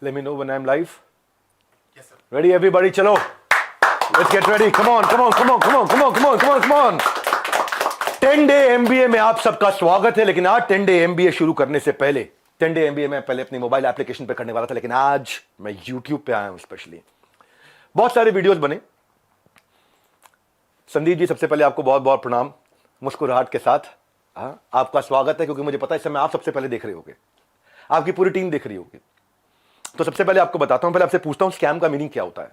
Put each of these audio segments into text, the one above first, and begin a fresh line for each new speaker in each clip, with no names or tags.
Let me know when I'm live.
Yes, sir.
Ready, everybody? Chalo. Let's get ready. Come on. 10-day MBA में आप सबका स्वागत है। लेकिन आज 10-day MBA शुरू करने से पहले 10-day MBA में पहले अपनी मोबाइल एप्लीकेशन पे करने वाला था, लेकिन आज मैं YouTube पे आया हूं। स्पेशली बहुत सारे वीडियोस बने। संदीप जी, सबसे पहले आपको बहुत बहुत प्रणाम, मुस्कुराहट के साथ। आपका स्वागत है, क्योंकि मुझे पता है इस समय आप सबसे पहले देख रहे होगे, आपकी पूरी टीम देख रही होगी। तो सबसे पहले आपको बताता हूं, पहले आपसे पूछता हूं, स्कैम का मीनिंग क्या होता है?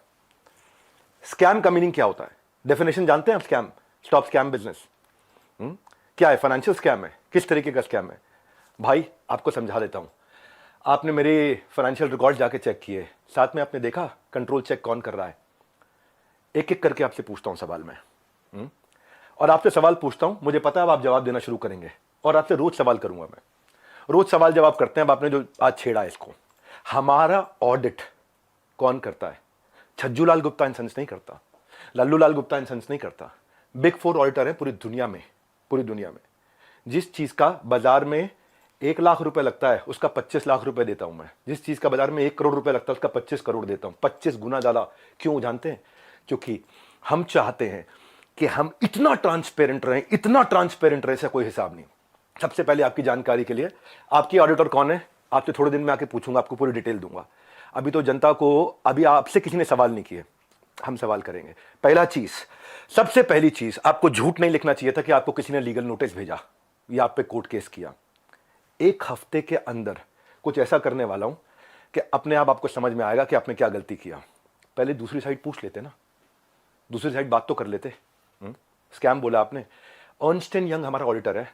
स्कैम का मीनिंग क्या होता है? डेफिनेशन जानते हैं आप? स्कैम, स्टॉप स्कैम बिजनेस क्या है? फाइनेंशियल स्कैम है? किस तरीके का स्कैम है? भाई आपको समझा देता हूं। आपने मेरे फाइनेंशियल रिकॉर्ड जाके चेक किए, साथ में आपने देखा कंट्रोल चेक कौन कर रहा है? एक एक करके आपसे पूछता हूं सवाल में, और आपसे सवाल पूछता हूं। मुझे पता है अब आप जवाब देना शुरू करेंगे, और आपसे रोज सवाल करूंगा मैं। रोज सवाल जवाब करते हैं। अब आपने जो आज छेड़ा है इसको, हमारा ऑडिट कौन करता है? छज्जू लाल गुप्ता एंड सन्स नहीं करता, लल्लू लाल गुप्ता एंड सन्स नहीं करता। बिग 4 ऑडिटर है पूरी दुनिया में। पूरी दुनिया में जिस चीज का बाजार में 1 लाख रुपए लगता है, उसका 25 लाख रुपए देता हूं मैं। जिस चीज का बाजार में 1 करोड़ रुपए लगता है, उसका 25 करोड़ देता हूं। 25 गुना ज्यादा। क्यों जानते हैं? क्योंकि हम चाहते हैं कि हम इतना ट्रांसपेरेंट रहें, इतना ट्रांसपेरेंट रहे, इसका कोई हिसाब नहीं। सबसे पहले आपकी जानकारी के लिए, आपकी ऑडिटर कौन है? आपसे थोड़े दिन में आके पूछूंगा, आपको पूरी डिटेल दूंगा। अभी तो जनता को, अभी आपसे किसी ने सवाल नहीं किए, हम सवाल करेंगे। पहला चीज, सबसे पहली चीज, आपको झूठ नहीं लिखना चाहिए था कि आपको किसी ने लीगल नोटिस भेजा या आप पे कोर्ट केस किया। 1 हफ्ते के अंदर कुछ ऐसा करने वाला हूं कि अपने आप आपको समझ में आएगा कि आपने क्या गलती किया। पहले दूसरी साइड पूछ लेते ना, दूसरी साइड बात तो कर लेते। स्कैम बोला आपने। अर्नस्ट एंड यंग हमारा ऑडिटर है।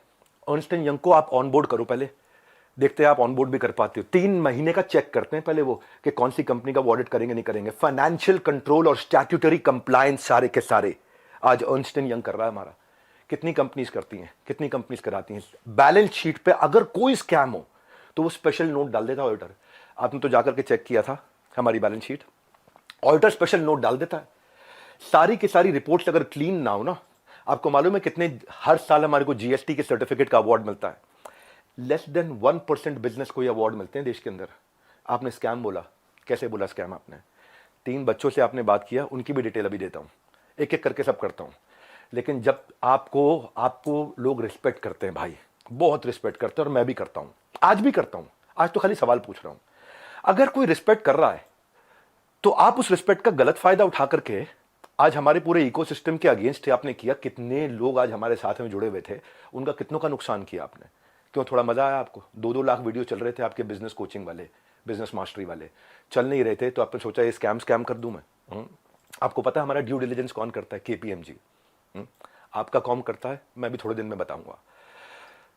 अर्नस्ट एंड यंग को आप ऑनबोर्ड करो, पहले देखते हैं आप ऑनबोर्ड भी कर पाते हो। 3 महीने का चेक करते हैं पहले वो, कि कौन सी कंपनी का वो ऑडिट करेंगे नहीं करेंगे। फाइनेंशियल कंट्रोल और स्टैट्यूटरी कंप्लायंस सारे के सारे आज अर्नस्ट एंड यंग कर रहा है हमारा। कितनी कंपनीज करती हैं, कितनी कंपनीज कराती हैं? बैलेंस शीट पे अगर कोई स्कैम हो तो वो स्पेशल नोट डाल देता ऑडिटर। आपने तो जाकर के चेक किया था हमारी balance sheet, auditor special note डाल देता है। सारी की सारी रिपोर्ट्स अगर क्लीन ना हो ना, आपको मालूम है कितने हर साल हमारे को जीएसटी के सर्टिफिकेट का अवार्ड मिलता है? लेस देन 1% बिजनेस को ये अवार्ड मिलते हैं देश के अंदर। आपने स्कैम बोला, कैसे बोला स्कैम आपने? 3 बच्चों से आपने बात किया, उनकी भी डिटेल अभी देता हूं, एक एक करके सब करता हूं। लेकिन जब आपको लोग रिस्पेक्ट करते हैं भाई, बहुत रिस्पेक्ट करते हैं, और मैं भी करता हूं, आज भी करता हूं। आज तो खाली सवाल पूछ रहा हूं। अगर कोई रिस्पेक्ट कर रहा है तो आप उस रिस्पेक्ट का गलत फायदा उठा करके आज हमारे पूरे इकोसिस्टम के अगेंस्ट आपने किया। कितने लोग आज हमारे साथ में जुड़े हुए थे, उनका कितनों का नुकसान किया आपने। क्यों? थोड़ा मजा आया आपको? 2-2 लाख वीडियो चल रहे थे आपके बिजनेस कोचिंग वाले, बिजनेस मास्टरी वाले, चल नहीं रहे थे, तो आपने सोचा ये स्कैम कर दूं मैं। आपको पता है हमारा ड्यू डिलिजेंस कौन करता है? KPMG। आपका कौन करता है? मैं भी थोड़े दिन में बताऊंगा।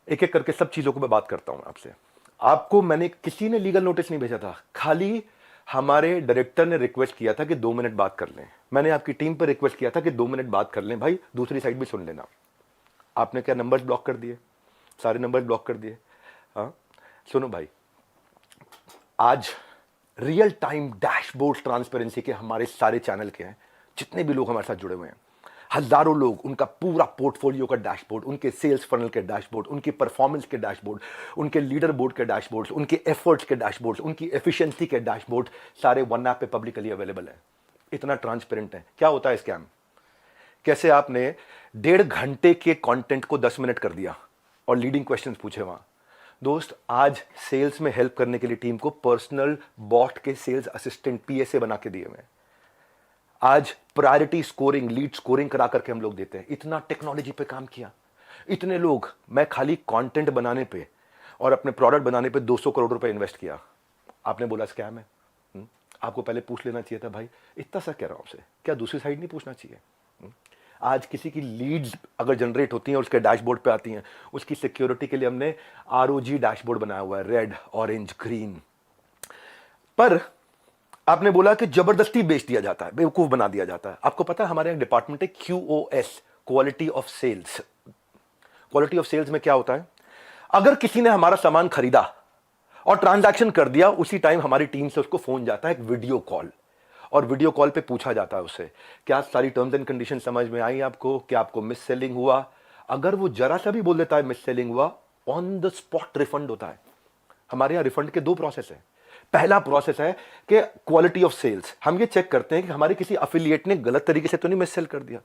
एक एक करके सब चीजों को मैं बात करता हूं आपसे। आपको मैंने, किसी ने लीगल नोटिस नहीं भेजा था, खाली हमारे डायरेक्टर ने रिक्वेस्ट किया था कि 2 मिनट बात कर लें। मैंने आपकी टीम पर रिक्वेस्ट किया था कि 2 मिनट बात कर लें भाई, दूसरी साइड भी सुन लेना। आपने क्या नंबर्स ब्लॉक कर दिए? सारे नंबर्स ब्लॉक कर दिए। हाँ, सुनो भाई, आज रियल टाइम डैशबोर्ड ट्रांसपेरेंसी के हमारे सारे चैनल के हैं, जितने भी लोग हमारे साथ जुड़े हुए हैं, हजारों लोग, उनका पूरा पोर्टफोलियो का डैशबोर्ड, उनके सेल्स फनल के डैशबोर्ड, उनकी परफॉर्मेंस के डैशबोर्ड, उनके लीडर बोर्ड के डैशबोर्ड, उनके एफर्ट्स के डैशबोर्ड, उनकी एफिशिएंसी के डैशबोर्ड, सारे वन ऐप पे पब्लिकली अवेलेबल है। इतना ट्रांसपेरेंट है। क्या होता है स्कैम? कैसे आपने 1.5 घंटे के कंटेंट को 10 मिनट कर दिया और लीडिंग क्वेश्चंस पूछे वहां। दोस्त, आज सेल्स में हेल्प करने के लिए टीम को पर्सनल बॉट के सेल्स असिस्टेंट PSA बना के दिए हुए। आज प्रायोरिटी स्कोरिंग, लीड स्कोरिंग करा करके हम लोग देते हैं। इतना टेक्नोलॉजी पे काम किया, इतने लोग। मैं खाली कंटेंट बनाने पे और अपने प्रोडक्ट बनाने पे 200 करोड़ रुपए इन्वेस्ट किया। आपने बोला स्कैम है। आपको पहले पूछ लेना चाहिए था भाई। इतना सा कह रहा हूं आपसे, क्या दूसरी साइड नहीं पूछना चाहिए? आज किसी की लीड्स अगर जनरेट होती हैं और उसके डैशबोर्ड पे आती हैं, उसकी सिक्योरिटी के लिए हमने ROG डैशबोर्ड बनाया हुआ है, रेड, ऑरेंज, ग्रीन। पर आपने बोला कि जबरदस्ती बेच दिया जाता है, बेवकूफ बना दिया जाता है। आपको पता है हमारे एक डिपार्टमेंट है QoS, quality of sales. Quality of sales में क्या होता है? अगर किसी ने हमारा सामान खरीदा और ट्रांजैक्शन कर दिया, उसी टाइम हमारी टीम से उसको फोन जाता है, एक वीडियो कॉल, और वीडियो कॉल पे पूछा जाता है उससे, क्या सारी टर्म्स एंड कंडीशन समझ में आई आपको? क्या आपको मिस सेलिंग हुआ? अगर वो जरा सा भी बोल देता है मिस सेलिंग हुआ, ऑन द स्पॉट रिफंड होता है। हमारे यहां रिफंड के 2 प्रोसेस है। पहला प्रोसेस है कि क्वालिटी ऑफ सेल्स। हम ये चेक करते हैं कि हमारे किसी अफिलिएट ने गलत तरीके से तो नहीं मिस सेल कर दिया,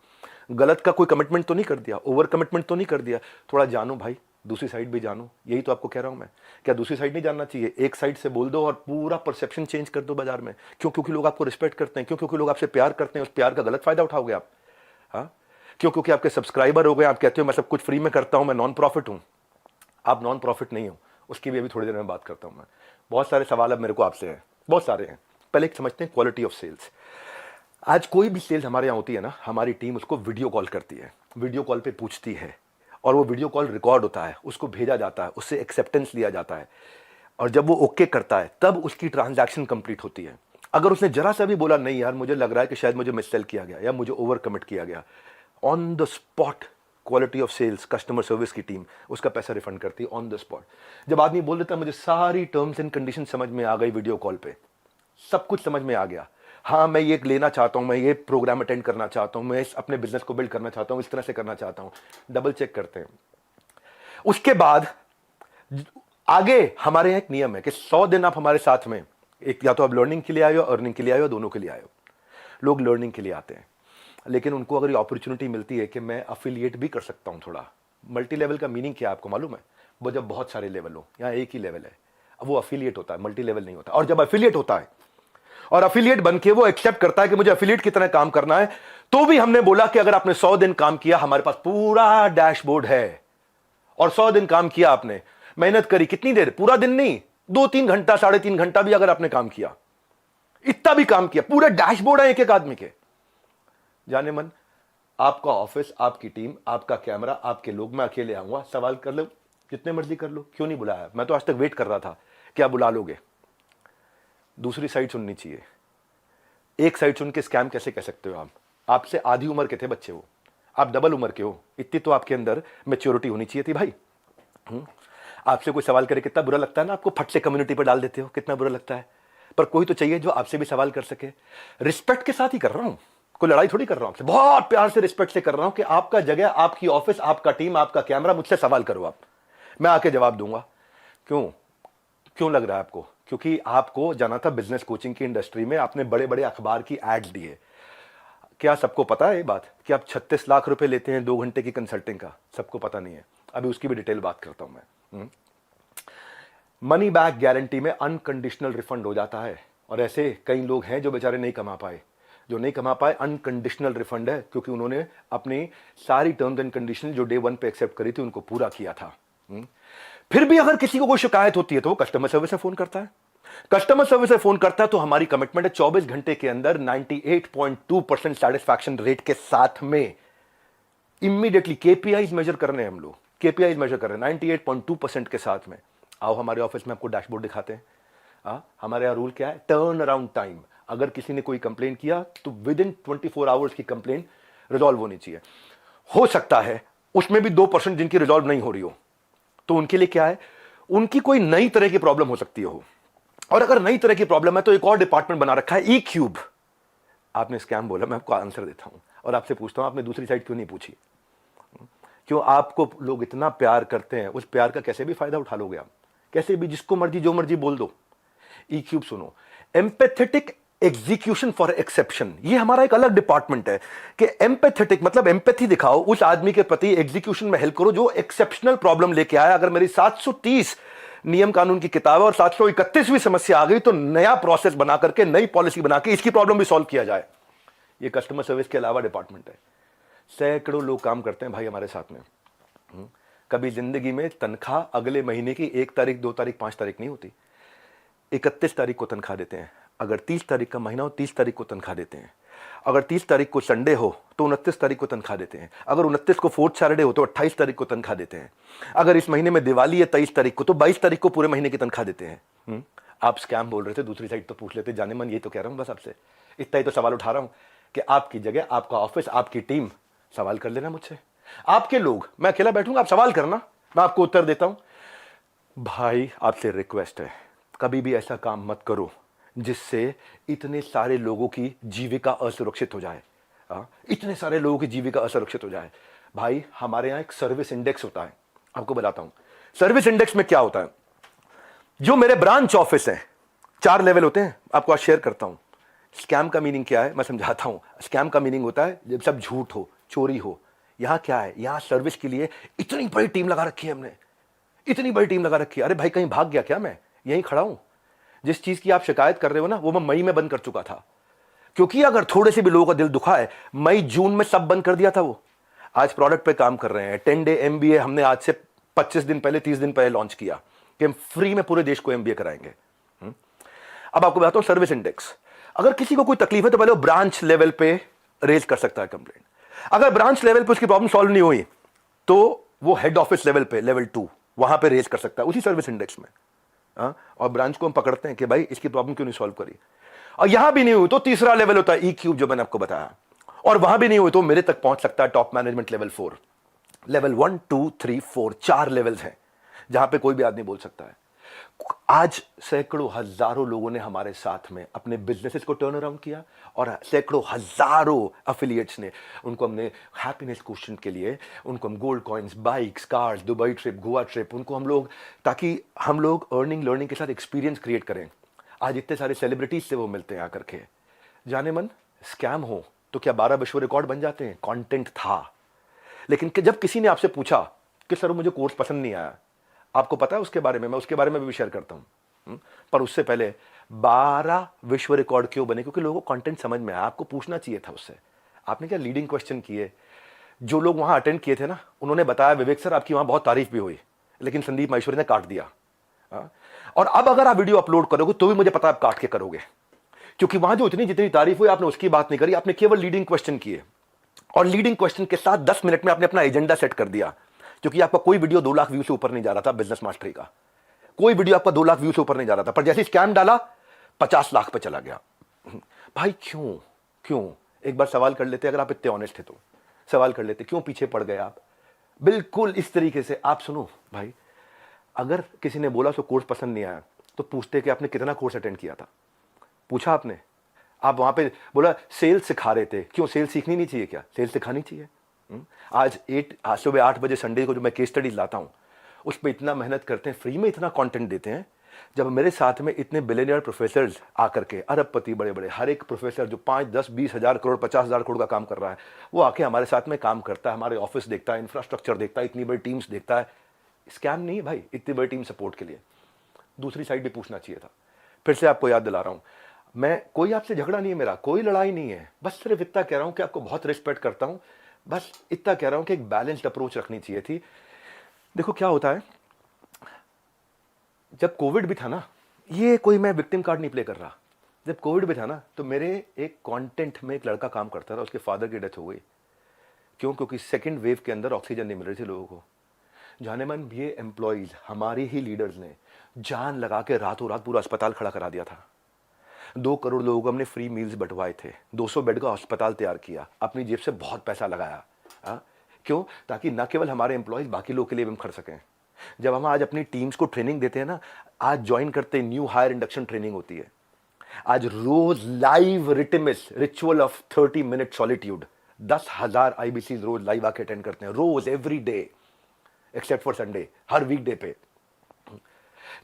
गलत का कोई कमिटमेंट तो नहीं कर दिया, ओवर कमिटमेंट तो नहीं कर दिया। थोड़ा जानो भाई, दूसरी साइड भी जानो, यही तो आपको कह रहा हूं मैं। क्या दूसरी साइड नहीं जानना चाहिए? एक साइड से बोल दो और पूरा परसेप्शन चेंज कर दो बाजार में। क्यों? क्योंकि लोग आपको रिस्पेक्ट करते हैं। क्यों? क्योंकि लोग आपसे प्यार करते हैं। उस प्यार का गलत फायदा उठाओगे आप? हाँ, क्यों? क्योंकि आपके सब्सक्राइबर हो गए, आप कहते हो मैं सब कुछ फ्री में करता हूं, मैं नॉन प्रॉफिट हूं। आप नॉन प्रॉफिट नहीं हो, उसकी भी अभी थोड़ी देर में बात करता हूं मैं। बहुत सारे सवाल अब मेरे को आपसे हैं, बहुत सारे हैं। पहले एक समझते हैं क्वालिटी ऑफ सेल्स। आज कोई भी सेल्स हमारे यहाँ होती है ना, हमारी टीम उसको वीडियो कॉल करती है, वीडियो कॉल पे पूछती है, और वो वीडियो कॉल रिकॉर्ड होता है, उसको भेजा जाता है, उससे एक्सेप्टेंस लिया जाता है, और जब वो ओके करता है तब उसकी ट्रांजैक्शन कंप्लीट होती है। अगर उसने जरा सा भी बोला नहीं यार मुझे लग रहा है कि शायद मुझे मिस सेल किया गया या मुझे ओवर कमिट किया गया, on the spot quality of sales customer service की टीम उसका पैसा रिफंड करती है ऑन द स्पॉट। जब आदमी बोल देता है मुझे सारी टर्म्स एंड कंडीशन समझ में आ गई वीडियो कॉल पे, सब कुछ समझ में आ गया, हाँ मैं ये लेना चाहता हूं, मैं ये प्रोग्राम अटेंड करना चाहता हूं, मैं अपने बिजनेस को बिल्ड करना चाहता हूं, इस तरह से करना चाहता हूं, डबल चेक करते हैं। उसके बाद आगे हमारे यहाँ एक नियम है कि 100 दिन आप हमारे साथ में, एक या तो आप लर्निंग के लिए आए हो, अर्निंग के लिए आए हो, दोनों के लिए आए हो। लोग लर्निंग के लिए आते हैं, लेकिन उनको अगर ये अपॉर्चुनिटी मिलती है कि मैं अफिलिएट भी कर सकता हूं थोड़ा। मल्टी लेवल का मीनिंग क्या है आपको मालूम है? वो जब बहुत सारे लेवल हो, यहाँ एक ही लेवल है, अब वो अफिलिएट होता है, मल्टी लेवल नहीं होता। और जब अफिलिएट होता है और अफिलिएट बनके वो एक्सेप्ट करता है कि मुझे अफिलिएट की तरह काम करना है, तो भी हमने बोला कि अगर आपने 100 दिन काम किया, हमारे पास पूरा डैशबोर्ड है। और 100 दिन काम किया आपने, मेहनत करी, कितनी देर? पूरा दिन नहीं, 2-3 घंटा, 3.5 घंटा भी अगर आपने काम किया, इतना भी काम किया, पूरे डैशबोर्ड है एक एक आदमी के। जाने मन, आपका ऑफिस, आपकी टीम, आपका कैमरा, आपके लोग, मैं अकेले आऊंगा, सवाल कर लो जितने मर्जी कर लो, क्यों नहीं बुलाया? मैं तो आज तक वेट कर रहा था, क्या बुला लोगे? दूसरी साइड सुननी चाहिए। एक साइड सुन के स्कैम कैसे कह सकते हो आप? आपसे आधी उम्र के थे बच्चे वो, आप डबल उम्र के हो, इतनी तो आपके अंदर मैच्योरिटी होनी चाहिए थी भाई। आपसे कोई सवाल करे कितना बुरा लगता है ना, आपको फट से कम्युनिटी पर डाल देते हो, कितना बुरा लगता है। पर कोई तो चाहिए जो आपसे भी सवाल कर सके। रिस्पेक्ट के साथ ही कर रहा हूं, कोई लड़ाई थोड़ी कर रहा हूं आपसे, बहुत प्यार से रिस्पेक्ट से कर रहा हूं कि आपका जगह, आपकी ऑफिस, आपका टीम, आपका कैमरा, मुझसे सवाल करो आप, मैं आके जवाब दूंगा। क्यों? क्यों लग रहा है आपको? क्योंकि आपको जाना था बिजनेस कोचिंग की इंडस्ट्री में, आपने बड़े बड़े अखबार की एड्स दिए। क्या सबको पता है ये बात कि आप 36 लाख रुपए लेते हैं 2 घंटे की कंसल्टिंग का? सबको पता नहीं है, अभी उसकी भी डिटेल बात करता हूं मैं। मनी बैक गारंटी में अनकंडीशनल रिफंड हो जाता है, और ऐसे कई लोग हैं जो बेचारे नहीं कमा पाए, जो नहीं कमा पाए, अनकंडीशनल रिफंड है, क्योंकि उन्होंने अपनी सारी टर्म्स एंड कंडीशन जो डे 1 पे एक्सेप्ट करी थी उनको पूरा किया था। फिर भी अगर किसी को कोई शिकायत होती है तो वो कस्टमर सर्विस से फोन करता है। कस्टमर सर्विस से फोन करता है तो हमारी कमिटमेंट है 24 घंटे के अंदर 98.2% सेटिस्फैक्शन रेट के साथ में इमीडिएटली केपीआईज मेजर कर रहे हैं हम लोग, केपीआईज मेजर कर रहे हैं 98.2% के साथ में। आओ हमारे ऑफिस में आपको डैशबोर्ड दिखाते हैं। हमारे यहाँ रूल क्या है? Turn around time. अगर किसी ने कोई कंप्लेन किया तो विद इन 24 आवर्स की कंप्लेन रिजॉल्व होनी चाहिए। हो सकता है उसमें भी 2% जिनकी रिजॉल्व नहीं हो रही हो, तो उनके लिए क्या है, उनकी कोई नई तरह की प्रॉब्लम हो सकती हो, और अगर नई तरह की प्रॉब्लम है तो एक और डिपार्टमेंट बना रखा है, ई क्यूब। आपने स्कैम बोला, मैं आपको आंसर देता हूं और आपसे पूछता हूं आपने दूसरी साइड क्यों नहीं पूछी? क्यों? आपको लोग इतना प्यार करते हैं, उस प्यार का कैसे भी फायदा उठा लोगे आप, कैसे भी, जिसको मर्जी जो मर्जी बोल दो। ई क्यूब सुनो, एम्पैथेटिक एग्जीक्यूशन फॉर एक्सेप्शन, ये हमारा एक अलग डिपार्टमेंट है कि एम्पैथेटिक मतलब एम्पैथी दिखाओ उस आदमी के प्रति, एग्जीक्यूशन में हेल्प करो जो एक्सेप्शनल प्रॉब्लम लेके आया। अगर मेरी 730 नियम कानून की किताब है और 731वीं समस्या आ गई तो नया प्रोसेस बना करके, नई पॉलिसी बना के इसकी प्रॉब्लम भी सॉल्व किया जाए। ये कस्टमर सर्विस के अलावा डिपार्टमेंट है। सैकड़ों लोग काम करते हैं भाई हमारे साथ में। कभी जिंदगी में तनख्वाह अगले महीने की 1 तारीख, 2 तारीख, 5 तारीख नहीं होती, 31 तारीख को तनख्वाह देते हैं। अगर 30 तारीख का महीना हो 30 तारीख को तनख्वाह देते हैं। अगर 30 तारीख को संडे हो तो 29 तारीख को तनख्वाह देते हैं। अगर 29 को 4th सैटरडे हो तो 28 तारीख को तनख्वाह देते हैं। अगर इस महीने में दिवाली है 23 तारीख को तो 22 तारीख को पूरे महीने की तनख्वाह देते हैं। आप स्कैम बोल रहे थे, दूसरी साइड तो पूछ लेते। जाने मन ये तो कह रहा हूं बस आपसे, इतना ही तो सवाल उठा रहा हूं कि आपकी जगह, आपका ऑफिस, आपकी टीम, सवाल कर लेना मुझसे। आपके लोग, मैं अकेला बैठूंगा, आप सवाल करना, मैं आपको उत्तर देता हूं। भाई आपसे रिक्वेस्ट है, कभी भी ऐसा काम मत करो जिससे इतने सारे लोगों की जीविका असुरक्षित हो जाए। इतने सारे लोगों की जीविका असुरक्षित हो जाए। भाई हमारे यहां एक सर्विस इंडेक्स होता है, आपको बताता हूं। सर्विस इंडेक्स में क्या होता है, जो मेरे ब्रांच ऑफिस है 4 लेवल होते हैं, आपको आज शेयर करता हूं। स्कैम का मीनिंग क्या है मैं समझाता हूं। स्कैम का मीनिंग होता है जब सब झूठ हो, चोरी हो। यहां क्या है, यहां सर्विस के लिए इतनी बड़ी टीम लगा रखी है हमने, इतनी बड़ी टीम लगा रखी है। अरे भाई कहीं भाग गया क्या, मैं यहीं खड़ा हूं। जिस चीज की आप शिकायत कर रहे हो ना, वो मैं मई में बंद कर चुका था, क्योंकि अगर थोड़े से भी लोगों का दिल दुखा है, मई जून में सब बंद कर दिया था। वो आज प्रोडक्ट पे काम कर रहे हैं। 10 डे एमबीए हमने आज से 25 दिन पहले, 30 दिन पहले लॉन्च किया कि हम फ्री में पूरे देश को एमबीए कराएंगे। अब आपको बताता हूं सर्विस इंडेक्स। अगर किसी को कोई तकलीफ है तो पहले वो ब्रांच लेवल पे रेज कर सकता है कंप्लेंट। अगर ब्रांच लेवल पे उसकी प्रॉब्लम सॉल्व नहीं हुई तो वो हेड ऑफिस लेवल पे, लेवल 2, वहां पे रेज कर सकता है उसी सर्विस इंडेक्स में। और ब्रांच को हम पकड़ते हैं कि भाई इसकी प्रॉब्लम क्यों नहीं सॉल्व करी। और यहां भी नहीं हुई तो तीसरा लेवल होता है ई क्यूब, जो मैंने आपको बताया। और वहां भी नहीं हुई तो मेरे तक पहुंच सकता है top management level 4। Level 1 2 3 4 4 levels हैं जहां पे कोई भी आदमी बोल सकता है। आज सैकड़ों हजारों लोगों ने हमारे साथ में अपने बिजनेसेस को टर्न अराउंड किया, और सैकड़ों हजारों एफिलिएट्स ने, उनको हमने हैप्पीनेस क्वेश्चन के लिए, उनको हम gold coins, bikes, cars, Dubai trip, Goa trip, उनको हम लोग, ताकि हम लोग अर्निंग लर्निंग के साथ एक्सपीरियंस क्रिएट करें। आज इतने सारे सेलिब्रिटीज से वो मिलते हैं आकर के। जाने मन स्कैम हो तो क्या 12 विश्व रिकॉर्ड बन जाते हैं? कंटेंट था। लेकिन जब किसी ने आपसे पूछा कि सर मुझे कोर्स पसंद नहीं आया, आपको पता है उसके बारे में, मैं उसके बारे में भी शेयर करता हूं। पर उससे पहले 12 विश्व रिकॉर्ड क्यों बने? क्योंकि लोगों को कंटेंट समझ में आया। आपको पूछना चाहिए था उससे। आपने क्या लीडिंग क्वेश्चन किए? जो लोग वहां अटेंड किए थे ना, उन्होंने बताया विवेक सर आपकी वहां बहुत तारीफ भी हुई, लेकिन संदीप माहेश्वरी ने काट दिया। और अब अगर आप वीडियो अपलोड करोगे तो भी मुझे पता है आप काट के करोगे, क्योंकि वहां जो इतनी जितनी तारीफ हुई आपने उसकी बात नहीं करी, आपने केवल लीडिंग क्वेश्चन किए। और लीडिंग क्वेश्चन के साथ 10 मिनट में आपने अपना एजेंडा सेट कर दिया, क्योंकि आपका कोई वीडियो 2 लाख व्यू से ऊपर नहीं जा रहा था। बिजनेस मास्टरी का कोई वीडियो आपका 2 लाख व्यू से ऊपर नहीं जा रहा था, पर जैसे स्कैम डाला 50 लाख पे चला गया। भाई क्यों? क्यों? एक बार सवाल कर लेते, अगर आप इतने ऑनेस्ट थे तो सवाल कर लेते, क्यों पीछे पड़ गए आप? बिल्कुल इस तरीके से आप सुनो भाई, अगर किसी ने बोला सो कोर्स पसंद नहीं आया तो पूछते कि आपने कितना कोर्स अटेंड किया था। पूछा आपने? आप वहां पे बोला सेल्स सिखा रहे थे, क्यों सेल्स सीखनी नहीं चाहिए? क्या सेल्स सिखानी चाहिए? आज सुबह 8 बजे संडे को जो मैं केस स्टडीज लाता हूं, उस पर इतना मेहनत करते हैं, फ्री में इतना कंटेंट देते हैं। जब मेरे साथ में इतने बिलियनियर प्रोफेसर्स आकर के, अरबपति बड़े बड़े, हर एक प्रोफेसर जो 5 10 20 हजार करोड़ 50 हजार करोड़ का काम कर रहा है, वो आके हमारे साथ में काम करता है, हमारे ऑफिस देखता है, इंफ्रास्ट्रक्चर देखता है, इतनी बड़ी टीम्स देखता है। स्कैम नहीं है भाई, इतनी बड़ी टीम सपोर्ट के लिए। दूसरी साइड भी पूछना चाहिए था। फिर से आपको याद दिला रहा हूं, मैं कोई आपसे झगड़ा नहीं है, मेरा कोई लड़ाई नहीं है, बस सिर्फ इतना कह रहा हूं कि आपको बहुत रिस्पेक्ट करता हूं, बस इतना कह रहा हूं कि एक बैलेंस्ड अप्रोच रखनी चाहिए थी। देखो क्या होता है, जब कोविड भी था ना, ये कोई मैं विक्टिम कार्ड नहीं प्ले कर रहा, जब कोविड भी था ना, तो मेरे एक कंटेंट में एक लड़का काम करता था, उसके फादर की डेथ हो गई। क्यों? क्योंकि सेकेंड वेव के अंदर ऑक्सीजन नहीं मिल रही थी लोगों को। जाने मन ये एम्प्लॉइज, हमारे ही लीडर्स ने जान लगा के रातों रात पूरा अस्पताल खड़ा करा दिया था। 2 करोड़ लोगों को हमने फ्री मील्स बंटवाए थे, 200 बेड का अस्पताल तैयार किया, अपनी जेब से बहुत पैसा लगाया। क्यों? ताकि न केवल हमारे एम्प्लॉइज, बाकी लोगों के लिए भी हम खर्च सकें। जब हम आज अपनी टीम्स को ट्रेनिंग देते हैं ना, आज ज्वाइन करते न्यू हायर इंडक्शन ट्रेनिंग होती है, आज रोज लाइव रिटिमिस ritual of 30 minute solitude, 10,000 IBC रोज लाइव आके अटेंड करते हैं, रोज every day except for Sunday, हर वीकडे पे।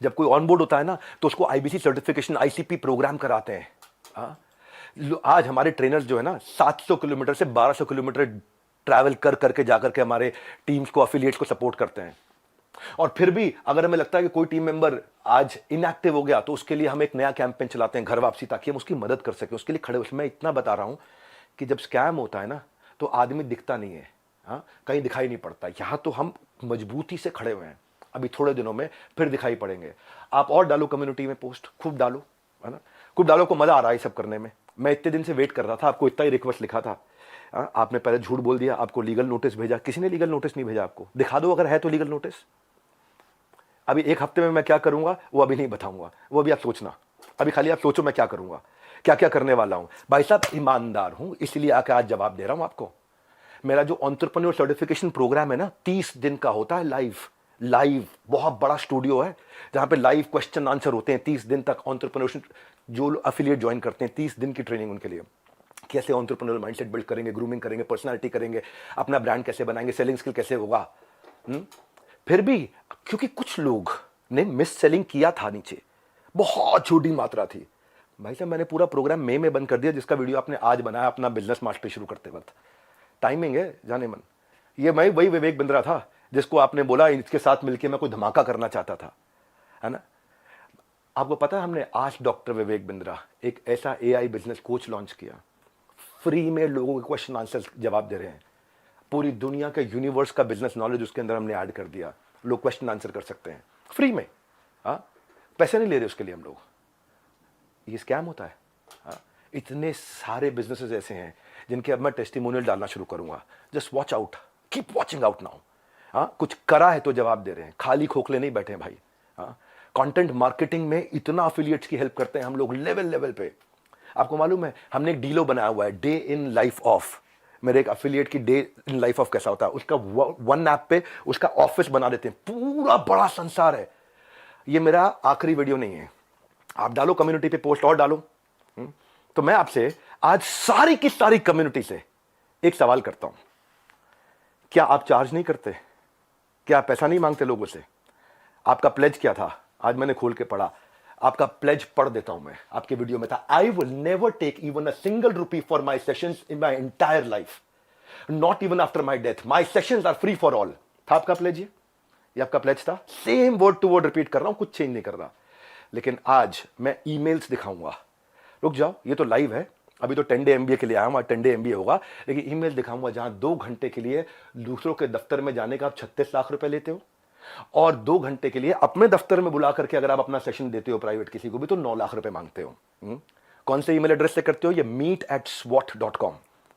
जब कोई ऑनबोर्ड होता है ना, तो उसको आईबीसी सर्टिफिकेशन, आईसीपी प्रोग्राम कराते हैं। आज हमारे ट्रेनर्स जो है ना, 700 किलोमीटर से 1200 किलोमीटर ट्रैवल कर करके जाकर के हमारे टीम्स को, एफिलिएट्स को सपोर्ट करते हैं। और फिर भी अगर हमें लगता है कि कोई टीम मेंबर आज इनएक्टिव हो गया, तो उसके लिए हम एक नया कैंपेन चलाते हैं, घर वापसी, ताकि हम उसकी मदद कर सकें, उसके लिए खड़े। उसमें इतना बता रहा हूं कि जब स्कैम होता है ना, तो आदमी दिखता नहीं है, कहीं दिखाई नहीं पड़ता। यहां तो हम मजबूती से खड़े हुए हैं, अभी थोड़े दिनों में फिर दिखाई पड़ेंगे। आप और डालो कम्युनिटी में पोस्ट, खूब डालो, है ना, खूब डालो, को मजा आ रहा है सब करने में। मैं इतने दिन से वेट कर रहा था, आपको इतना ही रिक्वेस्ट लिखा था, आपने पहले झूठ बोल दिया, आपको लीगल नोटिस भेजा। किसी ने लीगल नोटिस नहीं भेजा आपको, दिखा दो अगर है तो लीगल नोटिस। अभी 1 हफ्ते में मैं क्या करूंगा वो अभी नहीं बताऊंगा, वो अभी आप सोचना, अभी खाली आप सोचो मैं क्या करूंगा, क्या क्या करने वाला हूं। भाई साहब ईमानदार हूं, इसलिए आके आज जवाब दे रहा हूं आपको। मेरा जो एंटरप्रेन्योर सर्टिफिकेशन प्रोग्राम है ना, 30 दिन का होता है, लाइव बहुत बड़ा स्टूडियो है जहां पे लाइव क्वेश्चन आंसर होते हैं 30 दिन तक। एंटरप्रेन्योरशिप जो एफिलिएट ज्वाइन करते हैं, 30 दिन की ट्रेनिंग उनके लिए, कैसे एंटरप्रेन्योर माइंडसेट बिल्ड करेंगे, ग्रूमिंग करेंगे, पर्सनालिटी करेंगे, अपना ब्रांड कैसे बनाएंगे, सेलिंग स्किल कैसे होगा। फिर भी क्योंकि कुछ लोग ने मिस सेलिंग किया था नीचे, बहुत छोटी मात्रा थी। भाई साहब मैंने पूरा प्रोग्राम मई में बंद कर दिया, जिसका वीडियो आपने आज बनाया अपना बिजनेस मास्टरी शुरू करते वक्त। टाइमिंग है जाने मन। ये मैं वही विवेक बिंद्रा था जिसको आपने बोला इसके साथ मिलकर मैं कोई धमाका करना चाहता था, है ना। आपको पता है हमने आज डॉक्टर विवेक बिंद्रा एक ऐसा एआई बिजनेस कोच लॉन्च किया, फ्री में लोगों के क्वेश्चन आंसर जवाब दे रहे हैं। पूरी दुनिया के यूनिवर्स का बिजनेस नॉलेज उसके अंदर हमने ऐड कर दिया, लोग क्वेश्चन आंसर कर सकते हैं फ्री में। हाँ, पैसे नहीं ले रहे उसके लिए हम लोग। ये स्कैम होता है। हाँ, इतने सारे बिजनेसेस ऐसे हैं जिनके अब मैं टेस्टिमोनियल डालना शुरू करूंगा। Just watch out, keep watching out now. हाँ, कुछ करा है तो जवाब दे रहे हैं, खाली खोखले नहीं बैठे हैं भाई। हाँ, कंटेंट मार्केटिंग में इतना अफिलिएट्स की हेल्प करते हैं हम लोग लेवल लेवल पे। आपको मालूम है हमने एक डीलो बनाया हुआ है, डे इन लाइफ ऑफ। मेरे एक अफिलिएट की डे इन लाइफ ऑफ कैसा होता है, उसका वन ऐप पे उसका ऑफिस बना देते हैं, पूरा बड़ा संसार है। ये मेरा आखिरी वीडियो नहीं है, आप डालो कम्युनिटी पे पोस्ट और डालो। तो मैं आपसे आज सारी की सारी कम्युनिटी से एक सवाल करता हूं, क्या आप चार्ज नहीं करते? क्या आप पैसा नहीं मांगते लोगों से? आपका प्लेज क्या था? आज मैंने खोल के पढ़ा, आपका प्लेज पढ़ देता हूं मैं। आपके वीडियो में था, I will never take even a single rupee for my sessions in my entire life, not even after my death, my sessions are free for all. था आपका प्लेज? ये आपका प्लेज था। Same word to word repeat कर रहा हूं, कुछ change नहीं कर रहा। लेकिन आज मैं ईमेल्स दिखाऊंगा। रुक जाओ, ये तो लाइव है, अभी तो 10 डे एमबीए के लिए आया हूं, 10 डे एमबीए होगा। लेकिन ईमेल दिखाऊंगा जहां 2 घंटे के लिए दूसरों के दफ्तर में जाने का आप 36 लाख रुपए लेते हो, और 2 घंटे के लिए अपने दफ्तर में बुला करके अगर आप अपना सेशन देते हो प्राइवेट किसी को भी तो 9 लाख रुपए मांगते हो। कौन से ईमेल एड्रेस से करते हो? ये meet@swot.com।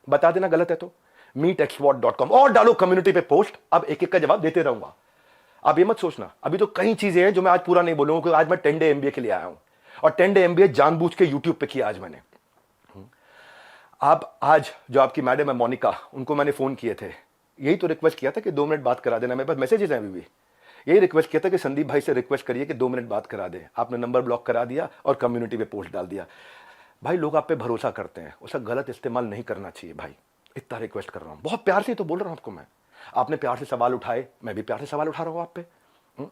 बता देना गलत है तो meet@swot.com, और डालो कम्युनिटी पे पोस्ट। अब एक एक का जवाब देते रहूंगा। आप ये मत सोचना, अभी तो कई चीजें हैं जो मैं आज पूरा नहीं बोलूंगा, क्योंकि आज मैं 10 डे एमबीए के लिए आया हूं, और 10 डे एमबीए जानबूझ के यूट्यूब पे किया आज मैंने। आप आज जो आपकी मैडम है मोनिका, उनको मैंने फोन किए थे, यही तो रिक्वेस्ट किया था कि 2 मिनट बात करा देना। मेरे पास मैसेजेस हैं अभी भी, यही रिक्वेस्ट किया था कि संदीप भाई से रिक्वेस्ट करिए कि 2 मिनट बात करा दें। आपने नंबर ब्लॉक करा दिया और कम्युनिटी पे पोस्ट डाल दिया। भाई लोग आप पे भरोसा करते हैं, उसका गलत इस्तेमाल नहीं करना चाहिए भाई। इतना रिक्वेस्ट कर रहा हूं, बहुत प्यार से तो बोल रहा हूं आपको मैं। आपने प्यार से सवाल उठाए, मैं भी प्यार से सवाल उठा रहा हूं आप पे।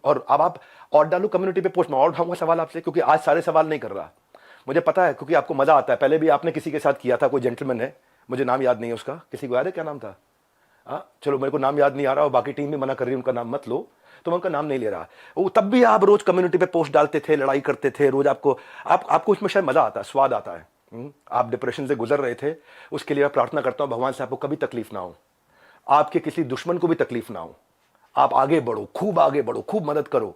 और अब आप और डालो कम्युनिटी पे पोस्ट, मैं और उठाऊंगा सवाल आपसे, क्योंकि आज सारे सवाल नहीं कर रहा। मुझे पता है, क्योंकि आपको मजा आता है। पहले भी आपने किसी के साथ किया था, कोई जेंटलमैन है, मुझे नाम याद नहीं है उसका, किसी को याद है क्या नाम था? चलो मेरे को नाम याद नहीं आ रहा, और बाकी टीम भी मना कर रही है उनका नाम मत लो, तो मैं उनका नाम नहीं ले रहा। वो तब भी आप रोज कम्युनिटी पे पोस्ट डालते थे, लड़ाई करते थे रोज। आपको उसमें शायद मजा आता है, स्वाद आता है। आप डिप्रेशन से गुजर रहे थे, उसके लिए मैं प्रार्थना करता हूं भगवान से आपको कभी तकलीफ ना हो, आपके किसी दुश्मन को भी तकलीफ ना हो। आप आगे बढ़ो, खूब आगे बढ़ो, खूब मदद करो।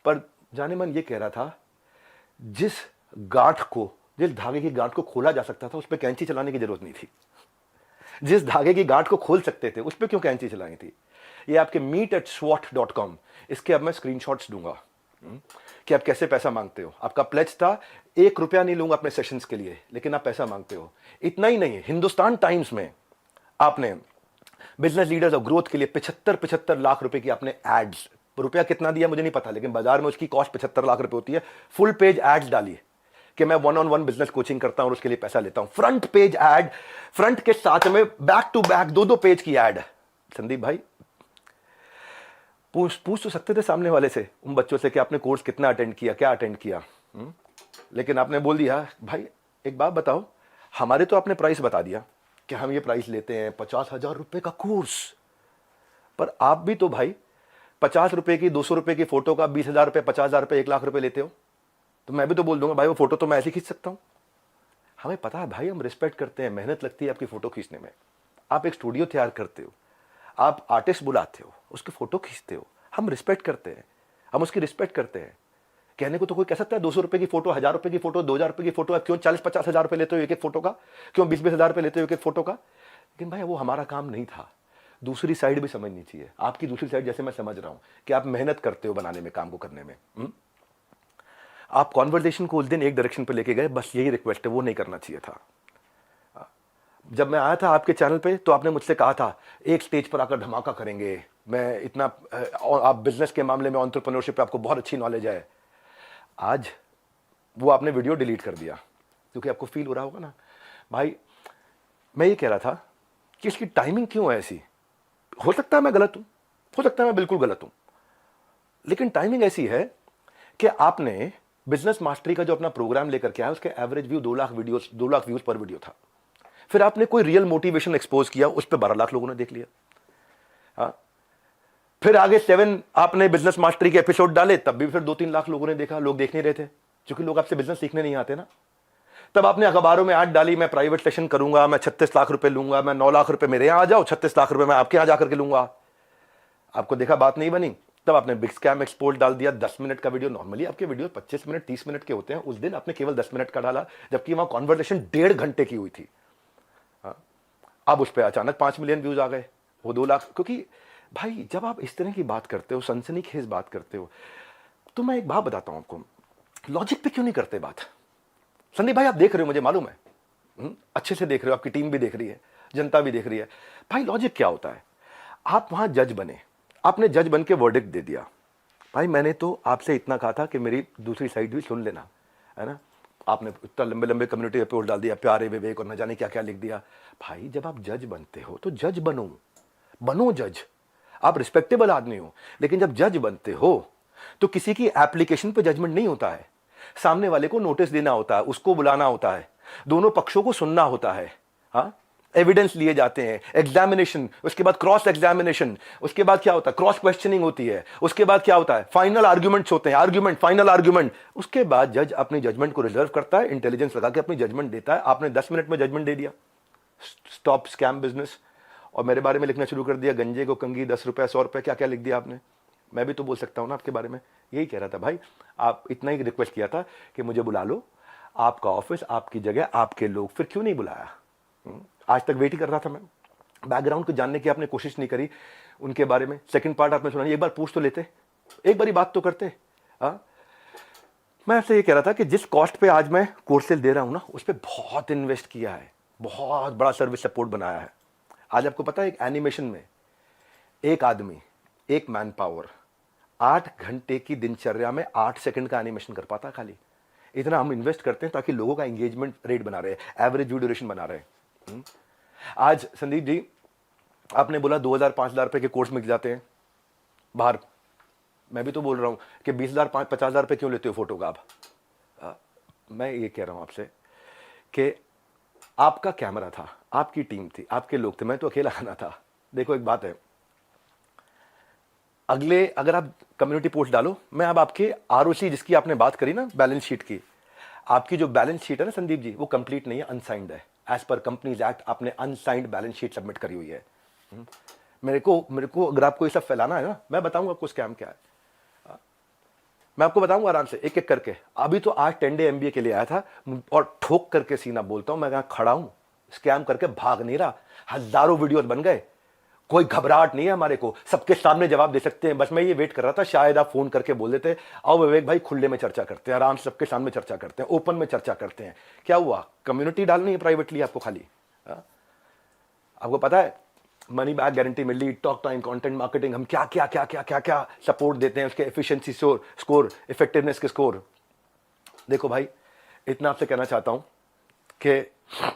पर जाने मन ये कह रहा था, जिस धागे की गांठ को खोला जा सकता था उस पर कैंची चलाने की जरूरत नहीं थी। जिस धागे की गांठ को खोल सकते थे उस पर क्यों कैंची चलानी थी? ये आपके meet@swot.com, इसके अब मैं स्क्रीनशॉट्स दूंगा कि आप कैसे पैसा मांगते हो। आपका प्लेज था 1 रुपया नहीं लूंगा अपने सेशंस के लिए, लेकिन आप पैसा मांगते हो। इतना ही नहीं, हिंदुस्तान टाइम्स में आपने बिजनेस लीडर्स और ग्रोथ के लिए 75 लाख रुपए की आपने एड्स, रुपया कितना दिया मुझे नहीं पता, लेकिन बाजार में उसकी कॉस्ट 75 लाख रुपए होती है। फुल पेज एड्स डाली कि मैं 1-on-1 बिजनेस कोचिंग करता हूं और उसके लिए पैसा लेता हूं। फ्रंट पेज एड, फ्रंट के साथ में बैक टू बैक 2-2 पेज की एड। संदीप भाई पूछ तो सकते थे सामने वाले से, उन बच्चों से कि आपने कोर्स कितना अटेंड किया, क्या अटेंड किया। लेकिन आपने बोल दिया, भाई एक बात बताओ, हमारे तो आपने प्राइस बता दिया कि हम ये प्राइस लेते हैं 50,000 रुपए का कोर्स, पर आप भी तो भाई 50 रुपए की, 200 रुपए की फोटो का 20,000 रुपए, 50,000 रुपए, 1 लाख रुपए लेते हो। तो मैं भी तो बोल दूंगा, भाई वो फोटो तो मैं ऐसे खींच सकता हूं। हमें पता है भाई, हम रिस्पेक्ट करते हैं, मेहनत लगती है आपकी फोटो खींचने में। आप एक स्टूडियो तैयार करते हो, आप आर्टिस्ट बुलाते हो, उसकी फोटो खींचते हो, हम रिस्पेक्ट करते हैं, हम उसकी रिस्पेक्ट करते हैं। कहने को तो कोई कह सकता है 200 रुपए की फोटो, 1,000 रुपए की फोटो, 2,000 रुपए की फोटो, आप क्यों 40-50 हजार रुपए लेते हो एक एक फोटो का, क्यों 20-20 हजार रुपए लेते हो एक एक फोटो का? लेकिन भाई वो हमारा काम नहीं था। दूसरी साइड भी समझनी चाहिए, आपकी दूसरी साइड जैसे मैं समझ रहा हूं कि आप मेहनत करते हो बनाने में, काम को करने में। आप कॉन्वर्सेशन को उस दिन एक डायरेक्शन पे लेके गए, बस यही रिक्वेस्ट है, वो नहीं करना चाहिए था। जब मैं आया था आपके चैनल पे तो आपने मुझसे कहा था एक स्टेज पर आकर धमाका करेंगे, मैं इतना, आप बिजनेस के मामले में, एंटरप्रेन्योरशिप पे आपको बहुत अच्छी नॉलेज है। आज वो आपने वीडियो डिलीट कर दिया, क्योंकि आपको फील हो रहा होगा ना भाई। मैं ये कह रहा था कि इसकी टाइमिंग क्यों है ऐसी। हो सकता है मैं गलत हूं, हो सकता है मैं बिल्कुल गलत हूं, लेकिन टाइमिंग ऐसी है कि आपने बिजनेस मास्टरी का जो अपना प्रोग्राम लेकर के आया, उसके एवरेज व्यू 2 लाख व्यूज पर वीडियो था। फिर आपने कोई रियल मोटिवेशन एक्सपोज किया, उस पर 12 लाख लोगों ने देख लिया। हाँ, फिर आगे 7 आपने बिजनेस मास्टरी के एपिसोड डाले, तब भी फिर 2-3 लाख लोगों ने देखा। लोग देख नहीं रहे थे, क्योंकि लोग आपसे बिजनेस सीखने नहीं आते ना। तब आपने अखबारों में ऐड डाली, मैं प्राइवेट सेशन करूंगा, मैं 36 लाख रुपए लूंगा, मैं 9 लाख रुपए मेरे यहां आ जाओ, 36 लाख रुपए मैं आपके यहां जाकर के लूंगा। आपको देखा बात नहीं बनी, तब आपने बिग स्कैम एक्सपोर्ट डाल दिया। 10 मिनट का वीडियो, नॉर्मली आपके वीडियो 25 मिनट 30 मिनट के होते हैं, उस दिन आपने केवल 10 मिनट का डाला, जबकि वहां कॉन्वर्सेशन 1.5 घंटे की हुई थी। अब उस पर अचानक 5 मिलियन व्यूज आ गए, वो 2 लाख। क्योंकि भाई जब आप इस तरह की बात करते हो, सनसनीखेज बात करते हो, तो मैं एक बात बताता हूं आपको, लॉजिक पे क्यों नहीं करते बात। संदीप भाई आप देख रहे हो, मुझे मालूम है, अच्छे से देख रहे हो, आपकी टीम भी देख रही है, जनता भी देख रही है। भाई लॉजिक क्या होता है, आप वहां जज बने, आपने जज बन के वर्डिक्ट दे दिया। भाई मैंने तो आपसे इतना कहा था कि मेरी दूसरी साइड भी सुन लेना, है ना। आपने इतना लंबे लंबे कम्युनिटी रिपोर्ट डाल दिया, प्यारे विवेक और न जाने क्या क्या लिख दिया। भाई जब आप जज बनते हो तो जज बनो जज। आप रिस्पेक्टेबल आदमी हो, लेकिन जब जज बनते हो तो किसी की एप्लीकेशन पे जजमेंट नहीं होता है। सामने वाले को नोटिस देना होता है, उसको बुलाना होता है, दोनों पक्षों को सुनना होता है। हाँ, एविडेंस लिए जाते हैं, एग्जामिनेशन, उसके बाद क्रॉस एग्जामिनेशन, उसके बाद क्या होता है, क्रॉस क्वेश्चनिंग होती है, उसके बाद क्या होता है, फाइनल आर्ग्यूमेंट्स होते हैं, आर्ग्यूमेंट, फाइनल आर्ग्यूमेंट। उसके बाद जज अपनी जजमेंट को रिजर्व करता है, इंटेलिजेंस लगा के अपनी जजमेंट देता है। आपने 10 मिनट में जजमेंट दे दिया, स्टॉप स्कैम बिजनेस, और मेरे बारे में लिखना शुरू कर दिया, गंजे को कंगी 10 रुपए 100 रुपए, क्या क्या लिख दिया आपने। मैं भी तो बोल सकता हूं ना आपके बारे में, यही कह रहा था भाई। आप इतना ही रिक्वेस्ट किया था कि मुझे बुला लो, आपका ऑफिस, आपकी जगह, आपके लोग, फिर क्यों नहीं बुलाया। आज तक वेट ही कर रहा था मैं, बैकग्राउंड को जानने की आपने कोशिश नहीं करी उनके बारे में। सेकंड पार्ट आपने सुना, एक बार पूछ तो लेते, एक बारी बात तो करते। मैं आपसे ये कह रहा था कि जिस कॉस्ट पे आज मैं कोर्सेज दे रहा हूं ना, उस पर बहुत इन्वेस्ट किया है, बहुत बड़ा सर्विस सपोर्ट बनाया है। आज आपको पता है, एक एनिमेशन में एक आदमी, एक मैन पावर 8 घंटे की दिनचर्या में 8 सेकंड का एनिमेशन कर पाता। खाली इतना हम इन्वेस्ट करते हैं ताकि लोगों का एंगेजमेंट रेट बना रहे, एवरेज व्यू ड्यूरेशन बना रहे। आज संदीप जी आपने बोला 2,000-5,000 रुपए के कोर्स मिल जाते हैं बाहर। मैं भी तो बोल रहा हूं कि 20,000-50,000 रुपए क्यों लेते हो फोटो का आप। मैं ये कह रहा हूं आपसे कि आपका कैमरा था, आपकी टीम थी, आपके लोग थे, मैं तो अकेला आना था। देखो एक बात है, अगले अगर आप कम्युनिटी पोस्ट डालो, मैं अब आपके आरओसी जिसकी आपने बात करी ना, बैलेंस शीट की, आपकी जो बैलेंस शीट है ना संदीप जी, वो कंप्लीट नहीं है, अनसाइंड है। एज पर कंपनीज एक्ट आपने अनसाइंड बैलेंस शीट सबमिट करी हुई है। मेरे को अगर आपको ये सब फैलाना है ना, मैं बताऊंगा आपको स्कैम क्या है, मैं आपको बताऊंगा आराम से एक एक करके। अभी तो आज 10 डे MBA के लिए आया था, और ठोक करके सीना बोलता हूं, मैं यहां खड़ा हूं, स्कैम करके भाग नहीं रहा। हजारों वीडियोस बन गए, कोई घबराहट नहीं है हमारे को, सबके सामने जवाब दे सकते हैं। बस मैं ये वेट कर रहा था, शायद आप फोन करके बोल देते, आओ विवेक भाई खुले में चर्चा करते हैं, आराम से सबके सामने चर्चा करते हैं, ओपन में चर्चा करते हैं। क्या हुआ, कम्युनिटी डालनी है प्राइवेटली आपको खाली। आपको पता है मनी बैक गारंटी मिल रही, टॉक टाइम, कंटेंट मार्केटिंग, हम क्या क्या क्या क्या क्या क्या सपोर्ट देते हैं, उसके एफिशिएंसी स्कोर, इफेक्टिवनेस के स्कोर। देखो भाई इतना आपसे कहना चाहता हूं कि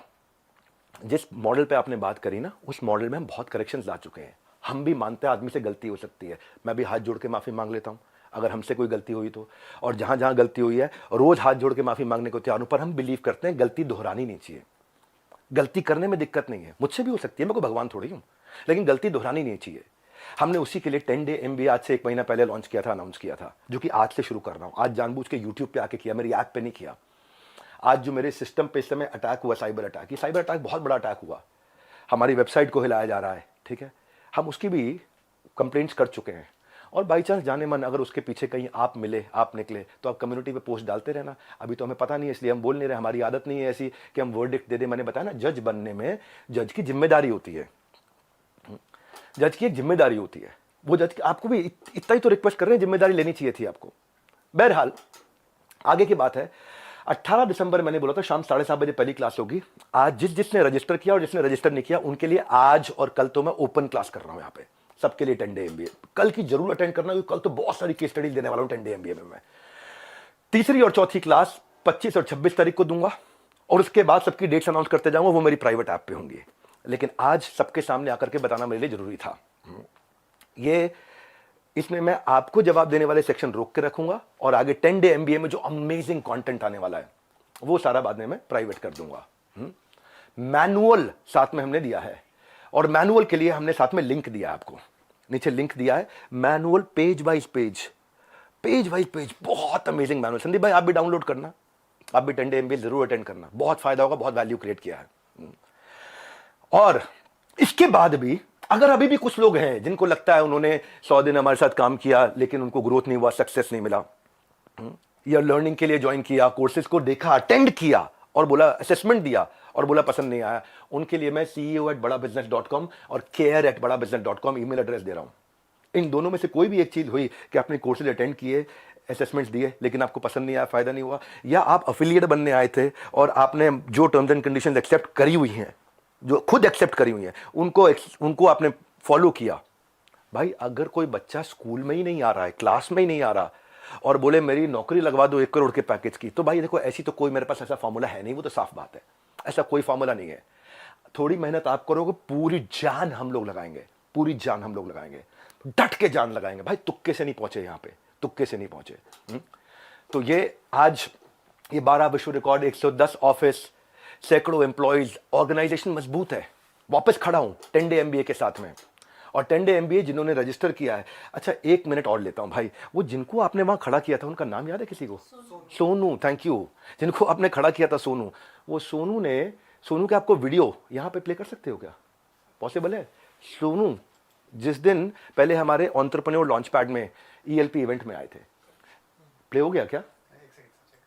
जिस मॉडल पे आपने बात करी ना, उस मॉडल में हम बहुत करेक्शंस ला चुके हैं। हम भी मानते हैं आदमी से गलती हो सकती है, मैं भी हाथ जोड़ के माफी मांग लेता हूं अगर हमसे कोई गलती हुई तो। और जहां जहां गलती हुई है रोज हाथ जोड़ के माफी मांगने को तैयार हूं, पर हम बिलीव करते हैं गलती दोहरानी नहीं चाहिए। गलती करने में दिक्कत नहीं है, मुझसे भी हो सकती है, मैं कोई भगवान थोड़ी हूं, लेकिन गलती दोहरानी नहीं चाहिए। हमने उसी के लिए 10 डे MBA आज से 1 महीना पहले लॉन्च किया था, अनाउंस किया था, जो कि आज से शुरू कर रहा हूं। आज जानबूझ के YouTube पे आके किया, मेरी ऐप पे नहीं किया। आज जो मेरे सिस्टम पे इस समय अटैक हुआ, साइबर अटैक, ये साइबर अटैक बहुत बड़ा अटैक हुआ, हमारी वेबसाइट को हिलाया जा रहा है, ठीक है। हम उसकी भी कंप्लेंट्स कर चुके हैं, और बाई चांस जाने मन अगर उसके पीछे कहीं आप मिले, आप निकले, तो आप कम्युनिटी पे पोस्ट डालते रहना। अभी तो हमें पता नहीं है, इसलिए हम बोल नहीं रहे, हमारी आदत नहीं है ऐसी कि हम वर्डिक्ट दे दे। मैंने बताया ना, जज बनने में जज की जिम्मेदारी होती है, जज की एक जिम्मेदारी होती है। वो जज आपको भी इतना ही तो रिक्वेस्ट कर रहे हैं, जिम्मेदारी लेनी चाहिए थी आपको। बहरहाल आगे की बात है, 18 दिसंबर मैंने बोला था शाम 7:30 बजे पहली क्लास होगी। आज जिसने रजिस्टर किया और जिसने रजिस्टर नहीं किया, उनके लिए आज और कल तो मैं ओपन क्लास कर रहा हूं यहाँ पे, सबके लिए 10 डे MBA। कल की जरूर अटेंड करना, क्योंकि कल तो बहुत सारी केस स्टडीज देने वाला हूं 10 डे MBA में। मैं तीसरी और चौथी क्लास 25 और 26 तारीख को दूंगा, और उसके बाद सबकी डेट्स अनाउंस करते जाऊंगा, वो मेरी प्राइवेट ऐप पे होंगी। लेकिन आज सबके सामने आकर के बताना मेरे लिए जरूरी था। ये इसमें मैं आपको जवाब देने वाले सेक्शन रोक के रखूंगा और आगे 10 डे एमबीए में जो अमेजिंग कंटेंट आने वाला है वो सारा बाद में मैं प्राइवेट कर दूंगा। मैनुअल साथ में हमने दिया है और मैनुअल के लिए हमने साथ में लिंक दिया है, आपको नीचे लिंक दिया है। मैनुअल पेज वाइज पेज, बहुत अमेजिंग मैनुअल। संदीप भाई आप भी डाउनलोड करना, आप भी 10 डे एमबीए जरूर अटेंड करना, बहुत फायदा होगा, बहुत वैल्यू क्रिएट किया है। और इसके बाद भी अगर अभी भी कुछ लोग हैं जिनको लगता है उन्होंने 100 दिन हमारे साथ काम किया लेकिन उनको ग्रोथ नहीं हुआ, सक्सेस नहीं मिला, या लर्निंग के लिए ज्वाइन किया, कोर्सेज को देखा, अटेंड किया और बोला, असेसमेंट दिया और बोला पसंद नहीं आया, उनके लिए मैं ceo@badabusiness.com और care@badabusiness.com ईमेल एड्रेस दे रहा हूं। इन दोनों में से कोई भी एक चीज हुई कि आपने कोर्सेज अटेंड किए, असेसमेंट्स दिए लेकिन आपको पसंद नहीं आया, फायदा नहीं हुआ, या आप अफिलिएट बनने आए थे और आपने जो टर्म्स एंड कंडीशंस एक्सेप्ट करी हुई हैं, जो खुद एक्सेप्ट करी हुई हैं, उनको आपने फॉलो किया। भाई अगर कोई बच्चा स्कूल में ही नहीं आ रहा है, क्लास में ही नहीं आ रहा और बोले मेरी नौकरी लगवा दो 1 करोड़ के पैकेज की, तो भाई देखो ऐसी तो कोई मेरे पास ऐसा फॉर्मूला है नहीं, वो तो साफ बात है, ऐसा कोई फॉर्मूला नहीं है। थोड़ी मेहनत आप करोगे, पूरी जान हम लोग लगाएंगे, पूरी जान हम लोग लगाएंगे, डट के जान लगाएंगे भाई, तुक्के से नहीं पहुंचे यहां पे, तुक्के से नहीं पहुंचे। तो ये आज ये 12 विश्व रिकॉर्ड, 110 ऑफिस, सैकड़ों एम्प्लॉइज, ऑर्गेनाइजेशन मजबूत है, वापस खड़ा हूं 10 डे एमबीए के साथ में। और 10 डे एमबीए जिन्होंने रजिस्टर किया है, अच्छा 1 मिनट और लेता हूं भाई, वो जिनको आपने वहां खड़ा किया था उनका नाम याद है किसी को? Sonu, thank you. जिनको आपने खड़ा किया था सोनू, वो सोनू के आपको वीडियो यहां पे प्ले कर सकते हो क्या? पॉसिबल है? सोनू जिस दिन पहले हमारे एंटरप्रेन्योर लॉन्च पैड में ईएलपी इवेंट में आए थे, प्ले हो गया क्या?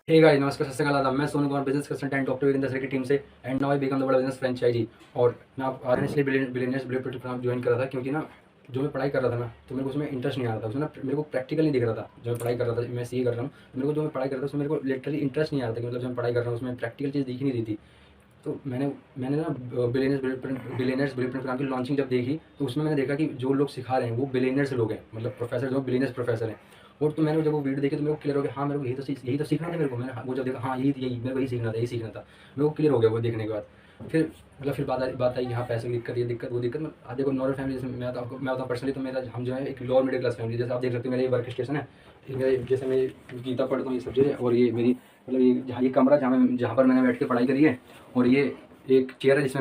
हे गाइस, नमस्कार, सत श्री अकाल, आदाब। मैं Sonu Kumar, business consultant doctor Virendra sir की टीम से, and now I become the बड़ा बिजनेस फ्रेंचाइजी। और मैं आप आज इसलिए बिलियनियर्स ब्लूप्रिंट प्रोग्राम ज्वाइन कर रहा था क्योंकि ना जो मैं पढ़ाई कर रहा था ना, तो मेरे को उसमें इंटरेस्ट नहीं आ रहा था, उसमें ना मेरे को प्रैक्टिकल नहीं दिख रहा था। जो मैं पढ़ाई कर रहा था, मैं सीए कर रहा हूँ, मेरे को जो मैं पढ़ाई कर रहा था उसमें मेरे को लिटरली इंटरेस्ट नहीं आ रहा था कि मतलब जो मैं पढ़ाई कर रहा हूँ उसमें प्रैक्टिकल चीज़ दिख नहीं रही थी। तो मैंने ना बिलियनर्स ब्लूप्रिंट प्रोग्राम की लॉन्चिंग जब देखी तो उसमें मैंने देखा कि जो लोग सिखा रहे हैं वो बिलियनर्स लोग हैं, मतलब प्रोफेसर जो बिलियनर्स प्रोफेसर हैं। और तो मैंने जब वो वीडियो देखी तो मेरे को क्लियर हो गया, हाँ मेरे को यही तो सीखना था मेरे को। मैंने वो जब देखा, हाँ यही मेरे को यही सीखना था मेरे को क्लियर हो गया वो देखने के बाद। फिर बात आई यहाँ पैसे की दिक्कत, ये दिक्कत वो दिक्कत। आप देखो नॉर्मल फैमिली, जैसे मैं बताऊँ पर्सनली, तो मेरा हम जो है एक लोअर मिडिल क्लास फैमिली, जैसे आप देख सकते हो मेरा ये वर्क स्टेशन है, जैसे मैं गीता पढ़ता हूँ ये सब चीज़ें, और ये मेरी मतलब ये कमरा जहाँ पर मैंने बैठ के पढ़ाई करी है, और ये एक चेयर है जिस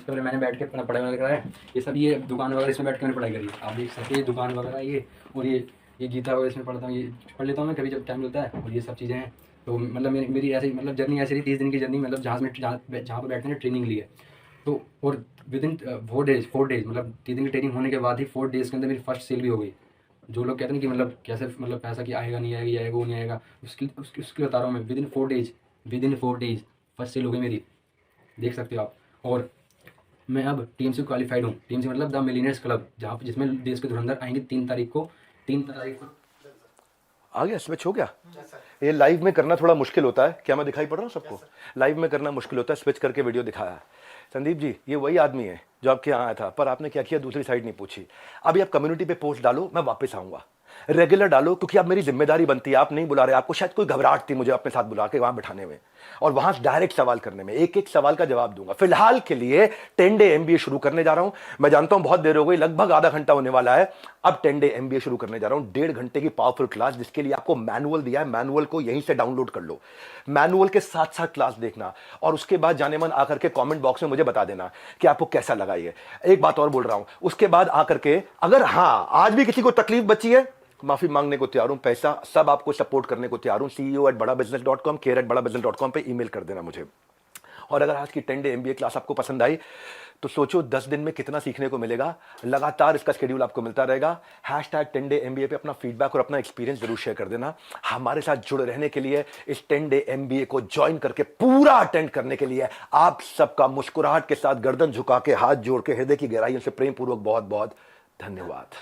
पर मैंने बैठ के अपना पढ़ाई वगैरह करा है। ये सब ये दुकान वगैरह इसमें बैठ के मैंने पढ़ाई करी है, आप देख सकते हैं, दुकान वगैरह ये, और ये गीता वगैरह इसमें पढ़ता हूँ, ये पढ़ लेता हूँ मैं कभी जब टाइम मिलता है, और ये सब चीज़ें हैं। तो मतलब मेरी ऐसी मतलब जर्नी ऐसी रही 30 दिन की जर्नी, मतलब जहाँ पर बैठने ट्रेनिंग ली है। तो और विद इन 4 डेज मतलब 3 दिन की ट्रेनिंग होने के बाद ही 4 डेज़ के अंदर मेरी फर्स्ट सेल भी हो गई। जो लोग कहते हैं कि मतलब कैसे मतलब पैसा कि आएगा नहीं आएगा, ये आएगा वो नहीं आएगा, उसकी बता रहा हूँ मैं। Within 4 days first sale हो गई मेरी, देख सकते हो आप। और मैं अब टीम से क्वालिफाइड हूँ, टीम से मतलब द मिलियनेयर्स क्लब, जहाँ जिसमें देश के धुरंधर आएंगे 3 तारीख को।
आ गया, स्विच हो गया। ये लाइव में करना थोड़ा मुश्किल होता है, क्या मैं दिखाई पड़ रहा हूँ सबको? लाइव में करना मुश्किल होता है, स्विच करके वीडियो दिखाया। संदीप जी ये वही आदमी है जो आपके यहाँ आया था, पर आपने क्या किया, दूसरी साइड नहीं पूछी। अभी आप कम्युनिटी पे पोस्ट डालो, मैं वापस आऊंगा, रेगुलर डालो, क्योंकि अब मेरी जिम्मेदारी बनती है। आप नहीं बुला रहे, आपको शायद कोई घबराहट थी मुझे अपने साथ बुला के वहां बैठाने में और वहां डायरेक्ट सवाल करने में। एक एक सवाल का जवाब दूंगा। फिलहाल के लिए 10 डे एमबीए शुरू करने जा रहा हूं। मैं जानता हूं बहुत देर हो गई, लगभग आधा घंटा होने वाला है। अब 10 डे एमबीए शुरू करने जा रहा हूं, 1.5 घंटे की पावरफुल क्लास, जिसके लिए आपको मैनुअल दिया है। मैनुअल को यहीं से डाउनलोड कर लो, मैनुअल के साथ साथ क्लास देखना, और उसके बाद जाने मन आकर के कमेंट बॉक्स में मुझे बता देना कि आपको कैसा लगा। ये एक बात और बोल रहा हूं, उसके बाद आकर के अगर हाँ आज भी किसी को तकलीफ बची है, माफी मांगने को तैयार हूं, पैसा सब आपको सपोर्ट करने को तैयार हूं। ceo@badabusiness.com, care@badabusiness.com पे ईमेल कर देना मुझे। और अगर आज की 10 डे एमबीए क्लास आपको पसंद आई तो सोचो 10 दिन में कितना सीखने को मिलेगा। लगातार इसका शेड्यूल आपको मिलता रहेगा। #10 डे एमबीए पे अपना फीडबैक और अपना एक्सपीरियंस जरूर शेयर कर देना। हमारे साथ जुड़े रहने के लिए, इस 10 डे एमबीए को ज्वाइन करके पूरा अटेंड करने के लिए आप सबका मुस्कुराहट के साथ, गर्दन झुका के, हाथ जोड़ के, हृदय की गहराइयों से प्रेम पूर्वक बहुत बहुत धन्यवाद।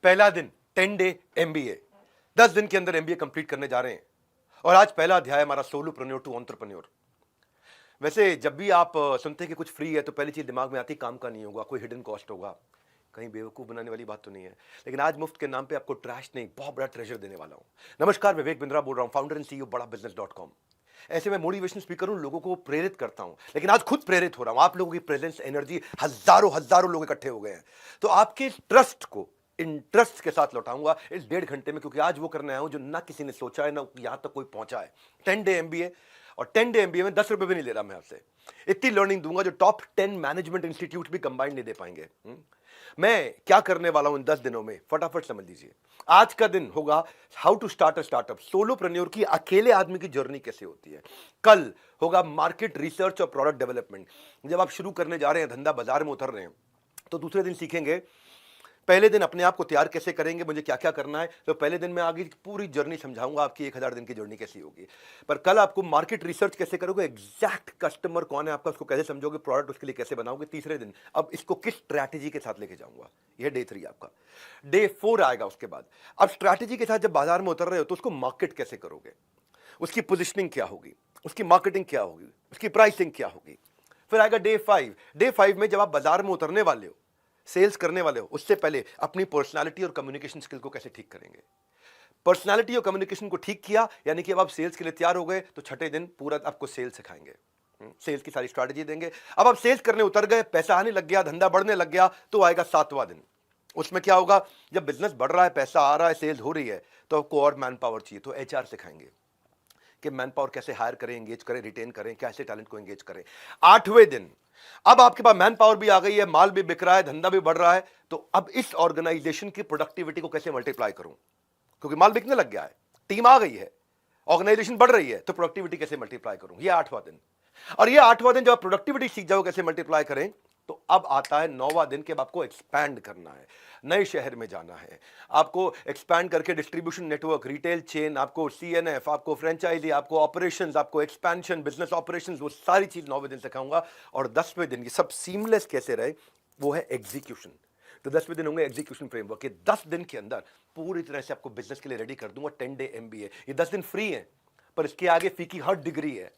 पहला दिन 10 डे एमबीए, 10 दिन के अंदर एमबीए कंप्लीट करने जा रहे हैं। और आज पहला अध्याय हमारा सोलोप्रेन्योर टू एंटरप्रेन्योर। वैसे जब भी आप सुनते हैं कि कुछ फ्री है तो पहली चीज दिमाग में आती है काम का नहीं होगा, कोई हिडन कॉस्ट होगा, कहीं बेवकूफ बनाने वाली बात तो नहीं है। लेकिन आज मुफ्त के नाम पे आपको ट्रैश नहीं, बहुत बड़ा ट्रेजर देने वाला हूं। नमस्कार, विवेक बिंद्रा बोल रहा हूं, फाउंडर एंड सीईओ बड़ा बिजनेस.com। ऐसे में मोटिवेशनल स्पीकर हूं, लोगों को प्रेरित करता हूं, लेकिन आज खुद प्रेरित हो रहा हूं। आप लोगों की प्रेजेंस, एनर्जी, हजारों हजारों लोग इकट्ठे हो गए हैं, तो आपके ट्रस्ट को इंटरेस्ट के साथ लौटाऊंगा इस 1.5 घंटे में, क्योंकि आज वो करने आया हूं जो ना किसी ने सोचा है, ना यहां तक कोई पहुंचा है। 10 डे एमबीए, और 10 डे एमबीए में 10 रुपए भी नहीं ले रहा मैं आपसे। इतनी लर्निंग दूंगा जो टॉप 10 मैनेजमेंट इंस्टीट्यूट भी कंबाइंड नहीं दे पाएंगे। मैं क्या करने वाला हूं इन 10 दिनों में, फटाफट समझ लीजिए। आज का दिन होगा how to start a startup, solopreneur की अकेले आदमी की जर्नी कैसे होती है। कल होगा मार्केट रिसर्च और प्रोडक्ट डेवलपमेंट। जब आप शुरू करने जा रहे हैं, धंधा बाजार में उतर रहे हैं, तो दूसरे दिन सीखेंगे पहले दिन अपने आप को तैयार कैसे करेंगे, मुझे क्या क्या करना है। तो पहले दिन मैं आगे पूरी जर्नी समझाऊंगा, आपकी 1000 दिन की जर्नी कैसी होगी। पर कल आपको मार्केट रिसर्च कैसे करोगे, एग्जैक्ट कस्टमर कौन है आपका, उसको कैसे समझोगे, प्रोडक्ट उसके लिए कैसे बनाओगे। तीसरे दिन अब इसको किस स्ट्रैटेजी के साथ लेके जाऊंगा, यह डे 3 आपका। डे 4 आएगा उसके बाद। अब स्ट्रैटेजी के साथ जब बाजार में उतर रहे हो तो उसको मार्केट कैसे करोगे, उसकी पोजिशनिंग क्या होगी, उसकी मार्केटिंग क्या होगी, उसकी प्राइसिंग क्या होगी। फिर आएगा डे 5। डे 5 में जब आप बाजार में उतरने वाले हो, सेल्स करने वाले हो, उससे पहले अपनी पर्सनालिटी और कम्युनिकेशन स्किल को कैसे ठीक करेंगे। पर्सनालिटी और कम्युनिकेशन को ठीक किया, यानी कि अब आप सेल्स के लिए तैयार हो गए, तो छठे दिन पूरा आपको सेल्स सिखाएंगे, सेल्स की सारी स्ट्रैटेजी देंगे। अब आप सेल्स करने उतर गए, पैसा आने लग गया, धंधा बढ़ने लग गया, तो आएगा 7वां दिन। उसमें क्या होगा, जब बिजनेस बढ़ रहा है, पैसा आ रहा है, सेल्स हो रही है, तो आपको और मैन पावर चाहिए, तो एचआर सिखाएंगे कि मैन पावर कैसे हायर करें, एंगेज करें, रिटेन करें, कैसे टैलेंट को एंगेज करें। 8वें दिन अब आपके पास मैन पावर भी आ गई है, माल भी बिक रहा है, धंधा भी बढ़ रहा है, तो अब इस ऑर्गेनाइजेशन की प्रोडक्टिविटी को कैसे मल्टीप्लाई करूं, क्योंकि माल बिकने लग गया है, टीम आ गई है, ऑर्गेनाइजेशन बढ़ रही है, तो प्रोडक्टिविटी कैसे मल्टीप्लाई करूं। यह 8वां दिन। और यह 8वां दिन जब आप प्रोडक्टिविटी सीख जाओ कैसे मल्टीप्लाई करें, तो अब आता है 9वां दिन के अब आपको एक्सपैंड करना है, नए शहर में जाना है, आपको एक्सपैंड करके डिस्ट्रीब्यूशन नेटवर्क, रिटेल चेन, आपको सीएनएफ, आपको फ्रेंचाइजी, आपको ऑपरेशंस, आपको एक्सपेंशन, बिजनेस ऑपरेशंस, वो सारी चीज 9वें दिन सिखाऊंगा। और 10वें दिन ये सब सीमलेस कैसे रहे, वो है एग्जीक्यूशन। तो 10वें दिन होंगे एग्जीक्यूशन फ्रेमवर्क के। 10 दिन के अंदर पूरी तरह से आपको बिजनेस के लिए रेडी कर दूंगा। 10 डे एमबीए, ये 10 दिन फ्री है, पर इसके आगे फी की हर डिग्री है।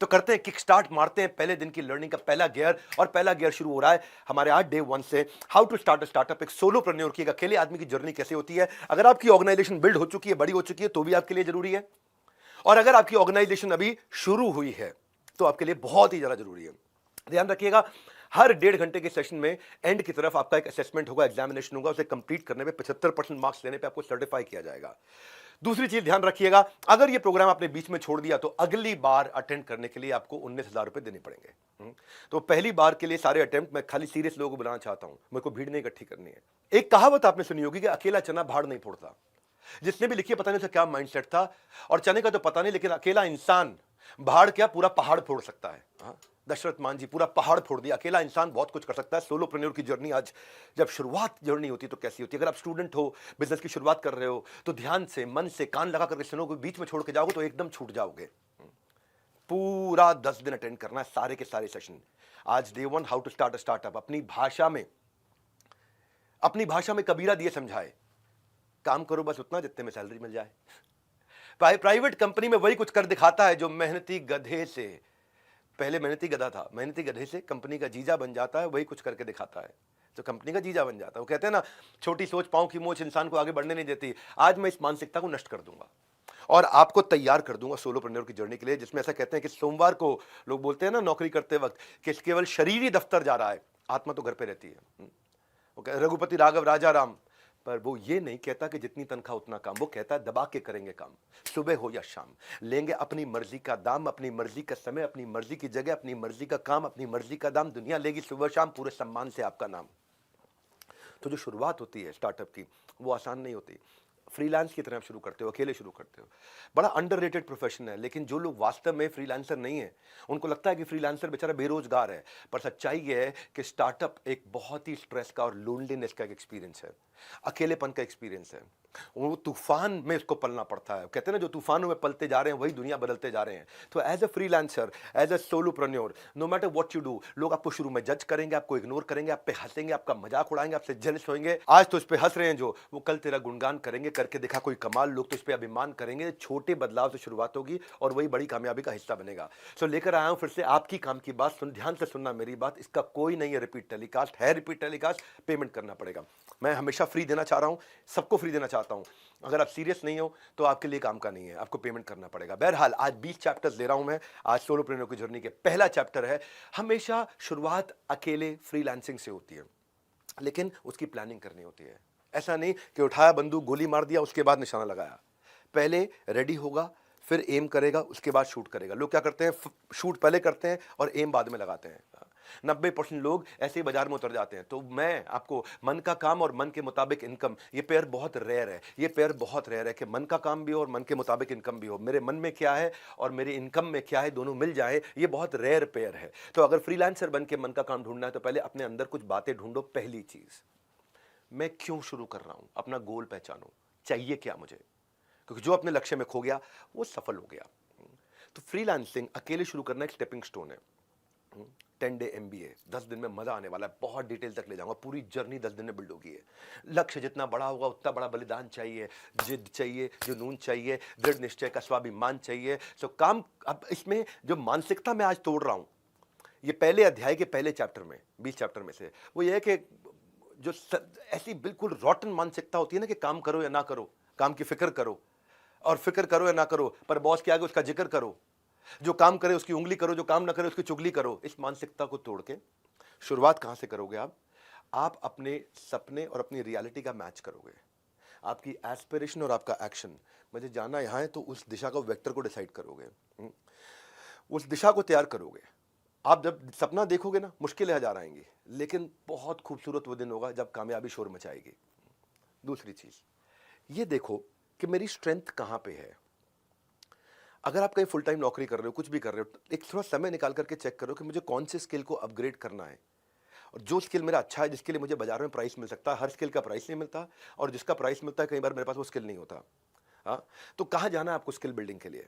तो करते हैं, किक स्टार्ट मारते हैं पहले दिन की लर्निंग का पहला गियर। और पहला गियर शुरू हो रहा है हमारे आज डे 1 से, how to start a startup. एक सोलोप्रेन्योर की, एक अकेले आदमी की जर्नी कैसे होती है। अगर आपकी ऑर्गेनाइजेशन बिल्ड हो चुकी है, बड़ी हो चुकी है, तो भी आपके लिए जरूरी है, और अगर आपकी ऑर्गेनाइजेशन अभी शुरू हुई है, तो आपके लिए बहुत ही ज्यादा जरूरी है। ध्यान रखिएगा, हर 1.5 घंटे के सेशन में एंड की तरफ आपका एक असेसमेंट होगा, एग्जामिनेशन होगा, उसे कंप्लीट करने में 75% मार्क्स लेने पे आपको सर्टिफाई किया जाएगा। दूसरी चीज ध्यान रखिएगा, अगर ये प्रोग्राम आपने बीच में छोड़ दिया, तो अगली बार अटेंड करने के लिए आपको 19,000 रुपए देने पड़ेंगे। तो पहली बार के लिए सारे अटेम्प्ट मैं खाली सीरियस लोगों को बुलाना चाहता हूं, मेरे को भीड़ नहीं इकट्ठी करनी है। एक कहावत आपने सुनी होगी कि अकेला चना भाड़ नहीं फोड़ता। जिसने भी लिखी, पता नहीं उसका क्या माइंडसेट था, और चने का तो पता नहीं, लेकिन अकेला इंसान भाड़ क्या पूरा पहाड़ फोड़ सकता है। दशरथ मान जी पूरा पहाड़ फोड़ दिया। अकेला इंसान बहुत कुछ कर सकता है। सोलोप्रेन्योर की जर्नी आज जब शुरुआत जर्नी होती है तो कैसी होती है। अगर आप स्टूडेंट हो, बिजनेस की शुरुआत कर रहे हो, तो ध्यान से, मन से, कान लगा करके सुनोगे, बीच में छोड़ के जाओगे तो एकदम छूट जाओगे। पूरा 10 दिन अटेंड करना है, सारे के सारे सेशन। आज day 1, how to start a startup. अपनी भाषा में कबीरा दिए समझाए, काम करो बस उतना जितने में सैलरी मिल जाए। प्राइवेट कंपनी में वही कुछ कर दिखाता है जो मेहनती गधे से, पहले मेहनती गधा था, मेहनती गधे से कंपनी का जीजा बन जाता है, वही कुछ करके दिखाता है तो कंपनी का जीजा बन जाता है। वो कहते हैं ना, छोटी सोच पांव की मोच इंसान को आगे बढ़ने नहीं देती। आज मैं इस मानसिकता को नष्ट कर दूंगा और आपको तैयार कर दूंगा सोलोप्रेन्योर की जर्नी के लिए, जिसमें ऐसा कहते हैं कि सोमवार को लोग बोलते हैं ना नौकरी करते वक्त कि केवल शरीर ही दफ्तर जा रहा है, आत्मा तो घर पे रहती है। रघुपति राघव राजा राम, पर वो ये नहीं कहता कि जितनी तनख्वाह उतना काम, वो कहता है दबा के करेंगे काम, सुबह हो या शाम, लेंगे अपनी मर्जी का दाम, अपनी मर्जी का समय, अपनी मर्जी की जगह, अपनी मर्जी का काम, अपनी मर्जी का दाम, दुनिया लेगी सुबह शाम पूरे सम्मान से आपका नाम। तो जो शुरुआत होती है स्टार्टअप की, वो आसान नहीं होती। फ्रीलांस की तरह शुरू करते हो, अकेले शुरू करते हो, बड़ा अंडररेटेड प्रोफेशन है। लेकिन जो लोग वास्तव में फ्रीलांसर नहीं है, उनको लगता है कि फ्रीलांसर बेचारा बेरोजगार है, पर सच्चाई ये है कि स्टार्टअप एक बहुत ही स्ट्रेस का और लोनलीनेस का एक एक्सपीरियंस है, अकेलेपन का एक्सपीरियंस है। वो तूफान में इसको पलना पड़ता है। कहते हैं ना, जो तूफानों में पलते जा रहे हैं वही दुनिया बदलते जा रहे हैं। तो as a freelancer, as a solopreneur, no matter what you do, लोग आपको शुरू में जज करेंगे, आपको इग्नोर करेंगे, आप पे हंसेंगे, आपका मजाक उड़ाएंगे, आपसे जेलस होंगे। आज तो इस पे हंस रहे हैं जो, वो कल तेरा गुणगान करेंगे, करके दिखा कोई कमाल, लोग तो इस पे अभिमान करेंगे। छोटे बदलाव से शुरुआत होगी और वही बड़ी कामयाबी का हिस्सा बनेगा। सो लेकर आया हूं फिर से आपकी काम की बात। ध्यान से सुनना मेरी बात, इसका कोई नहीं है रिपीट टेलीकास्ट, है रिपीट टेलीकास्ट, पेमेंट करना पड़ेगा। मैं हमेशा फ्री देना चाह रहा हूं, सबको फ्री देना चाहता हूं। अगर आप सीरियस नहीं हो तो आपके लिए काम का नहीं है, आपको पेमेंट करना पड़ेगा। बहरहाल आज 20 चैप्टर्स ले रहा हूं मैं। आज सोलोप्रेन्योर की जर्नी के पहला चैप्टर है, हमेशा शुरुआत अकेले फ्रीलांसिंग से होती है, लेकिन उसकी प्लानिंग करनी होती है। ऐसा नहीं कि उठाया बंदूक गोली मार दिया उसके बाद निशाना लगाया। पहले रेडी होगा, फिर एम करेगा, उसके बाद शूट करेगा। लोग क्या करते हैं, शूट पहले करते हैं और एम बाद में लगाते हैं। 90% लोग ऐसे ही बाजार में उतर जाते हैं। तो मैं आपको मन का काम और मन के मुताबिक इनकम, ये पेयर बहुत रेयर है। ये पेयर बहुत रेयर है कि मन का काम भी हो और मन के मुताबिक इनकम भी हो। मेरे मन में क्या है और मेरी इनकम में क्या है, दोनों मिल जाए, ये बहुत रेयर पेयर है। तो अगर फ्रीलांसर बन के मन का काम ढूंढना है तो पहले अपने अंदर कुछ बातें ढूंढो। पहली चीज, मैं क्यों शुरू कर रहा हूं, अपना गोल पहचानो, चाहिए क्या मुझे, क्योंकि जो अपने लक्ष्य में खो गया वो सफल हो गया। तो फ्रीलांसिंग अकेले शुरू करना एक स्टेपिंग स्टोन है। 10 डे MBA, 10 दिन में मजा आने वाला है। बहुत डिटेल तक ले जाऊंगा, पूरी जर्नी 10 दिन में बिल्ड होगी। लक्ष्य जितना बड़ा होगा उतना बड़ा बलिदान चाहिए, जिद चाहिए, जुनून चाहिए, दृढ़ निश्चय का स्वाभिमान चाहिए। सो काम, अब इसमें जो मानसिकता मैं आज तोड़ रहा हूं, ये पहले अध्याय के पहले चैप्टर में, 20 चैप्टर में से, वो ये है कि जो ऐसी बिल्कुल रॉटन मानसिकता होती है ना कि काम करो या ना करो, काम की फिक्र करो, और फिक्र करो या ना करो पर बॉस के आगे उसका जिक्र करो, जो काम करे उसकी उंगली करो, जो काम ना करे उसकी चुगली करो। इस मानसिकता को तोड़ के शुरुआत कहां से करोगे आप अपने सपने और अपनी रियलिटी का मैच करोगे। आपकी एस्पिरेशन और आपका एक्शन, मुझे जाना यहां है तो उस दिशा का वेक्टर को डिसाइड करोगे, उस दिशा को तैयार करोगे। आप जब सपना देखोगे ना, मुश्किलें हजार आएंगी, लेकिन बहुत खूबसूरत वो दिन होगा जब कामयाबी शोर मचाएगी। दूसरी चीज ये देखो कि मेरी स्ट्रेंथ कहां पे है। अगर आप कहीं फुल टाइम नौकरी कर रहे हो, कुछ भी कर रहे हो, एक थोड़ा समय निकाल करके चेक करो कि मुझे कौन से स्किल को अपग्रेड करना है, और जो स्किल मेरा अच्छा है, जिसके लिए मुझे बाजार में प्राइस मिल सकता है। हर स्किल का प्राइस नहीं मिलता, और जिसका प्राइस मिलता है कई बार मेरे पास वो स्किल नहीं होता। हाँ, तो कहाँ जाना है आपको स्किल बिल्डिंग के लिए,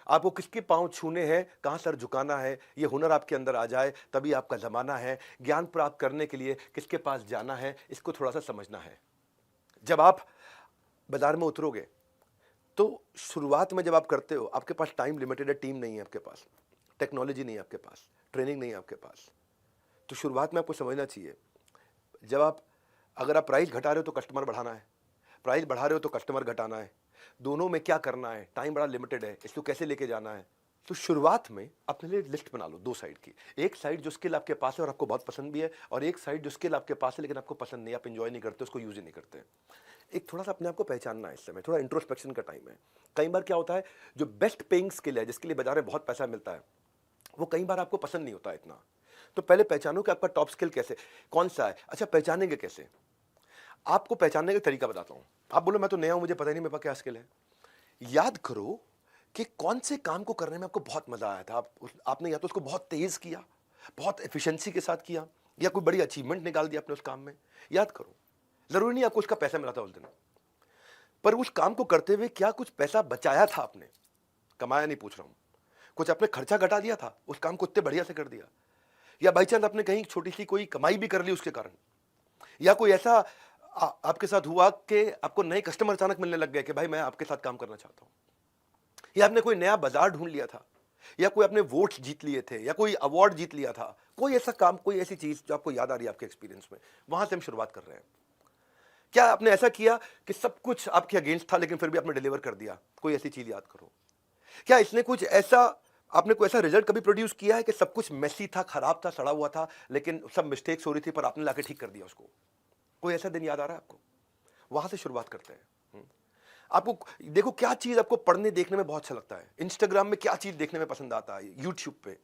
आपको किसके पांव छूने हैं, कहां सर झुकाना है, ये हुनर आपके अंदर आ जाए तभी आपका जमाना है। ज्ञान प्राप्त करने के लिए किसके पास जाना है, इसको थोड़ा सा समझना है। जब आप बाजार में उतरोगे तो शुरुआत में जब आप करते हो, आपके पास टाइम लिमिटेड है, टीम नहीं है आपके पास, टेक्नोलॉजी नहीं है आपके पास, ट्रेनिंग नहीं है आपके पास। तो शुरुआत में आपको समझना चाहिए, जब अगर आप प्राइस घटा रहे हो तो कस्टमर बढ़ाना है, प्राइस बढ़ा रहे हो तो कस्टमर घटाना है। दोनों में क्या करना है, टाइम बड़ा लिमिटेड है, इसको कैसे लेके जाना है। तो शुरुआत में अपने लिए लिस्ट बना लो 2 साइड की। एक साइड जो स्किल आपके पास है और आपको बहुत पसंद भी है, और एक साइड जो स्किल आपके पास है लेकिन आपको पसंद नहीं, आप एंजॉय नहीं करते, उसको यूज ही नहीं करते। एक थोड़ा सा अपने आप को पहचानना है, इस समय थोड़ा इंट्रोस्पेक्शन का टाइम है। कई बार क्या होता है, जो बेस्ट पेइंग स्किल है, जिसके लिए बाजार में बहुत पैसा मिलता है, वो कई बार आपको पसंद नहीं होता इतना। तो पहले पहचानो कि आपका टॉप स्किल कैसे, कौन सा है। अच्छा, पहचानेंगे कैसे, आपको पहचानने का तरीका बताता हूं। आप बोलो मैं तो नया हूं, मुझे पता ही नहीं मेरे पास क्या स्किल है। याद करो कि कौन से काम को करने में आपको बहुत मजा आया था। आपने या तो उसको बहुत तेज किया, बहुत एफिशिएंसी के साथ किया, या कोई बड़ी अचीवमेंट निकाल दिया अपने उस काम में। याद करो, जरूरी नहीं आपको उसका पैसा मिला था उस दिन, पर उस काम को करते हुए क्या कुछ पैसा बचाया था आपने, कमाया नहीं पूछ रहा हूं, कुछ अपने खर्चा घटा दिया था, उस काम को इतने बढ़िया से कर दिया। या बाई चांस आपने कहीं छोटी सी कोई कमाई भी कर ली उसके कारण, या कोई ऐसा आपके साथ हुआ कि आपको नए कस्टमर अचानक मिलने लग गए कि भाई मैं आपके साथ काम करना चाहता हूं, या आपने कोई नया बाजार ढूंढ लिया था, या कोई आपने वोट्स जीत लिए थे, या कोई अवार्ड जीत लिया था। कोई ऐसा काम, कोई ऐसी चीज जो आपको याद आ रही है आपके एक्सपीरियंस में, वहां से हम शुरुआत कर रहे हैं। क्या आपने ऐसा किया कि सब कुछ आपके अगेंस्ट था लेकिन फिर भी आपने डिलीवर कर दिया, कोई ऐसी चीज याद करो। क्या इसने कुछ ऐसा, आपने कोई ऐसा रिजल्ट कभी प्रोड्यूस किया है कि सब कुछ मेसी था, खराब था, सड़ा हुआ था, लेकिन सब मिस्टेक्स हो रही थी पर आपने लाके ठीक कर दिया उसको। कोई ऐसा दिन याद आ रहा है आपको? वहां से शुरुआत करते हैं। आपको देखो क्या चीज आपको पढ़ने देखने में बहुत अच्छा लगता है, इंस्टाग्राम में क्या चीज देखने में पसंद आता है, यूट्यूब पे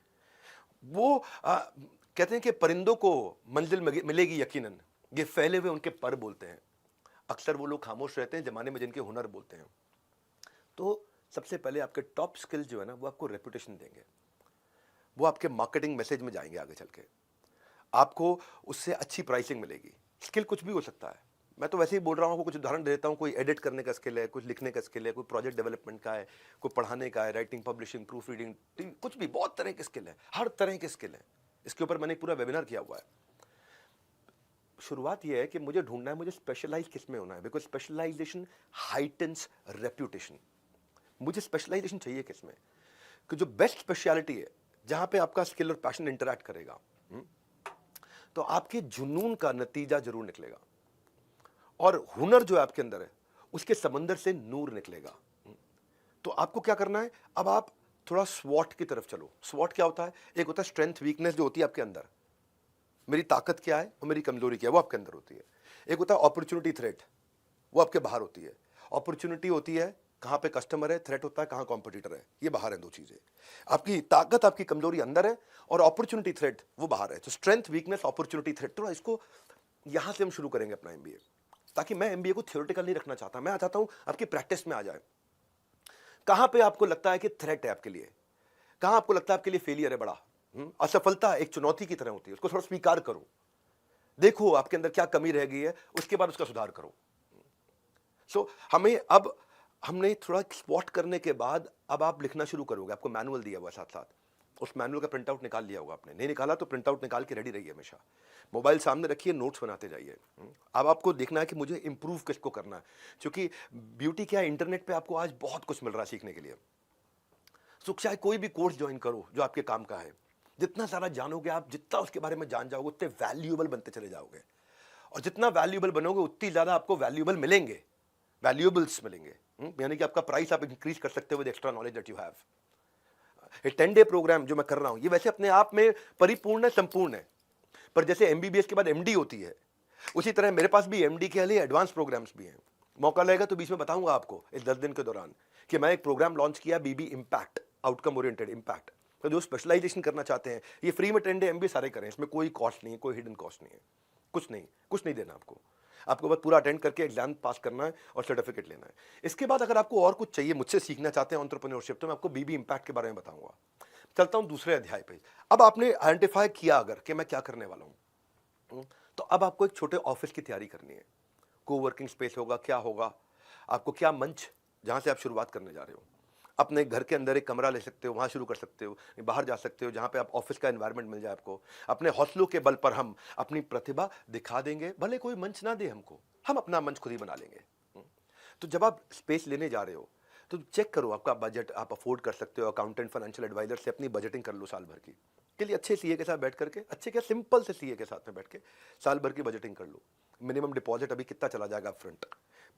वो कहते हैं कि परिंदों को मंजिल मिलेगी यकीनन, ये फैले हुए उनके पर बोलते हैं। अक्सर वो लोग खामोश रहते हैं जमाने में जिनके हुनर बोलते हैं। तो सबसे पहले आपके टॉप स्किल जो है ना, वो आपको रेपुटेशन देंगे, वो आपके मार्केटिंग मैसेज में जाएंगे आगे चल के, आपको उससे अच्छी प्राइसिंग मिलेगी। स्किल कुछ भी हो सकता है, मैं तो वैसे ही बोल रहा हूँ, कुछ उदाहरण देता हूँ। कोई एडिट करने का स्किल है, कुछ लिखने का स्किल है, कोई प्रोजेक्ट डेवलपमेंट का है, कोई पढ़ाने का है, राइटिंग, पब्लिशिंग, प्रूफ रीडिंग, कुछ भी, बहुत तरह के स्किल है, हर तरह के स्किल है। इसके ऊपर मैंने पूरा वेबिनार किया हुआ है। शुरुआत ये है कि मुझे ढूंढना है मुझे स्पेशलाइज किस में होना है, बिकॉज स्पेशलाइजेशन हाइटन्स रेप्यूटेशन। मुझे स्पेशलाइजेशन चाहिए किस में, कि जो बेस्ट स्पेशलिटी है जहां पे आपका स्किल और पैशन इंटरैक्ट करेगा, तो आपके जुनून का नतीजा जरूर निकलेगा, और हुनर जो है आपके अंदर है उसके समंदर से नूर निकलेगा। तो आपको क्या करना है, अब आप थोड़ा स्वॉट की तरफ चलो। स्वॉट क्या होता है? एक होता है स्ट्रेंथ वीकनेस जो होती है आपके अंदर, मेरी ताकत क्या है और मेरी कमजोरी क्या है, वो आपके अंदर होती है। एक होता है अपॉर्चुनिटी थ्रेट, वो आपके बाहर होती है। अपॉर्चुनिटी होती है कहां पे कस्टमर है, थ्रेट होता है कहां कॉम्पिटिटर है, ये बाहर है दो चीजें। आपकी ताकत आपकी कमजोरी अंदर है, और अपॉर्चुनिटी थ्रेट वो बाहर है। तो स्ट्रेंथ वीकनेस अपॉर्चुनिटी थ्रेट, थोड़ा इसको यहां से हम शुरू करेंगे अपना एमबीए, ताकि मैं एमबीए को थ्योरेटिकल नहीं रखना चाहता, मैं चाहता हूं आपकी प्रैक्टिस में आ जाए। कहां पे आपको लगता है कि थ्रेट है आपके लिए, कहां आपको लगता है आपके लिए फेलियर है बड़ा, असफलता एक चुनौती की तरह होती है, उसको थोड़ा स्वीकार करो, देखो आपके अंदर क्या कमी रह गई है, उसके बाद उसका सुधार करो। सो हमें अब हमने थोड़ा स्पॉट करने के बाद अब आप लिखना शुरू करोगे। आपको मैनुअल दिया हुआ साथ साथ, उस मैनुअल का प्रिंट आउट निकाल लिया होगा आपने, नहीं निकाला तो प्रिंट आउट निकाल के रेडी रहिए, हमेशा मोबाइल सामने रखिए, नोट्स बनाते जाइए। अब आपको देखना है कि मुझे इंप्रूव किसको करना है, क्योंकि ब्यूटी क्या है, इंटरनेट पे आपको आज बहुत कुछ मिल रहा है सीखने के लिए। सो चाहे कोई भी कोर्स ज्वाइन करो जो आपके काम का है, जितना सारा जानोगे आप, जितना उसके बारे में जान जाओगे, उतने वैल्यूएबल बनते चले जाओगे, और जितना वैल्यूएबल बनोगे उतनी ज्यादा आपको वैल्यूएबल मिलेंगे, वैल्यूएबल्स मिलेंगे। यानी कि आपका प्राइस आप इंक्रीज कर सकते हो with extra knowledge that you have. ये 10 डे प्रोग्राम जो मैं कर रहा हूं, ये वैसे अपने आप में परिपूर्ण है, संपूर्ण है, पर जैसे एमबीबीएस के बाद एमडी होती है, उसी तरह मेरे पास भी एमडी के लिए एडवांस प्रोग्राम्स भी हैं। मौका लगेगा तो बीच में बताऊंगा आपको इस 10 दिन के दौरान कि मैं एक प्रोग्राम लॉन्च किया, बीबी इम्पैक्ट, आउटकम ओरिएंटेड इम्पैक्ट। तो जो स्पेशलाइजेशन करना चाहते हैं, ये फ्री में 10 डे एमबी सारे करें, इसमें कोई कॉस्ट नहीं है, कोई हिडन कॉस्ट नहीं है, कुछ नहीं देना आपको। आपको बस पूरा अटेंड करके एग्जाम पास करना है और सर्टिफिकेट लेना है। इसके बाद अगर आपको और कुछ चाहिए, मुझसे सीखना चाहते हैं एंटरप्रेन्योरशिप, तो मैं आपको बीबी इम्पैक्ट के बारे में बताऊंगा। चलता हूं दूसरे अध्याय पे। अब आपने आइडेंटिफाई किया अगर कि मैं क्या करने वाला हूं, तो अब आपको एक छोटे ऑफिस की तैयारी करनी है। कोवर्किंग स्पेस होगा, क्या होगा, आपको क्या मंच जहां से आप शुरुआत करने जा रहे हो। अपने घर के अंदर एक कमरा ले सकते हो, वहां शुरू कर सकते हो, बाहर जा सकते हो जहां पे आप ऑफिस का एनवायरनमेंट मिल जाए आपको। अपने हौसलों के बल पर हम अपनी प्रतिभा दिखा देंगे, भले कोई मंच ना दे हमको, हम अपना मंच खुद ही बना लेंगे। तो जब आप स्पेस लेने जा रहे हो तो चेक करो आपका बजट आप अफोर्ड कर सकते हो। अकाउंटेंट, फाइनेंशियल एडवाइजर से अपनी बजटिंग कर लो साल भर की, के लिए अच्छे सीए के साथ बैठ करके, अच्छे क्या सिंपल से सीए के साथ में बैठ के साल भर की बजटिंग कर लो। मिनिमम डिपॉजिट अभी कितना चला जाएगा फ्रंट,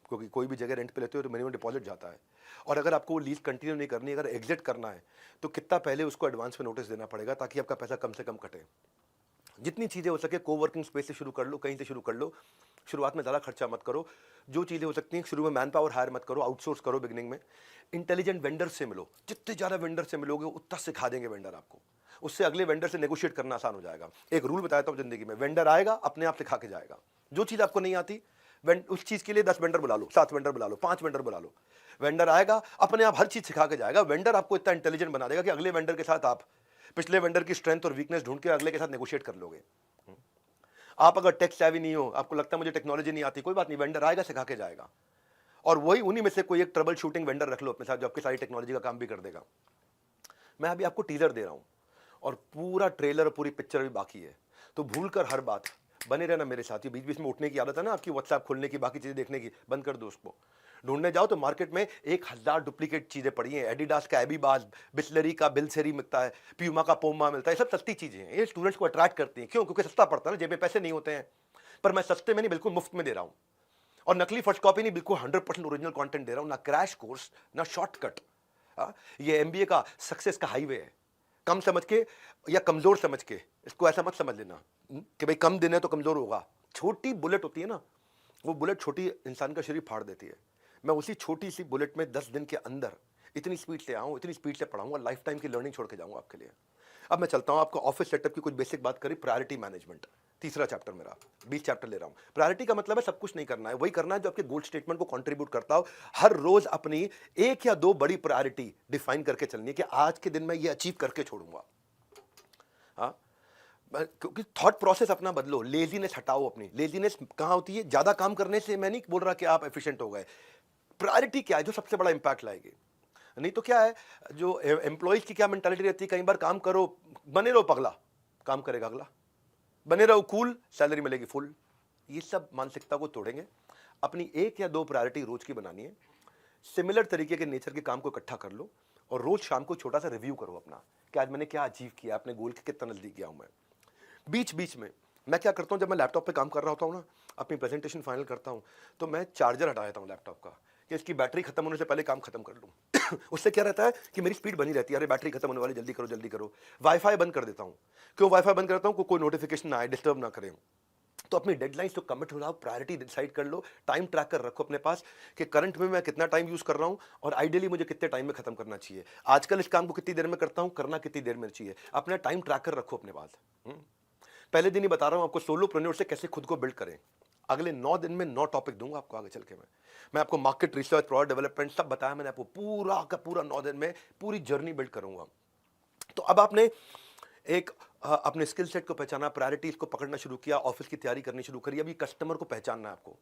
क्योंकि कोई भी जगह रेंट पे लेते हो तो मिनिमम डिपॉजिट जाता है। और अगर आपको वो लीज कंटिन्यू नहीं करनी, अगर एग्जिट करना है तो कितना पहले उसको एडवांस में नोटिस देना पड़ेगा, ताकि आपका पैसा कम से कम कटे। जितनी चीज़ें हो सके कोवर्किंग स्पेस से शुरू कर लो, कहीं से शुरू कर लो। शुरुआत में ज़्यादा खर्चा मत करो, जो चीज़ें हो सकती हैं शुरू में मैन पावर हायर मत करो, आउटसोर्स करो बिगनिंग में। इंटेलिजेंट वेंडर से मिलो, जितने ज़्यादा वेंडर से मिलोगे उतना सिखा देंगे वेंडर आपको, उससे अगले वेंडर से नेगोशिएट करना आसान हो जाएगा। एक रूल बताता हूँ जिंदगी में, वेंडर आएगा अपने आप सिखा के जाएगा। जो चीज़ आपको नहीं आती, उस चीज़ के लिए 10 वेंडर बुला लो, 7 वेंडर बुला लो, 5 वेंडर बुला लो, वेंडर आएगा अपने आप हर चीज़ सिखा के जाएगा। वेंडर आपको इतना इंटेलिजेंट बना देगा कि अगले वेंडर के साथ आप पिछले वेंडर की स्ट्रेंथ और वीकनेस ढूंढ के अगले के साथ नेगोशिएट कर लोगे। आप अगर टेक सेवी नहीं हो, आपको लगता है मुझे टेक्नोलॉजी नहीं आती, कोई बात नहीं, वेंडर आएगा सिखा के जाएगा। और वही उन्हीं में से कोई एक ट्रबल शूटिंग वेंडर रख लो अपने साथ, जो आपकी सारी टेक्नोलॉजी का काम भी कर देगा। मैं अभी आपको टीजर दे रहा हूं और पूरा ट्रेलर और पूरी पिक्चर भी बाकी है, तो भूल कर हर बात बने रहना मेरे साथ। ये बीच बीच में उठने की आदत है ना आपकी, व्हाट्सएप खोलने की, बाकी चीजें देखने की, बंद कर दो उसको। ढूंढने जाओ तो मार्केट में 1000 डुप्लीकेट चीजें पड़ी हैं। एडिडास का एबीबाज, बिस्लरी का बिलसेरी मिलता है, प्यूमा का पोमा मिलता है, सब सस्ती चीजें हैं। ये स्टूडेंट्स को अट्रैक्ट करती हैं, क्यों? क्योंकि सस्ता पड़ता है ना, जेब में पैसे नहीं होते हैं। पर मैं सस्ते में नहीं, बिल्कुल मुफ्त में दे रहा हूं, और नकली फर्स्ट कॉपी नहीं, बिल्कुल 100% ओरिजिनल कंटेंट दे रहा हूं। ना क्रैश कोर्स, ना शॉर्टकट। ये एमबीए का सक्सेस का हाईवे है। कम समझ के या कमजोर समझ के इसको ऐसा मत समझ लेना कि भाई कम दिन है तो कमजोर होगा। छोटी बुलेट होती है ना, वो बुलेट छोटी इंसान का शरीर फाड़ देती है। मैं उसी छोटी सी बुलेट में 10 दिन के अंदर इतनी स्पीड से आऊँ, इतनी स्पीड से पढ़ाऊंगा, लाइफ टाइम की लर्निंग छोड़ के जाऊंगा आपके लिए। अब मैं चलता हूं, आपको ऑफिस सेटअप की कुछ बेसिक बात करी। प्रायोरिटी मैनेजमेंट, तीसरा चैप्टर मेरा, 20 चैप्टर ले रहा हूं। प्रायोरिटी का मतलब है सब कुछ नहीं करना है, वही करना है जो आपके गोल स्टेटमेंट को कंट्रीब्यूट करता हो। हर रोज अपनी 1 या 2 बड़ी प्रायोरिटी डिफाइन करके चलनी है कि आज के दिन मैं ये अचीव करके छोड़ूंगा। हाँ, क्योंकि थॉट प्रोसेस अपना बदलो, लेजीनेस हटाओ अपनी। लेजीनेस कहां होती है? ज्यादा काम करने से मैं नहीं बोल रहा कि आप एफिशिएंट हो गए। प्रायोरिटी क्या है जो सबसे बड़ा इंपैक्ट लाएगी? नहीं तो क्या है, जो एम्प्लॉइज की क्या मेंटालिटी रहती है, कई बार काम करो, बने रहो पगला, काम करेगा अगला। बने रहो कूल, सैलरी मिलेगी फुल। ये सब मानसिकता को तोड़ेंगे। अपनी 1 या 2 प्रायोरिटी रोज की बनानी है। सिमिलर तरीके के नेचर के काम को इकट्ठा कर लो और रोज शाम को छोटा सा रिव्यू करो अपना कि आज मैंने क्या अचीव किया, अपने गोल के कितना नजदीक गया हूं मैं। बीच बीच में मैं क्या करता हूं, जब मैं लैपटॉप पे काम कर रहा होता हूं ना, अपनी प्रेजेंटेशन फाइनल करता हूं, तो मैं चार्जर हटा देता हूं लैपटॉप का कि इसकी बैटरी खत्म होने से पहले काम खत्म कर लूं। उससे क्या रहता है कि मेरी स्पीड बनी रहती है, अरे बैटरी खत्म होने वाली, जल्दी करो जल्दी करो। वाईफाई बंद कर देता हूं। क्यों वाईफाई बंद करता हूं? कोई नोटिफिकेशन ना आए, डिस्टर्ब ना करें। तो अपनी डेडलाइंस तो कमिट हो जाओ, प्रायोरिटी डिसाइड कर लो, टाइम ट्रैकर रखो अपने पास कि करंट में मैं कितना टाइम यूज कर रहा हूं और आइडियली मुझे कितने टाइम में खत्म करना चाहिए। आजकल इस काम को कितनी देर में करता हूं, करना कितनी देर में चाहिए, अपना टाइम ट्रैकर रखो अपने पास। पहले दिन ही बता रहा हूं आपको सोलोप्रेन्योर से कैसे खुद को बिल्ड करें। अगले 9 दिन में 9 टॉपिक दूंगा आपको आगे चल के। मैं आपको मार्केट रिसर्च, प्रोडक्ट डेवलपमेंट सब बताया मैंने आपको, पूरा का पूरा 9 दिन में पूरी जर्नी बिल्ड करूंगा। तो अब आपने एक अपने स्किल सेट को पहचाना, प्रायोरिटीज को पकड़ना शुरू किया, ऑफिस की तैयारी करनी शुरू करी। अभी कस्टमर को पहचानना है आपको,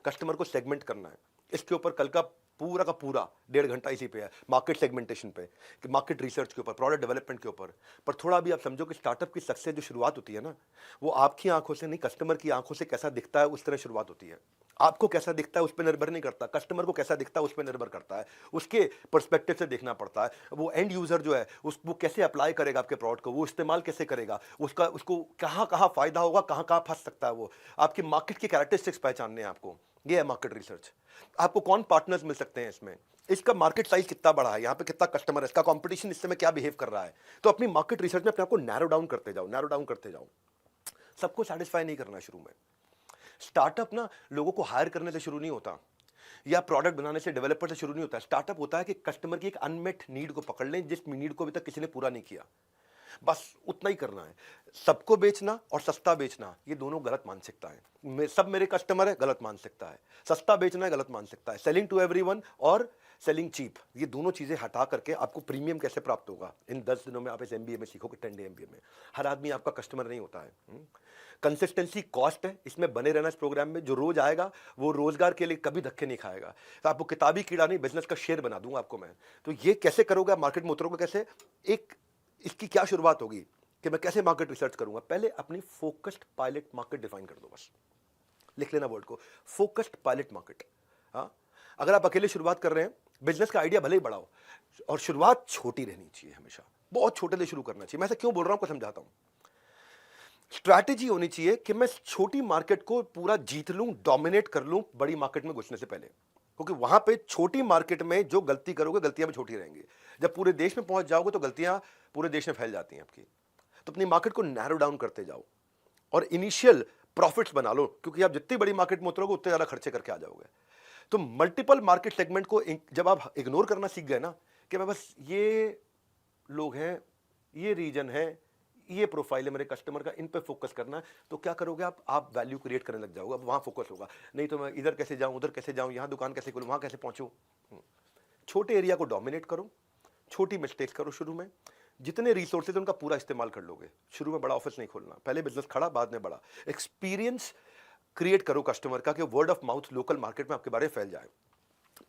कस्टमर को सेगमेंट करना है। इसके ऊपर कल का पूरा 1.5 घंटा इसी पे है, मार्केट सेगमेंटेशन पे, कि मार्केट रिसर्च के ऊपर, प्रोडक्ट डेवलपमेंट के ऊपर। पर थोड़ा भी आप समझो कि स्टार्टअप की सक्सेस जो शुरुआत होती है ना, वो आपकी आंखों से नहीं, कस्टमर की आंखों से कैसा दिखता है उस तरह शुरुआत होती है। आपको कैसा दिखता है उस पर निर्भर नहीं करता, कस्टमर को कैसा दिखता है उस पर निर्भर करता है। उसके पर्सपेक्टिव से देखना पड़ता है। वो एंड यूजर जो है वो कैसे अप्लाई करेगा आपके प्रोडक्ट को, वो इस्तेमाल कैसे करेगा, उसको कहाँ कहाँ फायदा होगा, कहाँ कहाँ फंस सकता है। वो आपकी मार्केट की कैरेक्टरिस्टिक्स पहचानने हैं आपको। ये है मार्केट रिसर्च। आपको कौन पार्टनर्स मिल सकते हैं इसमें, इसका मार्केट साइज कितना बड़ा है, यहाँ पे कितना कस्टमर है, इसका कंपटीशन इस समय क्या बिहेव कर रहा है। तो अपनी मार्केट रिसर्च में अपने आपको नैरो डाउन करते जाओ, नैरो डाउन करते जाओ। सबको सेटिस्फाई नहीं करना शुरू में। स्टार्टअप ना लोगों को हायर करने से शुरू नहीं होता या प्रोडक्ट बनाने से, डेवलपर से शुरू नहीं होता। स्टार्टअप होता है कि कस्टमर की एक अनमेट नीड को पकड़ लें, जिस नीड को अभी तक किसी ने पूरा नहीं किया, बस उतना ही करना है। सबको बेचना और सस्ता बेचना, ये दोनों गलत मानसिकता है। सब मेरे कस्टमर है, गलत मानसिकता है। सस्ता बेचना है, गलत मानसिकता है। सेलिंग टू एवरीवन और सेलिंग चीप, ये दोनों चीजें हटा करके आपको प्रीमियम कैसे प्राप्त होगा, इन 10 दिनों में आप इस एमबीए में सीखोगे, 10 डे एमबीए में। हर आदमी आपका कस्टमर नहीं होता है। कंसिस्टेंसी कॉस्ट है, इसमें बने रहना। इस प्रोग्राम में जो रोज आएगा वो रोजगार के लिए कभी धक्के नहीं खाएगा। तो आपको किताबी कीड़ा नहीं, बिजनेस का शेर बना दूंगा आपको मैं। तो ये कैसे करोगे, मार्केट में उतरोगे कैसे, एक इसकी क्या शुरुआत होगी कि मैं कैसे मार्केट रिसर्च करूंगा। पहले अपनी फोकस्ड पायलट मार्केट डिफाइन कर दो, बस लिख लेना वर्ड को, फोकस्ड पायलट मार्केट। हाँ, अगर आप अकेले शुरुआत कर रहे हैं, बिजनेस का आइडिया भले ही बढ़ाओ और शुरुआत छोटी रहनी चाहिए, हमेशा बहुत छोटे से शुरू करना चाहिए। मैं ऐसा क्यों बोल रहा हूं आपको समझाता हूं। स्ट्रैटेजी होनी चाहिए कि मैं छोटी मार्केट को पूरा जीत लूं, डोमिनेट कर लूं बड़ी मार्केट में घुसने से पहले, क्योंकि वहां पे छोटी मार्केट में जो गलती करोगे, गलतियां भी छोटी रहेंगी। जब पूरे देश में पहुंच जाओगे तो गलतियां पूरे देश में फैल जाती हैं आपकी। तो अपनी मार्केट को नैरो डाउन करते जाओ और इनिशियल प्रॉफिट्स बना लो, क्योंकि आप जितनी बड़ी मार्केट में उतरोगे उतने ज्यादा खर्चे करके आ जाओगे। तो मल्टीपल मार्केट सेगमेंट को जब आप इग्नोर करना सीख गए ना, कि मैं बस ये लोग हैं, ये रीजन है, ये प्रोफाइल है मेरे कस्टमर का, इन पे फोकस करना है, तो क्या करोगे आप वैल्यू क्रिएट करने लग जाओगे। अब वहां फोकस होगा, नहीं तो मैं इधर कैसे जाऊं, उधर कैसे जाऊं, यहां दुकान कैसे खोलूं, वहां कैसे पहुंचूं। छोटे एरिया को डोमिनेट करो, छोटी मिस्टेक्स करो शुरू में। जितने रिसोर्सेज उनका पूरा इस्तेमाल कर लोगे। शुरू में बड़ा ऑफिस नहीं खोलना, पहले बिजनेस खड़ा बाद में बड़ा। एक्सपीरियंस क्रिएट करो कस्टमर का, कि word of mouth local market में आपके बारे में फैल जाए।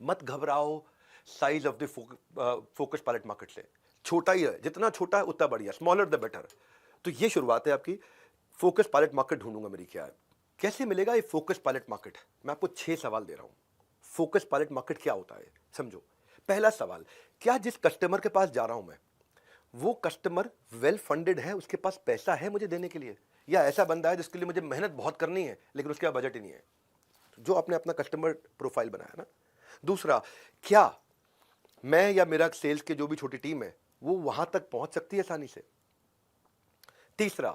मत घबराओ size of the focus pilot market से, छोटा ही है, जितना छोटा है उतना बढ़िया, स्मॉलर द बेटर। तो ये शुरुआत है आपकी। फोकस पायलट मार्केट ढूंढूंगा मेरी क्या है, कैसे मिलेगा ये फोकस पायलट मार्केट। मैं आपको 6 सवाल दे रहा हूं। फोकस पायलट मार्केट क्या होता है समझो। पहला सवाल, क्या जिस कस्टमर के पास जा रहा हूं मैं, वो कस्टमर वेल फंडेड है, उसके पास पैसा है मुझे देने के लिए, या ऐसा बंदा है जिसके लिए मुझे मेहनत बहुत करनी है लेकिन उसके पास बजट ही नहीं है। जो आपने अपना कस्टमर प्रोफाइल बनाया ना। दूसरा, क्या मैं या मेरा सेल्स के जो भी छोटी टीम है वो वहां तक पहुंच सकती है आसानी से। तीसरा,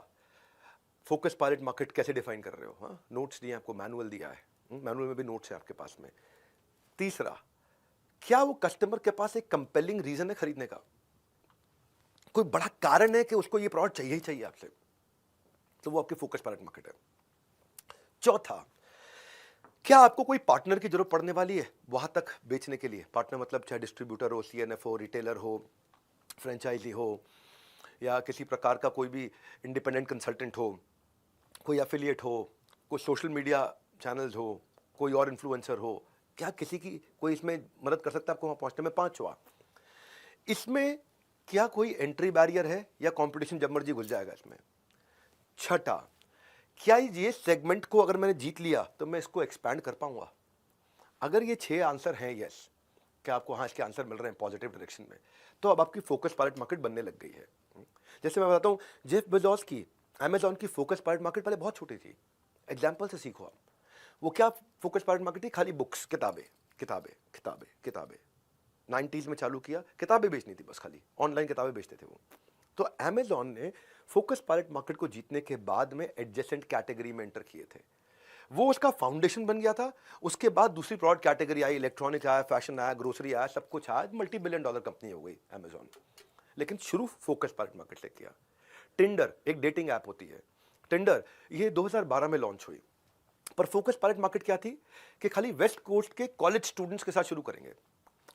फोकस पायलट मार्केट कैसे डिफाइन कर रहे हो। हाँ, नोट्स दिए आपको, मैनुअल दिया है, मैनुअल में भी नोट्स है आपके पास में। तीसरा, क्या वो कस्टमर के पास एक कंपेलिंग रीजन है खरीदने का, कोई बड़ा कारण है कि उसको ये प्रोडक्ट चाहिए ही चाहिए आपसे, तो वो आपकी फोकस पायलट मार्केट है। चौथा, क्या आपको कोई पार्टनर की जरूरत पड़ने वाली है वहां तक बेचने के लिए। पार्टनर मतलब चाहे डिस्ट्रीब्यूटर हो, सीएनएफ हो, रिटेलर हो, फ्रेंचाइजी हो, या किसी प्रकार का कोई भी इंडिपेंडेंट कंसल्टेंट हो, कोई एफिलिएट हो, कोई सोशल मीडिया चैनल्स हो, कोई और इन्फ्लुएंसर हो। क्या किसी की कोई इसमें मदद कर सकता है आपको वहां पहुंचने में। पांचवा, इसमें क्या कोई एंट्री बैरियर है या कंपटीशन जब मर्जी घुस जाएगा इसमें। छठा, क्या ये सेगमेंट को अगर मैंने जीत लिया तो मैं इसको एक्सपैंड कर पाऊंगा? अगर ये 6 आंसर हैं यस, कि आपको हाँ इसके आंसर मिल रहे हैं पॉजिटिव डायरेक्शन में, तो अब आपकी फोकस पायलट मार्केट बनने लग गई है। जैसे मैं बताता हूँ, जेफ बेजोस की अमेजॉन की फोकस पायलट मार्केट पहले बहुत छोटी थी। एग्जाम्पल से सीखो आप। वो क्या फोकस पायलट मार्केट थी? खाली बुक्स, किताबें किताबें किताबें किताबें। 90s में चालू किया, किताबें बेचनी थी बस, खाली ऑनलाइन किताबें बेचते थे वो। तो अमेजॉन ने फोकस पायलट मार्केट को जीतने के बाद में एडजेसेंट कैटेगरी में एंटर किए थे। वो उसका फाउंडेशन बन गया था। उसके बाद दूसरी प्रोडक्ट कैटेगरी आई, इलेक्ट्रॉनिक आया, फैशन आया, ग्रोसरी आया, सब कुछ आया, मल्टी बिलियन डॉलर कंपनी हो गई अमेजॉन। लेकिन शुरू फोकस पायलट मार्केट से किया। टिंडर एक डेटिंग ऐप होती है, टिंडर ये 2012 में लॉन्च हुई। पर फोकस पायलट मार्केट क्या थी कि खाली वेस्ट कोस्ट के कॉलेज स्टूडेंट्स के साथ शुरू करेंगे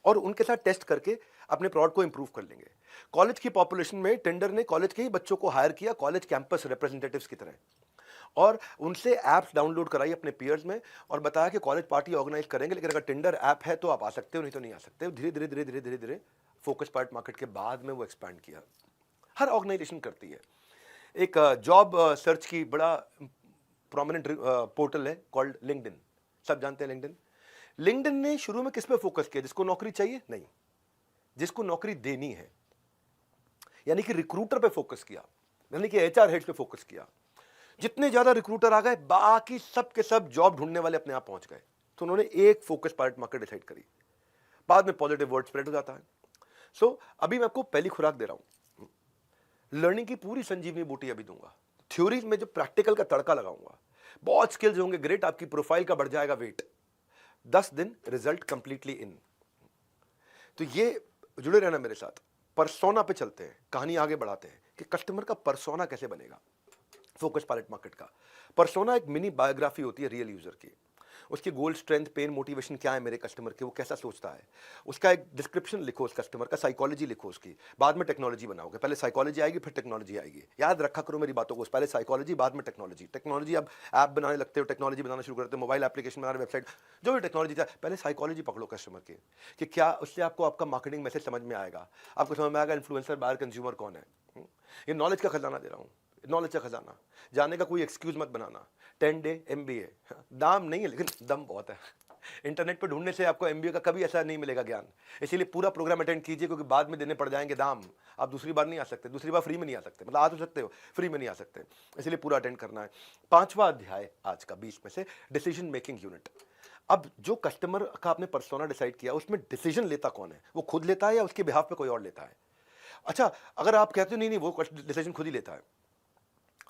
और उनके साथ टेस्ट करके अपने प्रोडक्ट को इंप्रूव कर लेंगे। कॉलेज की पॉपुलेशन में टेंडर ने कॉलेज के ही बच्चों को हायर किया, कॉलेज कैंपस रिप्रेजेंटेटिव्स की तरह, और उनसे ऐप्स डाउनलोड कराई अपने पीयर्स में और बताया कि कॉलेज पार्टी ऑर्गेनाइज करेंगे, लेकिन अगर टिंडर ऐप है तो आप आ सकते हो, नहीं तो नहीं आ सकते। धीरे धीरे धीरे धीरे धीरे धीरे फोकस पायलट मार्केट के बाद में वो एक्सपैंड किया। हर ऑर्गेनाइजेशन करती है। एक जॉब सर्च की बड़ा प्रोमिनेंट पोर्टल है कॉल्ड लिंक्डइन, सब जानते हैं लिंक्डइन। लिंक्डइन ने शुरू में किस पे फोकस किया? जिसको नौकरी चाहिए? नहीं, जिसको नौकरी देनी है, यानी कि रिक्रूटर पे फोकस किया, यानी कि एचआर हेड पे फोकस किया। जितने ज्यादा रिक्रूटर आ गए, बाकी सब के सब जॉब ढूंढने वाले अपने आप पहुंच गए। तो उन्होंने एक फोकस पायलट मार्केट डिसाइड करी। बाद में पॉजिटिव वर्ड स्प्रेड हो जाता है। सो अभी मैं आपको पहली खुराक दे रहा हूं, लर्निंग की पूरी संजीवनी बूटी अभी दूंगा। थ्योरी में जो प्रैक्टिकल का तड़का लगाऊंगा, बहुत स्किल्स होंगे, ग्रेट, आपकी प्रोफाइल का बढ़ जाएगा वेट। 10 दिन रिजल्ट कंप्लीटली इन। तो ये जुड़े रहना मेरे साथ। परसोना पे चलते हैं, कहानी आगे बढ़ाते हैं कि कस्टमर का परसोना कैसे बनेगा। फोकस पायलट मार्केट का परसोना एक मिनी बायोग्राफी होती है रियल यूजर की। उसकी गोल, स्ट्रेंथ, पेन, मोटिवेशन क्या है मेरे कस्टमर के, वो कैसा सोचता है, उसका एक डिस्क्रिप्शन लिखो उस कस्टमर का, साइकोलॉजी लिखो उसकी, बाद में टेक्नोलॉजी बनाओगे। पहले साइकोलॉजी आएगी फिर टेक्नोलॉजी आएगी। याद रखा करो मेरी बातों को, पहले साइकोलॉजी बाद में टेक्नोलॉजी। टेक्नोलॉजी अब ऐप बनाने लगते हो, टेक्नोलॉजी बनाना शुरू करते हो, मोबाइल एप्लीकेशन बनाने, वेबसाइट, जो भी टेक्नोलॉजी था, पहले साइकोलॉजी पकड़ो कस्टमर की कि क्या उससे आपको आपका मार्केटिंग मैसेज समझ में आएगा, आपको समझ में आएगा इन्फ्लुएंसर बायर कंज्यूमर कौन है। ये नॉलेज का खजाना दे रहा हूँ, नॉलेज का खजाना। जाने का कोई एक्सक्यूज मत बनाना। 10 डे MBA, दाम नहीं है लेकिन दम बहुत है। इंटरनेट पर ढूंढने से आपको MBA का कभी ऐसा नहीं मिलेगा ज्ञान। इसीलिए पूरा प्रोग्राम अटेंड कीजिए, क्योंकि बाद में देने पड़ जाएंगे दाम। आप दूसरी बार नहीं आ सकते, दूसरी बार फ्री में नहीं आ सकते, मतलब आ तो सकते हो, फ्री में नहीं आ सकते, इसलिए पूरा अटेंड करना है। 5वां अध्याय आज का 20 में से, डिसीजन मेकिंग यूनिट। अब जो कस्टमर का आपने पर्सोना डिसाइड किया, उसमें डिसीजन लेता कौन है? वो खुद लेता है या उसके बिहाफ पे कोई और लेता है? अच्छा, अगर आप कहते हो नहीं नहीं वो डिसीजन खुद ही लेता है,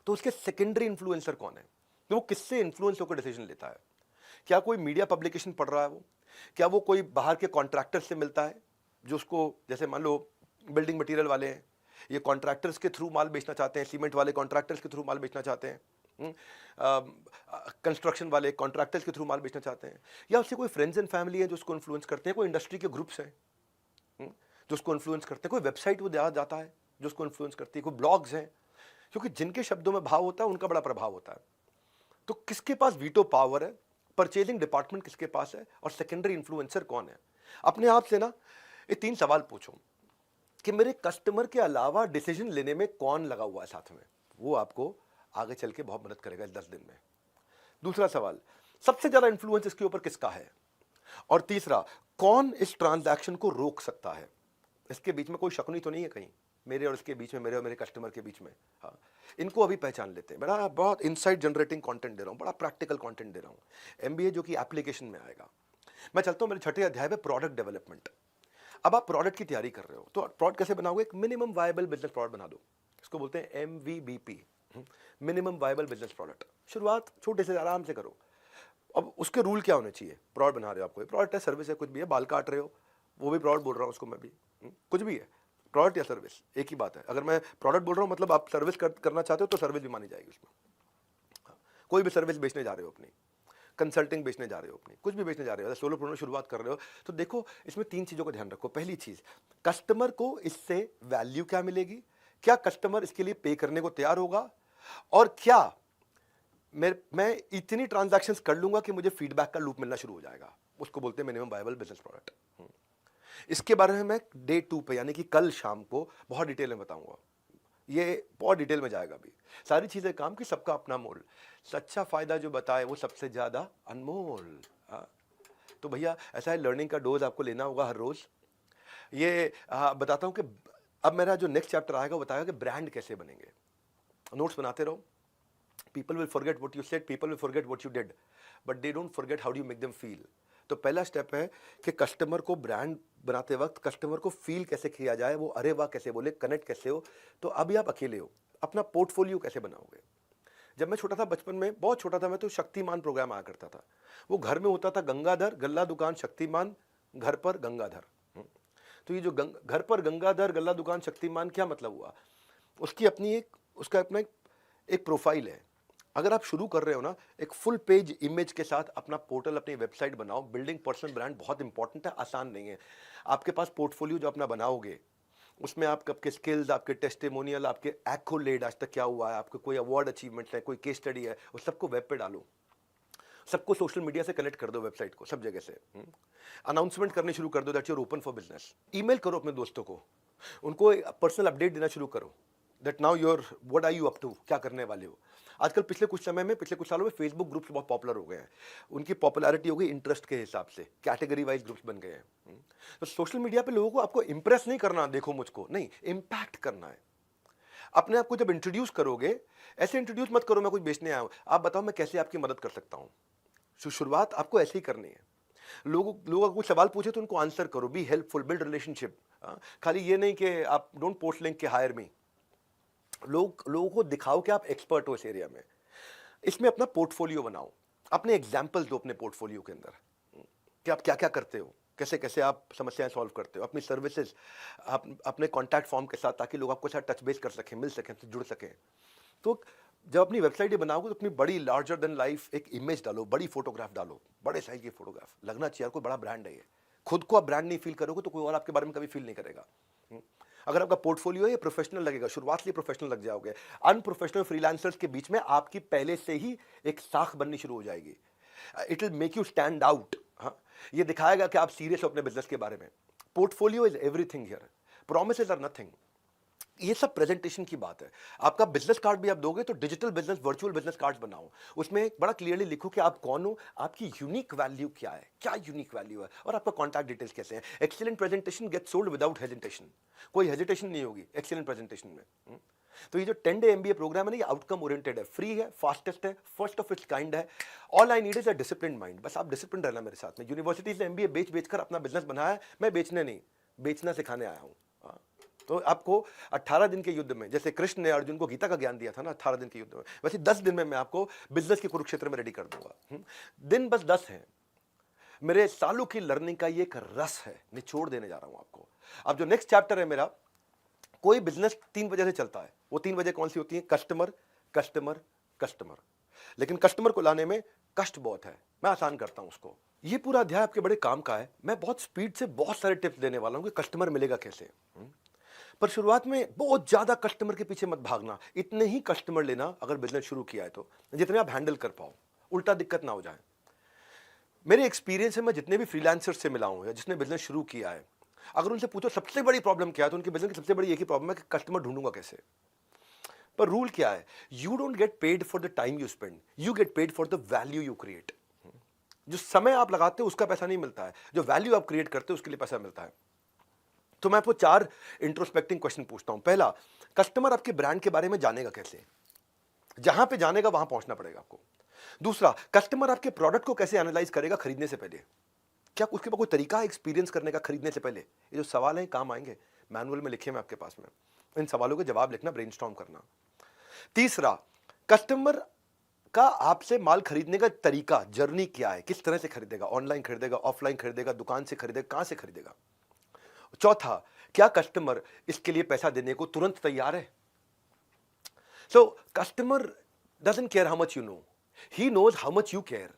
तो उसके सेकेंडरी इन्फ्लुएंसर कौन है? तो वो किससे इन्फ्लुएंस होकर डिसीजन लेता है? क्या कोई मीडिया पब्लिकेशन पढ़ रहा है वो? क्या वो कोई बाहर के कॉन्ट्रैक्टर से मिलता है जो उसको, जैसे मान लो बिल्डिंग मटेरियल वाले हैं, ये कॉन्ट्रैक्टर्स के थ्रू माल बेचना चाहते हैं, सीमेंट वाले कॉन्ट्रैक्टर्स के थ्रू माल बेचना चाहते हैं, कंस्ट्रक्शन वाले कॉन्ट्रैक्टर्स के थ्रू माल बेचना चाहते हैं, या उससे कोई फ्रेंड्स एंड फैमिली है जो उसको इन्फ्लुएंस करते हैं, कोई इंडस्ट्री के ग्रुप्स हैं जो उसको इन्फ्लुएंस करते हैं, कोई वेबसाइट वो जाता है जो उसको इन्फ्लुएंस करती है, कोई ब्लॉग्स हैं, क्योंकि जिनके शब्दों में भाव होता है उनका बड़ा प्रभाव होता है। तो किसके पास वीटो पावर है, परचेजिंग डिपार्टमेंट किसके पास है, और सेकेंडरी इन्फ्लुएंसर कौन है? अपने आप से ना ये 3 सवाल पूछो कि मेरे कस्टमर के अलावा डिसीजन लेने में कौन लगा हुआ है साथ में। वो आपको आगे चल के बहुत मदद करेगा इस 10 दिन में। दूसरा सवाल, सबसे ज्यादा इन्फ्लुएंस इसके ऊपर किसका है? और तीसरा, कौन इस ट्रांजैक्शन को रोक सकता है? इसके बीच में कोई शकुनी तो नहीं है कहीं, मेरे और इसके बीच में, मेरे और मेरे कस्टमर के बीच में। हाँ, इनको अभी पहचान लेते हैं। बड़ा बहुत इनसाइट जनरेटिंग कंटेंट दे रहा हूँ, बड़ा प्रैक्टिकल कंटेंट दे रहा हूँ। MBA जो कि एप्लीकेशन में आएगा। मैं चलता हूँ मेरे 6ठे अध्याय पे, प्रोडक्ट डेवलपमेंट। अब आप प्रोडक्ट की तैयारी कर रहे हो, तो प्रोडक्ट कैसे बनाओगे? एक मिनिमम वायबल बिजनेस प्रोडक्ट बना दो। इसको बोलते हैं MVBP, minimum viable business product. शुरुआत छोटे से आराम से करो। अब उसके रूल क्या होने चाहिए? प्रोडक्ट बना रहे हो, आपको प्रोडक्ट है, सर्विस है, कुछ भी है, बाल काट रहे हो, वो भी प्रोडक्ट बोल रहा हूँ उसको मैं भी, कुछ भी है, प्रोडक्ट या सर्विस एक ही बात है। अगर मैं प्रोडक्ट बोल रहा हूँ मतलब आप सर्विस करना चाहते हो तो सर्विस भी मानी जाएगी उसमें। हाँ, कोई भी सर्विस बेचने जा रहे हो अपनी, कंसल्टिंग बेचने जा रहे हो अपनी, कुछ भी बेचने जा रहे हो, सोलोप्रेन्योर शुरुआत कर रहे हो, तो देखो इसमें 3 चीज़ों का ध्यान रखो। पहली चीज़, कस्टमर को इससे वैल्यू क्या मिलेगी, क्या कस्टमर इसके लिए पे करने को तैयार होगा, और क्या मैं इतनी ट्रांजैक्शंस कर लूंगा कि मुझे फीडबैक का लूप मिलना शुरू हो जाएगा। उसको बोलते हैं मिनिमम वायबल बिजनेस प्रोडक्ट। इसके बारे में मैं डे 2 पे, यानी कि कल शाम को बहुत डिटेल में बताऊंगा। ये बहुत डिटेल में जाएगा अभी। सारी चीज़ें काम की, सबका अपना मोल। सच्चा फ़ायदा जो बताए वो सबसे ज़्यादा अनमोल। हाँ, तो भैया ऐसा है, लर्निंग का डोज आपको लेना होगा हर रोज़। ये बताता हूँ कि अब मेरा जो नेक्स्ट चैप्टर आएगा वो बताएगा कि ब्रांड कैसे बनेंगे। नोट्स बनाते रहो। People will forget what you said, people will forget what you did, but they don't forget how do you make them feel. तो पहला स्टेप है कि कस्टमर को ब्रांड बनाते वक्त कस्टमर को फील कैसे किया जाए, वो अरे वाह कैसे बोले, कनेक्ट कैसे हो। तो अभी आप अकेले हो, अपना पोर्टफोलियो कैसे बनाओगे। जब मैं छोटा था, बचपन में बहुत छोटा था मैं, तो शक्तिमान प्रोग्राम आया करता था। वो घर में होता था, गंगाधर गल्ला दुकान शक्तिमान, घर पर गंगाधर। तो ये जो घर पर गंगाधर गल्ला दुकान शक्तिमान, क्या मतलब हुआ, उसकी अपनी एक, उसका अपना एक प्रोफाइल है। अगर आप शुरू कर रहे हो ना, एक फुल पेज इमेज के साथ अपना पोर्टल, अपनी वेबसाइट बनाओ। बिल्डिंग पर्सनल ब्रांड बहुत इंपॉर्टेंट है, आसान नहीं है। आपके पास पोर्टफोलियो जो अपना बनाओगे, उसमें आप आपके स्किल्स, आपके टेस्टिमोनियल, आपके एक्कोलेड, आज तक क्या हुआ है, आपके कोई अवार्ड अचीवमेंट है, कोई केस स्टडी है, उस सबको वेब पे डालो। सबको सोशल मीडिया से कनेक्ट कर दो, वेबसाइट को सब जगह से अनाउंसमेंट करने शुरू कर दो that you are open for business. Email करो अपने दोस्तों को, उनको पर्सनल अपडेट देना शुरू करो that now your what are you up to, क्या करने वाले हो। आजकल पिछले कुछ समय में, पिछले कुछ सालों में फेसबुक ग्रुप्स बहुत पॉपुलर हो गए हैं। उनकी पॉपुलैरिटी हो गई इंटरेस्ट के हिसाब से, कैटेगरी वाइज ग्रुप्स बन गए हैं। तो सोशल मीडिया पे लोगों को आपको इंप्रेस नहीं करना, देखो मुझको नहीं, इम्पैक्ट करना है। अपने आप को जब इंट्रोड्यूस करोगे, ऐसे इंट्रोड्यूस मत करो मैं कुछ बेचने आया हूं, आप बताओ मैं कैसे आपकी मदद कर सकता हूं। शुरुआत आपको ऐसे ही करनी है। लोग अगर कुछ सवाल पूछे तो उनको आंसर करो, बी हेल्पफुल, बिल्ड रिलेशनशिप। खाली ये नहीं कि आप डोंट पोस्ट लिंक के हायर मी। लोगों को दिखाओ कि आप एक्सपर्ट हो इस एरिया में। इसमें अपना पोर्टफोलियो बनाओ, अपने एग्जाम्पल दो अपने पोर्टफोलियो के अंदर कि आप क्या क्या करते हो, कैसे कैसे आप समस्याएं सॉल्व करते हो, अपनी सर्विसेज अपने कॉन्टैक्ट फॉर्म के साथ, ताकि लोग आपको साथ टच बेस कर सकें, मिल सकें, जुड़ सकें। तो जब अपनी वेबसाइट बनाओगे तो अपनी बड़ी लार्जर देन लाइफ एक इमेज डालो, बड़ी फोटोग्राफ डालो, बड़े साइज की फोटोग्राफ, लगना चाहिए कोई बड़ा ब्रांड है ये। खुद को आप ब्रांड नहीं फील करोगे तो कोई और आपके बारे में कभी फील नहीं करेगा। अगर आपका पोर्टफोलियो है ये प्रोफेशनल लगेगा, शुरुआत से प्रोफेशनल लग जाओगे। अनप्रोफेशनल फ्रीलांसर्स के बीच में आपकी पहले से ही एक साख बननी शुरू हो जाएगी। It will make you stand out. हाँ, ये दिखाएगा कि आप सीरियस हो अपने बिजनेस के बारे में। Portfolio is everything here, promises are nothing. ये सब प्रेजेंटेशन की बात है। आपका बिजनेस कार्ड भी आप दोगे तो digital business, virtual business card बनाओ, उसमें बड़ा क्लियरली लिखो कि आप कौन हो, आपकी यूनिक वैल्यू क्या है, क्या यूनिक वैल्यू है, और आपका कॉन्टैक्ट डिटेल्स कैसे हैं। Excellent presentation get sold without hesitation, कोई हेजिटेशन नहीं होगी एक्सीलेंट प्रेजेंटेशन में। तो ये जो 10 डे MBA प्रोग्राम है ना, ये आउटकम ओरिएंटेड है, फ्री है, फास्टेस्ट है, फर्स्ट ऑफ इट्स काइंड है। All I need is a discipline mind. बस आप डिसिप्लिन रहना मेरे साथ में। यूनिवर्सिटी से MBA बेच कर अपना बिजनेस बनाया है, मैं बेचने नहीं, बेचना सिखाने आया हूँ। तो आपको 18 दिन के युद्ध में, जैसे कृष्ण ने अर्जुन को गीता का ज्ञान दिया था ना 18 दिन के युद्ध में, वैसे 10 दिन में मैं आपको बिजनेस के कुरुक्षेत्र में रेडी कर दूंगा। दिन बस 10 हैं। मेरे सालों की लर्निंग का ये एक रस है, निचोड़ देने जा रहा हूं आपको। अब जो नेक्स्ट चैप्टर है मेरा, कोई बिजनेस 3 वजह से चलता है। वो 3 वजह कौन सी होती है? Customer, customer, customer. लेकिन कस्टमर को लाने में कष्ट बहुत है, मैं आसान करता हूं उसको। ये पूरा अध्याय आपके बड़े काम का है। मैं बहुत स्पीड से बहुत सारे टिप्स देने वाला हूं कि कस्टमर मिलेगा कैसे। पर शुरुआत में बहुत ज्यादा कस्टमर के पीछे मत भागना। इतने ही कस्टमर लेना अगर बिजनेस शुरू किया है तो, जितने आप हैंडल कर पाओ, उल्टा दिक्कत ना हो जाए। मेरे एक्सपीरियंस है, मैं जितने भी फ्रीलांसर से मिला हूं या जिसने बिजनेस शुरू किया है, अगर उनसे पूछो सबसे बड़ी प्रॉब्लम क्या है, तो उनके बिजनेस की सबसे बड़ी एक ही प्रॉब्लम है कि कस्टमर ढूंढूंगा कैसे। पर रूल क्या है? You don't get paid for the time you spend, you get paid for the value you create. जो समय आप लगाते हो उसका पैसा नहीं मिलता है, जो वैल्यू आप क्रिएट करते हो उसके लिए पैसा मिलता है। तो मैं आपको 4 इंट्रोस्पेक्टिंग क्वेश्चन पूछता हूं। पहला, कस्टमर आपके ब्रांड के बारे में जानेगा कैसे? जहां पे जानेगा वहां पहुंचना पड़ेगा आपको। दूसरा, कस्टमर आपके प्रोडक्ट को कैसे एनालाइज करेगा खरीदने से पहले? क्या उसके पास कोई तरीका है एक्सपीरियंस करने का खरीदने से पहले? ये जो सवाल है काम आएंगे, मैनुअल में लिखे मैं आपके पास में। इन सवालों के जवाब लिखना, ब्रेनस्टॉर्म करना। तीसरा, कस्टमर का आपसे माल खरीदने का तरीका, जर्नी क्या है, किस तरह से खरीदेगा, ऑनलाइन खरीदेगा, ऑफलाइन खरीदेगा, दुकान से खरीदेगा, कहां से खरीदेगा। चौथा, क्या कस्टमर इसके लिए पैसा देने को तुरंत तैयार है? So customer doesn't care how much you know, he knows how much you care.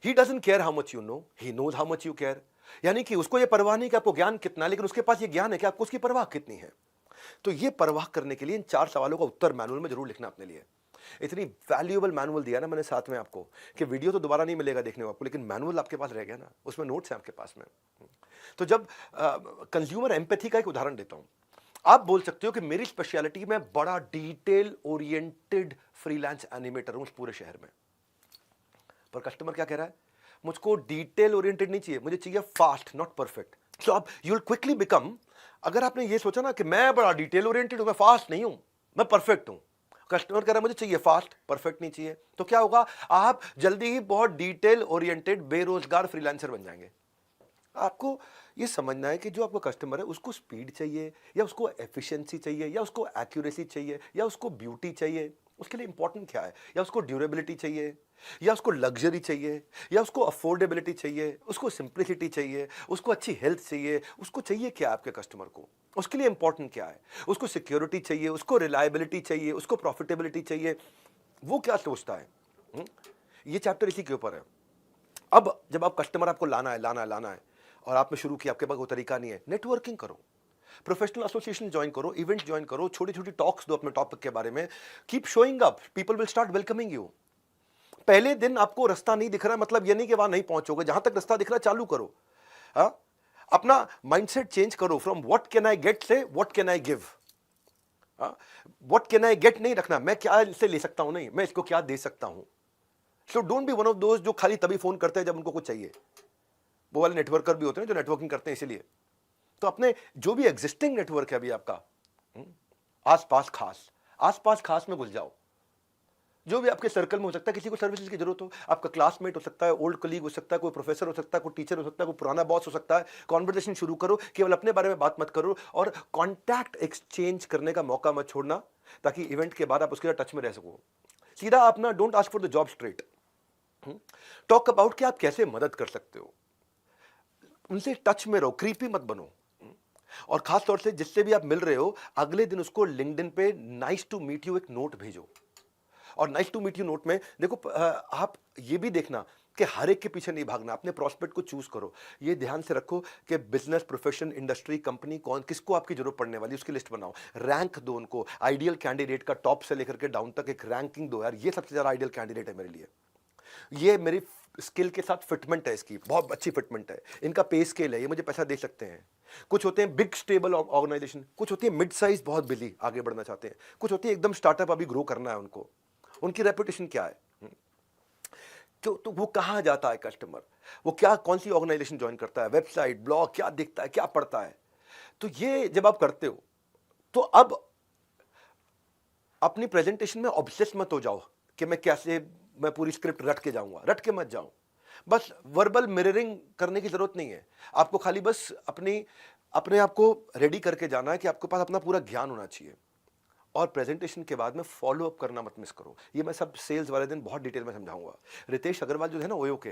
He doesn't care how much you know, he knows how much you care. यानी कि उसको यह परवाह नहीं कि आपको ज्ञान कितना है, लेकिन उसके पास यह ज्ञान है कि आपको उसकी परवाह कितनी है। तो यह परवाह करने के लिए इन 4 सवालों का उत्तर मैनुअल में जरूर लिखना अपने लिए। इतनी वैल्यूएबल मैनुअल दिया ना मैंने साथ में आपको कि वीडियो तो दोबारा नहीं मिलेगा देखने को आपको, लेकिन मैनुअल आपके पास रह गया ना, उसमें नोट्स हैं आपके पास में। तो जब कंज्यूमर एम्पैथी का एक उदाहरण देता हूं, आप बोल सकते हो कि मेरी स्पेशलिटी में बड़ा डिटेल ओरिएंटेड फ्रीलांस एनिमेटर हूं उस पूरे शहर में, पर कस्टमर क्या कह रहा है, मुझको डिटेल ओरिएंटेड नहीं चाहिए, मुझे चाहिए फास्ट नॉट परफेक्ट। सो अब यू विल क्विकली बिकम, अगर आपने ये सोचा ना कि मैं बड़ा डिटेल ओरिएंटेड हूं, मैं फास्ट नहीं हूं, मैं परफेक्ट हूं, कस्टमर कह रहा है मुझे चाहिए फास्ट, परफेक्ट नहीं चाहिए, तो क्या होगा, आप जल्दी ही बहुत डिटेल ओरिएंटेड बेरोजगार फ्रीलांसर बन जाएंगे। आपको ये समझना है कि जो आपका कस्टमर है उसको स्पीड चाहिए या उसको एफिशिएंसी चाहिए या उसको एक्यूरेसी चाहिए या उसको ब्यूटी चाहिए, उसके लिए इंपॉर्टेंट क्या है, या उसको ड्यूरेबिलिटी चाहिए या उसको लग्जरी चाहिए या उसको अफोर्डेबिलिटी चाहिए, उसको सिंप्लिसिटी चाहिए, उसको अच्छी हेल्थ चाहिए, उसको चाहिए क्या आपके कस्टमर को, उसके लिए इंपॉर्टेंट क्या है, उसको सिक्योरिटी चाहिए, उसको रिलायबिलिटी चाहिए, उसको प्रॉफिटेबिलिटी चाहिए, वो क्या सोचता है। ये चैप्टर इसी के ऊपर है। अब जब आप कस्टमर आपको लाना है और आपने शुरू किया, आपके पास वो तरीका नहीं है, नेटवर्किंग करो, प्रोफेशनल एसोसिएशन ज्वाइन करो, इवेंट ज्वाइन करो, छोटी छोटी टॉक्स दो अपने टॉपिक के बारे में, keep showing up, people will start welcoming you. पहले दिन आपको रास्ता नहीं दिख रहा है मतलब ये नहीं कि वहां नहीं पहुंचोगे, जहां तक रास्ता दिख रहा है चालू करो। हाँ, अपना माइंडसेट चेंज करो, from what can I get से what can I give. What can I get नहीं रखना, मैं क्या इससे ले सकता हूं, नहीं मैं इसको क्या दे सकता हूं। So don't be one of दोस्त जो खाली तभी फोन करते हैं जब उनको कुछ चाहिए, वो वाले नेटवर्कर भी होते हैं जो नेटवर्किंग करते हैं इसीलिए। तो अपने जो भी एग्जिस्टिंग नेटवर्क है अभी आपका, आसपास खास में घुस जाओ, जो भी आपके सर्कल में हो सकता है, किसी को सर्विसेज की जरूरत हो, आपका क्लासमेट हो सकता है, ओल्ड कलीग हो सकता है, कोई प्रोफेसर हो सकता है, कोई टीचर हो सकता है, कोई पुराना बॉस हो सकता है, कॉन्वर्सेशन शुरू करो, केवल अपने बारे में बात मत करो और कॉन्टैक्ट एक्सचेंज करने का मौका मत छोड़ना, ताकि इवेंट के बाद आप उसके साथ टच में रह सको। सीधा अपना don't ask for the job straight, talk about कि आप कैसे मदद कर सकते हो, उनसे टच में रहो, क्रीपी मत बनो। और खास तौर से जिससे भी आप मिल रहे हो, अगले दिन उसको लिंक्डइन पे नाइस टू मीट यू एक नोट भेजो। और nice to meet you note में देखो, आप ये भी देखना कि हर एक के पीछे नहीं भागना, अपने प्रोस्पेक्ट को चूज करो। ये ध्यान से रखो कि बिजनेस, प्रोफेशन, इंडस्ट्री, कंपनी, कौन किसको आपकी जरूरत पड़ने वाली, उसकी लिस्ट बनाओ, रैंक दो उनको, आइडियल कैंडिडेट का टॉप से लेकर के डाउन तक एक रैंकिंग दो, यार ये सबसे ज्यादा आइडियल कैंडिडेट है मेरे लिए, ये मेरी स्किल के साथ फिटमेंट है, इसकी बहुत अच्छी फिटमेंट है, इनका पे स्केल है, ये मुझे पैसा दे सकते हैं। कुछ होते हैं बिग स्टेबल ऑर्गेनाइजेशन, कुछ होती है मिड साइज बहुत बिजी आगे बढ़ना चाहते हैं, कुछ होती है एकदम स्टार्टअप अभी ग्रो करना है उनको, उनकी रेपुटेशन क्या है, तो वो कहां जाता है कस्टमर, वो क्या कौन सी ऑर्गेनाइजेशन ज्वाइन करता है, वेबसाइट, ब्लॉग क्या देखता है, क्या पढ़ता है। तो ये जब आप करते हो तो अब अपनी प्रेजेंटेशन में ऑब्सेस मत हो जाओ कि मैं पूरी स्क्रिप्ट रट के जाऊंगा, रट के मत जाओ। बस वर्बल मिररिंग करने की जरूरत नहीं है, आपको खाली बस अपने आप को रेडी करके जाना है कि आपके पास अपना पूरा ज्ञान होना चाहिए। और प्रेजेंटेशन के बाद में फॉलो अप करना मत मिस करो, ये मैं सब सेल्स वाले दिन बहुत डिटेल में समझाऊंगा। रितेश अग्रवाल जो है ना ओयो के,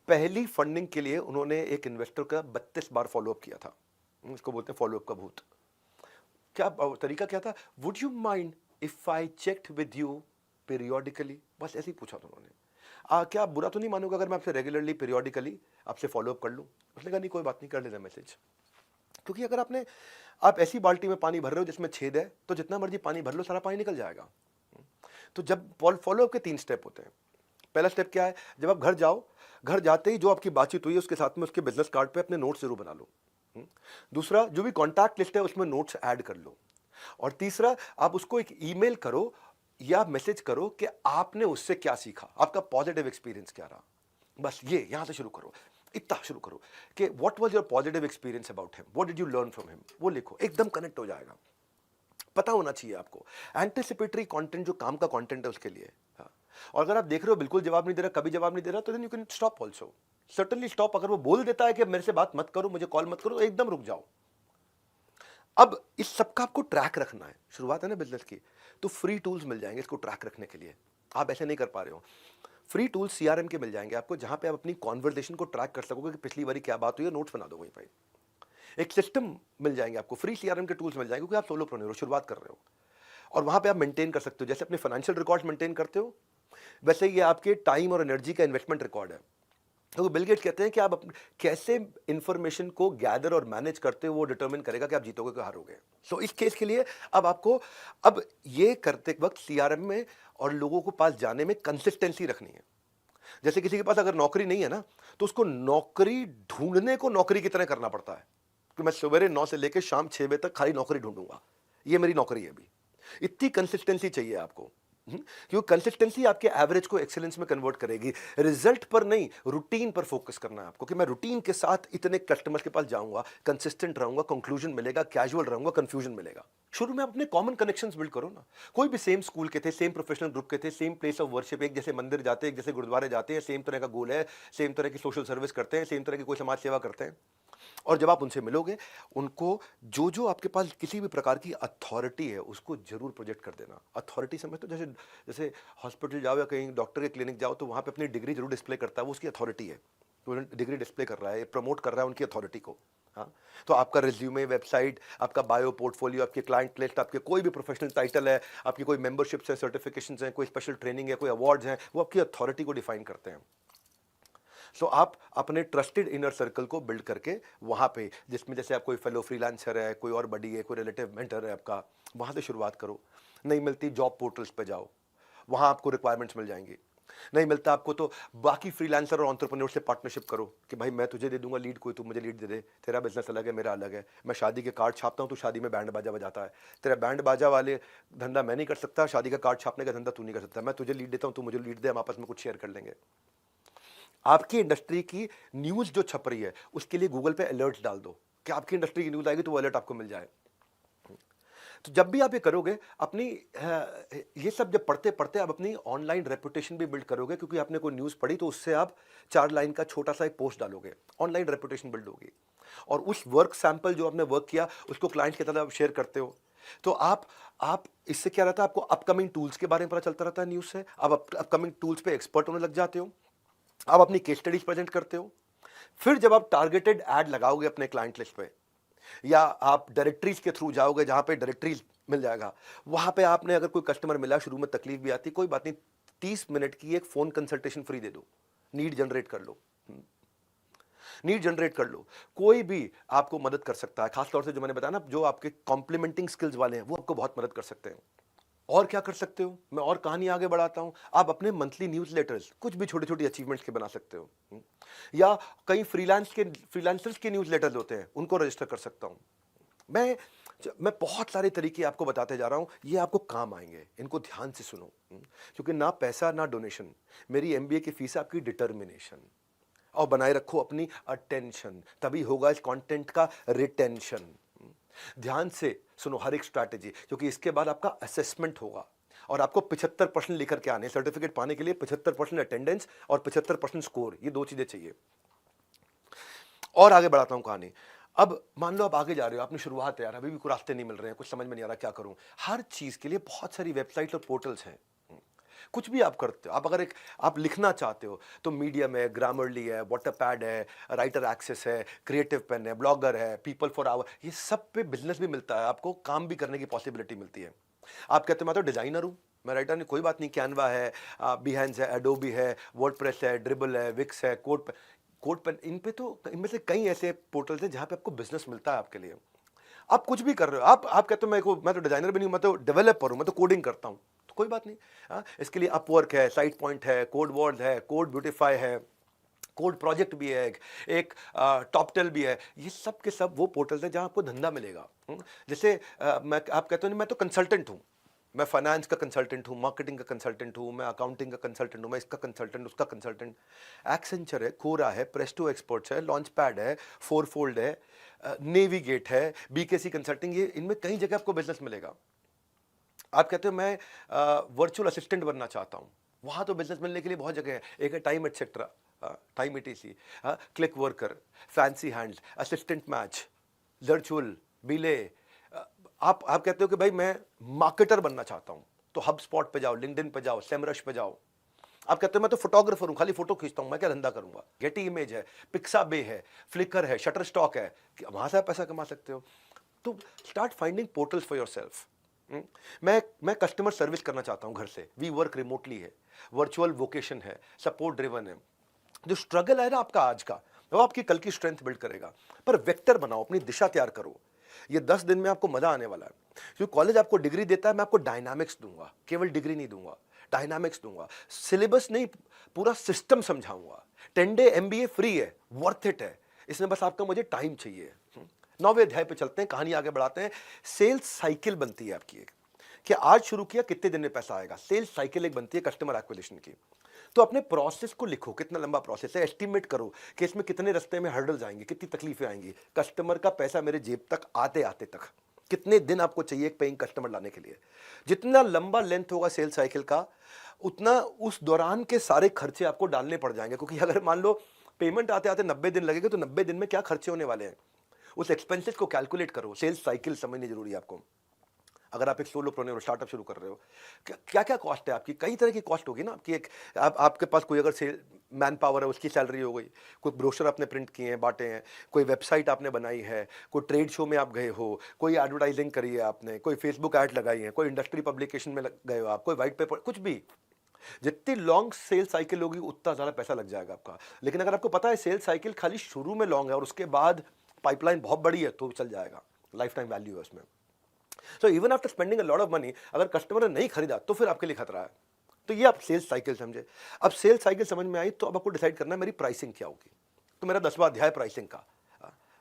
पहली फंडिंग के लिए उन्होंने एक इन्वेस्टर का 32 बार फॉलो अप किया था, इसको बोलते हैं फॉलो अप का भूत। क्या तरीका क्या था, would you mind if I checked with you periodically, बस ऐसे ही पूछा था उन्होंने, क्या बुरा तो नहीं मानोगे अगर मैं आपसे रेगुलरली पीरियोडिकली आपसे फॉलो अप कर लूं। उसने कहा नहीं कोई बात नहीं, कर लेना मैसेज। क्योंकि अगर आप ऐसी बाल्टी में पानी भर रहे हो जिसमें छेद है, तो जितना मर्जी पानी भर लो सारा पानी निकल जाएगा। तो जब फॉलो अप के 3 स्टेप होते हैं। पहला स्टेप क्या है, जब आप घर जाओ, घर जाते ही जो आपकी बातचीत हुई है उसके साथ में उसके बिजनेस कार्ड पे अपने नोट्स जरूर बना लो। दूसरा, जो भी कॉन्टैक्ट लिस्ट है उसमें नोट्स ऐड कर लो। और तीसरा, आप उसको एक ईमेल करो या मैसेज करो कि आपने उससे क्या सीखा, आपका पॉजिटिव एक्सपीरियंस क्या रहा। बस ये यहां से शुरू करो, इतना शुरू करो कि what was your positive experience about him, what did you learn from him, वो लिखो, एकदम कनेक्ट हो जाएगा। पता होना चाहिए आपको एंटिसिपेटरी कंटेंट, जो काम का कंटेंट है उसके लिए। हाँ। और अगर आप देख रहे हो बिल्कुल जवाब नहीं दे रहा, कभी जवाब नहीं दे रहा, तो then you can stop also, certainly stop. अगर वो बोल देता है कि मेरे से बात मत करो, मुझे कॉल मत करो, तो एकदम रुक जाओ। अब इस सबका आपको ट्रैक रखना है, शुरुआत है ना बिजनेस की, तो फ्री टूल्स मिल जाएंगे इसको ट्रैक रखने के लिए। आप ऐसे नहीं कर पा रहे हो, फ्री टूल्स सीआरएम के मिल जाएंगे आपको, जहां पे आप अपनी कॉन्वर्सेशन को ट्रैक कर सकोगे कि पिछली बारी क्या बात हुई है, नोट्स बना दो वहीं पे। एक सिस्टम मिल जाएंगे आपको, फ्री सीआरएम के टूल्स मिल जाएंगे, क्योंकि आप सोलोप्रेन्योर हो, शुरुआत कर रहे हो, और वहां पे आप मेंटेन कर सकते हो। जैसे अपने फाइनेंशियल रिकॉर्ड मेंटेन करते हो, वैसे ये आपके टाइम और एनर्जी का इन्वेस्टमेंट रिकॉर्ड है। तो बिल गेट्स कहते हैं कि आप कैसे इंफॉर्मेशन को गैदर और मैनेज करते हो, वो डिटरमिन करेगा कि आप जीतोगे कि हारोगे। सो इस केस के लिए अब आपको ये करते वक्त सीआरएम में और लोगों को पास जाने में कंसिस्टेंसी रखनी है। जैसे किसी के पास अगर नौकरी नहीं है ना, तो उसको नौकरी ढूंढने को नौकरी की तरह करना पड़ता है, कि मैं सवेरे 9 से लेकर शाम 6 बजे तक खाली नौकरी ढूंढूंगा, ये मेरी नौकरी है अभी। इतनी कंसिस्टेंसी चाहिए आपको, क्योंकि कंसिस्टेंसी आपके एवरेज को एक्सेलेंस में कन्वर्ट करेगी। रिजल्ट पर नहीं, रूटीन पर फोकस करना है आपको, कि मैं रूटीन के साथ इतने कस्टमर के पास जाऊंगा, कंसिस्टेंट रहूंगा, कंक्लूजन मिलेगा, कैजुअल रहूंगा, कंफ्यूजन मिलेगा। शुरू में अपने कॉमन कनेक्शंस बिल्ड करो ना। कोई भी सेम स्कूल के थे, सेम प्रोफेशनल ग्रुप के थे, सेम प्लेस ऑफ वर्शिप, एक जैसे मंदिर जाते हैं, एक जैसे गुरुद्वारे जाते हैं, सेम तरह का गोल है, सेम तरह की सोशल सर्विस करते हैं, सेम तरह की कोई समाज सेवा करते हैं। और जब आप उनसे मिलोगे, उनको जो जो आपके पास किसी भी प्रकार की अथॉरिटी है उसको जरूर प्रोजेक्ट कर देना। अथॉरिटी समझ तो जैसे जैसे हॉस्पिटल जाओ या कहीं डॉक्टर के क्लिनिक जाओ तो वहाँ पे अपनी डिग्री जरूर डिस्प्ले करता है, वो उसकी अथॉरिटी है, तो डिग्री डिस्प्ले कर रहा है, प्रमोट कर रहा है उनकी अथॉरिटी को। हाँ, तो आपका रिज्यूमे, वेबसाइट, आपका बायो, पोर्टफोलियो, आपके क्लाइंट लिस्ट, आपके कोई भी प्रोफेशनल टाइटल है, आपकी कोई मेंबरशिप्स है, सर्टिफिकेशंस हैं, कोई स्पेशल ट्रेनिंग है, कोई अवार्ड्स हैं, वो आपकी अथॉरिटी को डिफाइन करते हैं। सो आप अपने ट्रस्टेड इनर सर्कल को बिल्ड करके वहाँ पे, जिसमें जैसे आप कोई फेलो फ्रीलांसर है, कोई और बडी है, कोई रिलेटिव मेंटर है आपका, वहाँ से शुरुआत करो। नहीं मिलती जॉब पोर्टल्स पे जाओ, वहाँ आपको रिक्वायरमेंट्स मिल जाएंगी। नहीं मिलता आपको तो बाकी फ्रीलांसर और एंटरप्रेन्योर से पार्टनरशिप करो कि भाई मैं तुझे दे दूंगा लीड, कोई तू मुझे लीड दे दे, तेरा बिजनेस अलग है, मेरा अलग है। मैं शादी के कार्ड छापता हूँ, तू शादी में बैंड बाजा बजाता है, तेरा बैंड बाजा वाले धंधा मैं नहीं कर सकता, शादी का कार्ड छापने का धंधा तू नहीं कर सकता। मैं तुझे लीड देता हूँ, तू मुझे लीड दे, हम आपस में कुछ शेयर कर लेंगे। आपकी इंडस्ट्री की न्यूज़ जो छप रही है उसके लिए गूगल पे अलर्ट्स डाल दो कि आपकी इंडस्ट्री की न्यूज़ आएगी तो वो अलर्ट आपको मिल जाए। तो जब भी आप ये करोगे, अपनी ये सब जब पढ़ते पढ़ते आप अपनी ऑनलाइन रेपुटेशन भी बिल्ड करोगे, क्योंकि आपने कोई न्यूज़ पढ़ी तो उससे आप 4 लाइन का छोटा सा एक पोस्ट डालोगे, ऑनलाइन रेपुटेशन बिल्ड होगी। और उस वर्क सैंपल जो आपने वर्क किया उसको क्लाइंट के तरह शेयर करते हो, तो आप इससे क्या रहता है, आपको अपकमिंग टूल्स के बारे में पता चलता रहता है न्यूज़ से, आप अपकमिंग टूल्स पे एक्सपर्ट होने लग जाते हो, आप अपनी केस स्टडीज प्रेजेंट करते हो। फिर जब आप टारगेटेड ऐड लगाओगे अपने क्लाइंट लिस्ट पे, या आप डायरेक्टरीज के थ्रू जाओगे जहां पे डायरेक्टरीज मिल जाएगा, वहां पे आपने अगर कोई कस्टमर मिला, शुरू में तकलीफ भी आती, कोई बात नहीं, 30 मिनट की एक फोन कंसल्टेशन फ्री दे दो, नीड जनरेट कर लो, नीड जनरेट कर लो। कोई भी आपको मदद कर सकता है, खासतौर से जो मैंने बताया ना, जो आपके कॉम्प्लीमेंटिंग स्किल्स वाले हैं वो आपको बहुत मदद कर सकते हैं। और क्या कर सकते हो, मैं और कहानी आगे बढ़ाता हूं, आप अपने मंथली न्यूज़लेटर्स कुछ भी छोटी छोटी अचीवमेंट्स के बना सकते हो, या कई फ्रीलांसर्स के न्यूज़लेटर्स होते हैं, उनको रजिस्टर कर सकता हूं। मैं बहुत सारे तरीके आपको बताते जा रहा हूं, ये आपको काम आएंगे, इनको ध्यान से सुनो, क्योंकि ना पैसा ना डोनेशन, मेरी एमबीए की फीस है आपकी डिटर्मिनेशन। और बनाए रखो अपनी अटेंशन, तभी होगा इस कंटेंट का रिटेंशन। ध्यान से सुनो हर एक स्ट्रैटेजी, क्योंकि इसके बाद आपका असेसमेंट होगा और आपको 75% लेकर के आने, सर्टिफिकेट पाने के लिए 75% अटेंडेंस और 75% स्कोर, ये 2 चीजें चाहिए। और आगे बढ़ाता हूं कहानी। अब मान लो आप आगे जा रहे हो, आपने शुरुआत है यार, अभी भी कोई रास्ते नहीं मिल रहे हैं, कुछ समझ में नहीं आ रहा क्या करूं। हर चीज के लिए बहुत सारी वेबसाइट और पोर्टल्स हैं, कुछ भी आप करते हो। आप अगर आप लिखना चाहते हो तो मीडियम है, ग्रामरली है, वाटरपैड है, राइटर एक्सेस है, क्रिएटिव पेन है, ब्लॉगर है, पीपल फॉर आवर, ये सब पे बिजनेस भी मिलता है, आपको काम भी करने की पॉसिबिलिटी मिलती है। आप कहते हो मैं तो डिजाइनर हूँ, मैं राइटर नहीं, कोई बात नहीं, कैनवा है, बिहेंस है, एडोबी है, वर्डप्रेस है, ड्रिबल है, विक्स है, कोड पेन, इन पे तो इनमें से कई ऐसे पोर्टल्स हैं जहाँ पे आपको बिजनेस मिलता है आपके लिए। आप कुछ भी कर रहे हो, आप कहते हो मैं तो डिजाइनर भी नहीं हूं, मैं तो डेवलपर हूं, मैं तो कोडिंग करता हूं, तो कोई बात नहीं। इसके लिए अपवर्क है, साइट पॉइंट है, कोड वॉर्ड है, कोड ब्यूटीफाई है, कोड प्रोजेक्ट भी है, एक टॉपटेल भी है। ये सब के सब वो पोर्टल्स हैं जहां आपको धंधा मिलेगा। जैसे आप कहते हो मैं तो कंसल्टेंट हूं, मैं फाइनेंस का कंसल्टेंट हूँ, मार्केटिंग का कंसल्टेंट हूँ, मैं अकाउंटिंग का कंसल्टेंट हूँ, मैं इसका कंसल्टेंट, उसका कंसल्टेंट। एक्सेंचर है, कोरा है, प्रेस्टो एक्सपर्ट्स है, लॉन्च पैड है, फोरफोल्ड है, नेविगेट है, बीकेसी कंसल्टिंग, ये इनमें कई जगह आपको बिजनेस मिलेगा। आप कहते हो मैं वर्चुअल असिस्टेंट बनना चाहता हूँ, वहाँ तो बिजनेस मिलने के लिए बहुत जगह है। एक है time etcetera, time ETC, click worker, fancy hands, assistant match, virtual बिले। आप कहते हो कि भाई मैं मार्केटर बनना चाहता हूं, तो हब स्पॉट पे जाओ, लिंक्डइन पे जाओ, सेमरश पे जाओ। आप कहते हो मैं तो फोटोग्राफर हूं, खाली फोटो खींचता हूं, मैं क्या धंधा करूंगा, गेटी इमेज है, पिक्साबे है, फ्लिकर है, शटर स्टॉक है, वहां से आप पैसा कमा सकते हो। तो start finding portals for yourself. मैं कस्टमर सर्विस करना चाहता हूं घर से, वी वर्क रिमोटली है, वर्चुअल वोकेशन है, सपोर्ट ड्रिवन है। जो स्ट्रगल है ना आपका आज का, वो आपकी कल की स्ट्रेंथ बिल्ड करेगा। पर वेक्टर बनाओ, अपनी दिशा तैयार करो। ये 10 दिन में आपको मजा आने वाला है, क्योंकि कॉलेज आपको डिग्री देता है, मैं आपको डायनामिक्स दूंगा, केवल डिग्री नहीं दूंगा, डायनामिक्स दूंगा। सिलेबस नहीं, पूरा सिस्टम समझाऊंगा। 10 डे MBA फ्री है, वर्थ इट है, इसमें बस आपका मुझे टाइम चाहिए। 9वें अध्याय पे चलते हैं, कहानी आगे बढ़ाते हैं। सेल्स साइकिल बनती है आपकी एक, कि आज शुरू किया कितने दिन में पैसा आएगा। सेल्स साइकिल एक बनती है कस्टमर एक्विजिशन की। तो अपने प्रोसेस को लिखो, कितना लंबा प्रोसेस है, एस्टिमेट करो कि इसमें कितने रास्ते में हर्डल्स आएंगे, कितनी तकलीफें आएंगी, कस्टमर का पैसा मेरे जेब तक आते आते तक कितने दिन आपको चाहिए एक पेइंग कस्टमर लाने के लिए। जितना लंबा लेंथ होगा सेल्स साइकिल का, उतना उस दौरान के सारे खर्चे आपको डालने पड़ जाएंगे। क्योंकि अगर मान लो पेमेंट आते आते 90 दिन लगेंगे, तो 90 दिन में क्या खर्चे होने वाले हैं, उस एक्सपेंसेस को कैलकुलेट करो। सेल्स साइकिल समझनी जरूरी है आपको। अगर आप एक सोलोप्रेन्योर हो, स्टार्टअप शुरू कर रहे हो, क्या क्या कॉस्ट है आपकी, कई तरह की कॉस्ट होगी ना आपकी। एक आपके पास कोई अगर सेल मैन पावर है, उसकी सैलरी हो गई, कोई ब्रोशर आपने प्रिंट किए हैं, बांटे हैं, कोई वेबसाइट आपने बनाई है, कोई ट्रेड शो में आप गए हो, कोई एडवर्टाइजिंग करी है आपने, कोई फेसबुक ऐड लगाई है, कोई इंडस्ट्री पब्लिकेशन में गए हो आप, कोई व्हाइट पेपर, कुछ भी। जितनी लॉन्ग सेल साइकिल होगी उतना ज़्यादा पैसा लग जाएगा आपका। लेकिन अगर आपको पता है सेल साइकिल खाली शुरू में लॉन्ग है और उसके बाद पाइपलाइन बहुत बड़ी है, तो चल जाएगा, लाइफ टाइम वैल्यू है उसमें। So even after spending a lot of money, अगर कस्टमर ने नहीं खरीदा तो फिर आपके लिए खतरा है। तो ये आप सेल्स साइकिल समझे। अब सेल्स साइकिल समझ में आई, तो अब आपको डिसाइड करना है मेरी प्राइसिंग क्या होगी। तो मेरा 10वां अध्याय प्राइसिंग का,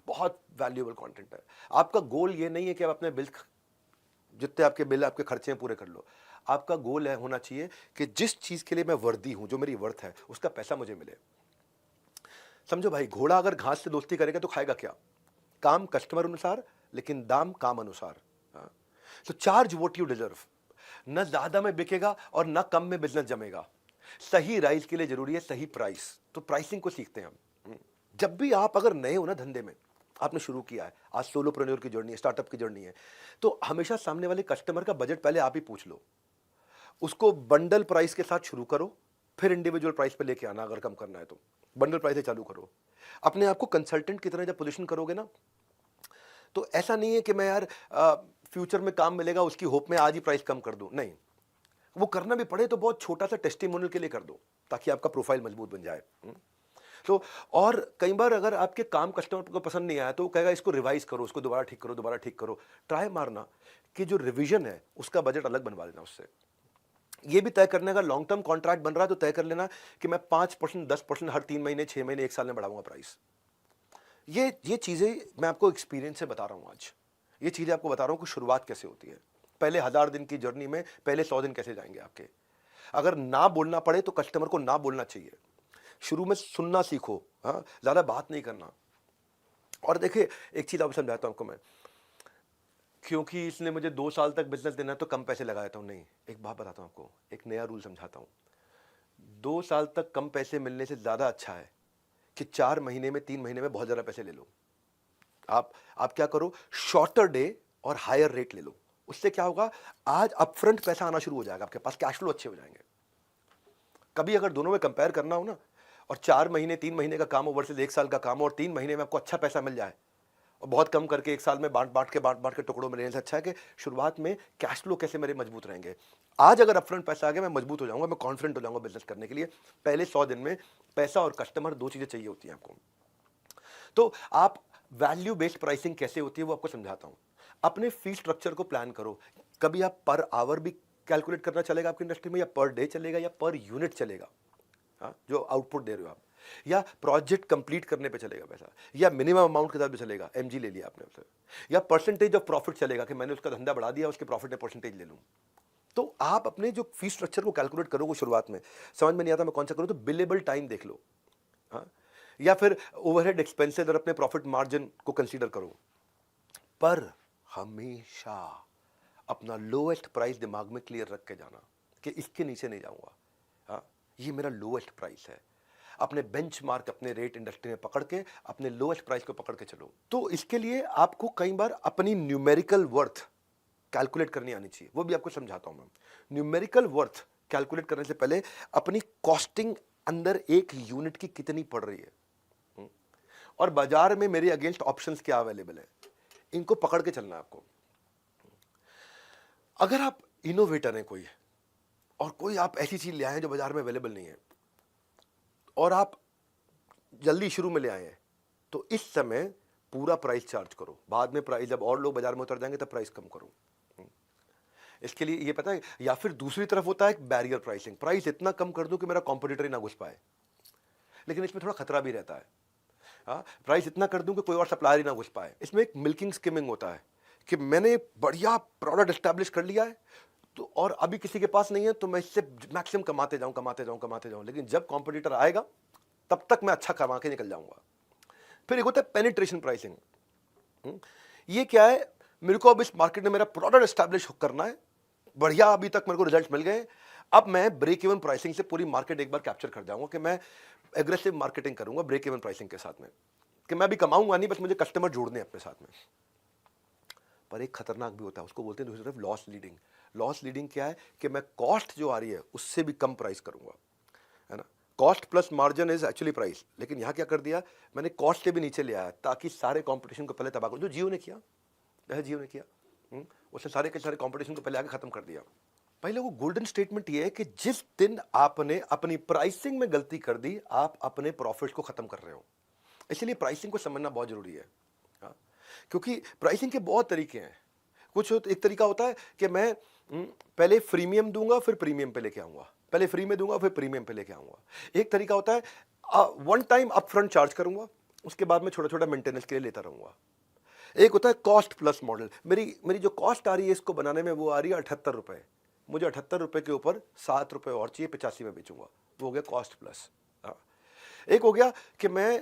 बहुत वैल्यूएबल कंटेंट है। आपका गोल ये नहीं है कि आप अपने बिल, जितने आपके बिल आपके खर्चे हैं पूरे कर लो। आपका गोल है होना चाहिए कि जिस चीज के लिए मैं वर्दी हूं, जो मेरी वर्थ है, उसका पैसा मुझे मिले। समझो भाई, घोड़ा अगर घास से दोस्ती करेगा तो खाएगा क्या? काम कस्टमर अनुसार, लेकिन दाम काम अनुसार। तो चार्ज व्हाट यू डिजर्व। न ज्यादा में बिकेगा और न कम में बिजनेस जमेगा। सही राइस के लिए जरूरी है सही प्राइस। तो प्राइसिंग को सीखते हैं हम। जब भी आप अगर नए हो ना धंधे में, आपने शुरू किया है, आज सोलोप्रेन्योर की जर्नी है, स्टार्टअप की जर्नी है, तो हमेशा सामने वाले कस्टमर का बजट पहले आप ही पूछ लो। उसको बंडल प्राइस के साथ शुरू करो, फिर इंडिविजुअल प्राइस पे लेके आना। अगर कम करना है तो बंडल प्राइस से चालू करो। अपने आप को कंसल्टेंट की तरह जब पोजीशन करोगे ना, तो ऐसा नहीं है कि मैं यार फ्यूचर में काम मिलेगा उसकी होप में आज ही प्राइस कम कर दूं। नहीं, वो करना भी पड़े तो बहुत छोटा सा टेस्टिमोनियल के लिए कर दो, ताकि आपका प्रोफाइल मजबूत बन जाए। तो और कई बार अगर आपके काम कस्टमर को पसंद नहीं आया, तो वो कहेगा इसको रिवाइज करो, उसको दोबारा ठीक करो, दोबारा ठीक करो। ट्राई मारना कि जो रिवीजन है उसका बजट अलग बनवा देना उससे। ये भी तय करने का, लॉन्ग टर्म कॉन्ट्रैक्ट बन रहा है तो तय कर लेना कि मैं 5%, 10% हर 3 महीने, 6 महीने, 1 साल में बढ़ाऊंगा प्राइस। ये चीजें मैं आपको एक्सपीरियंस से बता रहा हूं आज। ये चीजें आपको बता रहा हूं कि शुरुआत कैसे होती है। पहले 1000 दिन की जर्नी में पहले 100 दिन कैसे जाएंगे आपके। अगर ना बोलना पड़े तो कस्टमर को ना बोलना चाहिए। शुरू में सुनना सीखो, हाँ, ज्यादा बात नहीं करना। और देखिए, एक चीज आपको समझाता हूं आपको मैं, क्योंकि इसने मुझे 2 साल तक बिजनेस देना है तो कम पैसे लगा देता हूं। नहीं, एक बात बताता हूं आपको, एक नया रूल समझाता हूं। 2 साल तक कम पैसे मिलने से ज्यादा अच्छा है कि 4 महीने में, 3 महीने में बहुत ज्यादा पैसे ले लो। आप क्या करो, शॉर्टर डे और हायर रेट ले लो। उससे क्या होगा, आज अपफ्रंट पैसा आना शुरू हो जाएगा, आपके पास कैश फ्लो अच्छे हो जाएंगे। कभी अगर दोनों में कंपेयर करना हो ना, और 4 महीने, 3 महीने का काम हो वर्सेस 1 साल का काम हो, और 3 महीने में आपको अच्छा पैसा मिल जाए, और बहुत कम करके 1 साल में बांट के टुकड़ों में लेने से अच्छा है कि शुरुआत में कैश फ्लो कैसे मेरे मजबूत रहेंगे। आज अगर अपफ्रंट पैसा आ गया, मैं मजबूत हो जाऊंगा, मैं कॉन्फिडेंट हो जाऊंगा बिजनेस करने के लिए। पहले 100 दिन में पैसा और कस्टमर, 2 चीजें चाहिए होती हैं आपको। तो आप वैल्यू बेस्ड प्राइसिंग कैसे होती है वो आपको समझाता हूं। अपने फी स्ट्रक्चर को प्लान करो। कभी आप पर आवर भी कैलकुलेट करना चलेगा आपकी इंडस्ट्री में, या पर डे चलेगा, या पर यूनिट चलेगा, हाँ, जो आउटपुट दे रहे हो आप, या प्रोजेक्ट कंप्लीट करने पे चलेगा पैसा, या मिनिमम अमाउंट के साथ भी चलेगा, एमजी ले लिया आपने उससे, या परसेंटेज ऑफ प्रॉफिट चलेगा कि मैंने उसका धंधा बढ़ा दिया, उसके प्रॉफिट में परसेंटेज ले लूं। तो आप अपने जो फी स्ट्रक्चर को कैलकुलेट करोगे, शुरुआत में समझ में नहीं आता मैं कौन सा करूं, तो बिलेबल टाइम देख लो, हाँ, या फिर ओवरहेड एक्सपेंसेस और अपने प्रॉफिट मार्जिन को कंसीडर करो। पर हमेशा अपना लोएस्ट प्राइस दिमाग में क्लियर रख के जाना कि इसके नीचे नहीं जाऊंगा, हाँ, ये मेरा लोएस्ट प्राइस है। अपने बेंचमार्क, अपने रेट इंडस्ट्री में पकड़ के अपने लोएस्ट प्राइस को पकड़ के चलो। तो इसके लिए आपको कई बार अपनी न्यूमेरिकल वर्थ कैलकुलेट करनी आनी चाहिए, वो भी आपको समझाता हूं मैं। न्यूमेरिकल वर्थ कैलकुलेट करने से पहले अपनी कॉस्टिंग अंदर एक यूनिट की कितनी पड़ रही है, और बाजार में मेरे अगेंस्ट ऑप्शंस क्या अवेलेबल है, इनको पकड़ के चलना है आपको। अगर आप इनोवेटर हैं कोई, और कोई आप ऐसी चीज ले आए हैं जो बाजार में अवेलेबल नहीं है, और आप जल्दी शुरू में ले आए हैं, तो इस समय पूरा प्राइस चार्ज करो। बाद में प्राइस, जब और लोग बाजार में उतर जाएंगे तब प्राइस कम करो। इसके लिए ये पता है, या फिर दूसरी तरफ होता है बैरियर प्राइसिंग, प्राइस इतना कम कर दूं कि मेरा कॉम्पिटिटर ही ना घुस पाए। लेकिन इसमें थोड़ा खतरा भी रहता है। हाँ, प्राइस इतना कर दूं कि कोई और सप्लायर ही ना घुस पाए। इसमें एक मिल्किंग स्किमिंग होता है कि मैंने बढ़िया प्रोडक्ट एस्टैब्लिश कर लिया है, तो और अभी किसी के पास नहीं है, तो मैं इससे मैक्सिमम कमाते जाऊं, लेकिन जब कॉम्पिटिटर आएगा तब तक मैं अच्छा कमा के निकल जाऊंगा। फिर एक होता है पेनिट्रेशन प्राइसिंग। ये क्या है, मेरे को अब इस मार्केट में मेरा प्रोडक्ट एस्टैब्लिश करना है, बढ़िया अभी तक मेरे को रिजल्ट मिल गए, अब मैं ब्रेक इवन प्राइसिंग से पूरी मार्केट एक बार कैप्चर कर जाऊंगा कि मैं एग्रेसिव मार्केटिंग करूंगा ब्रेक इवन प्राइसिंग के साथ में, कि मैं अभी कमाऊंगा नहीं, बस मुझे कस्टमर जोड़ने हैं अपने साथ में। पर एक खतरनाक भी होता है, उसको बोलते हैं दूसरी तरफ लॉस लीडिंग। लॉस लीडिंग क्या है कि मैं कॉस्ट जो आ रही है उससे भी कम प्राइस करूंगा, है ना। Cost plus margin is actually price, लेकिन यहाँ क्या कर दिया, मैंने कॉस्ट से भी नीचे ले आया ताकि सारे कंपटीशन को पहले तबाह करूं, जो जियो ने किया। उसने सारे के सारे कंपटीशन को पहले आगे खत्म कर दिया। पहले वो गोल्डन स्टेटमेंट ये है कि जिस दिन आपने अपनी प्राइसिंग में गलती कर दी, आप अपने प्रॉफिट को खत्म कर रहे हो। इसलिए प्राइसिंग को समझना बहुत जरूरी है, हाँ? क्योंकि प्राइसिंग के बहुत तरीके हैं। एक तरीका होता है कि मैं पहले फ्रीमियम दूंगा फिर प्रीमियम पे लेके आऊंगा, पहले फ्री में दूंगा फिर प्रीमियम पे लेके आऊंगा। एक तरीका होता है वन टाइम अपफ्रंट चार्ज करूंगा, उसके बाद में छोटा छोटा मेंटेनेंस के लिए लेता रहूंगा। एक होता है कॉस्ट प्लस मॉडल। मेरी जो कॉस्ट आ रही है इसको बनाने में, वो आ रही है 78 रुपए, मुझे 78 रुपए के ऊपर 7 रुपए और चाहिए, 85 में बेचूंगा, वो हो गया कॉस्ट प्लस। एक हो गया कि मैं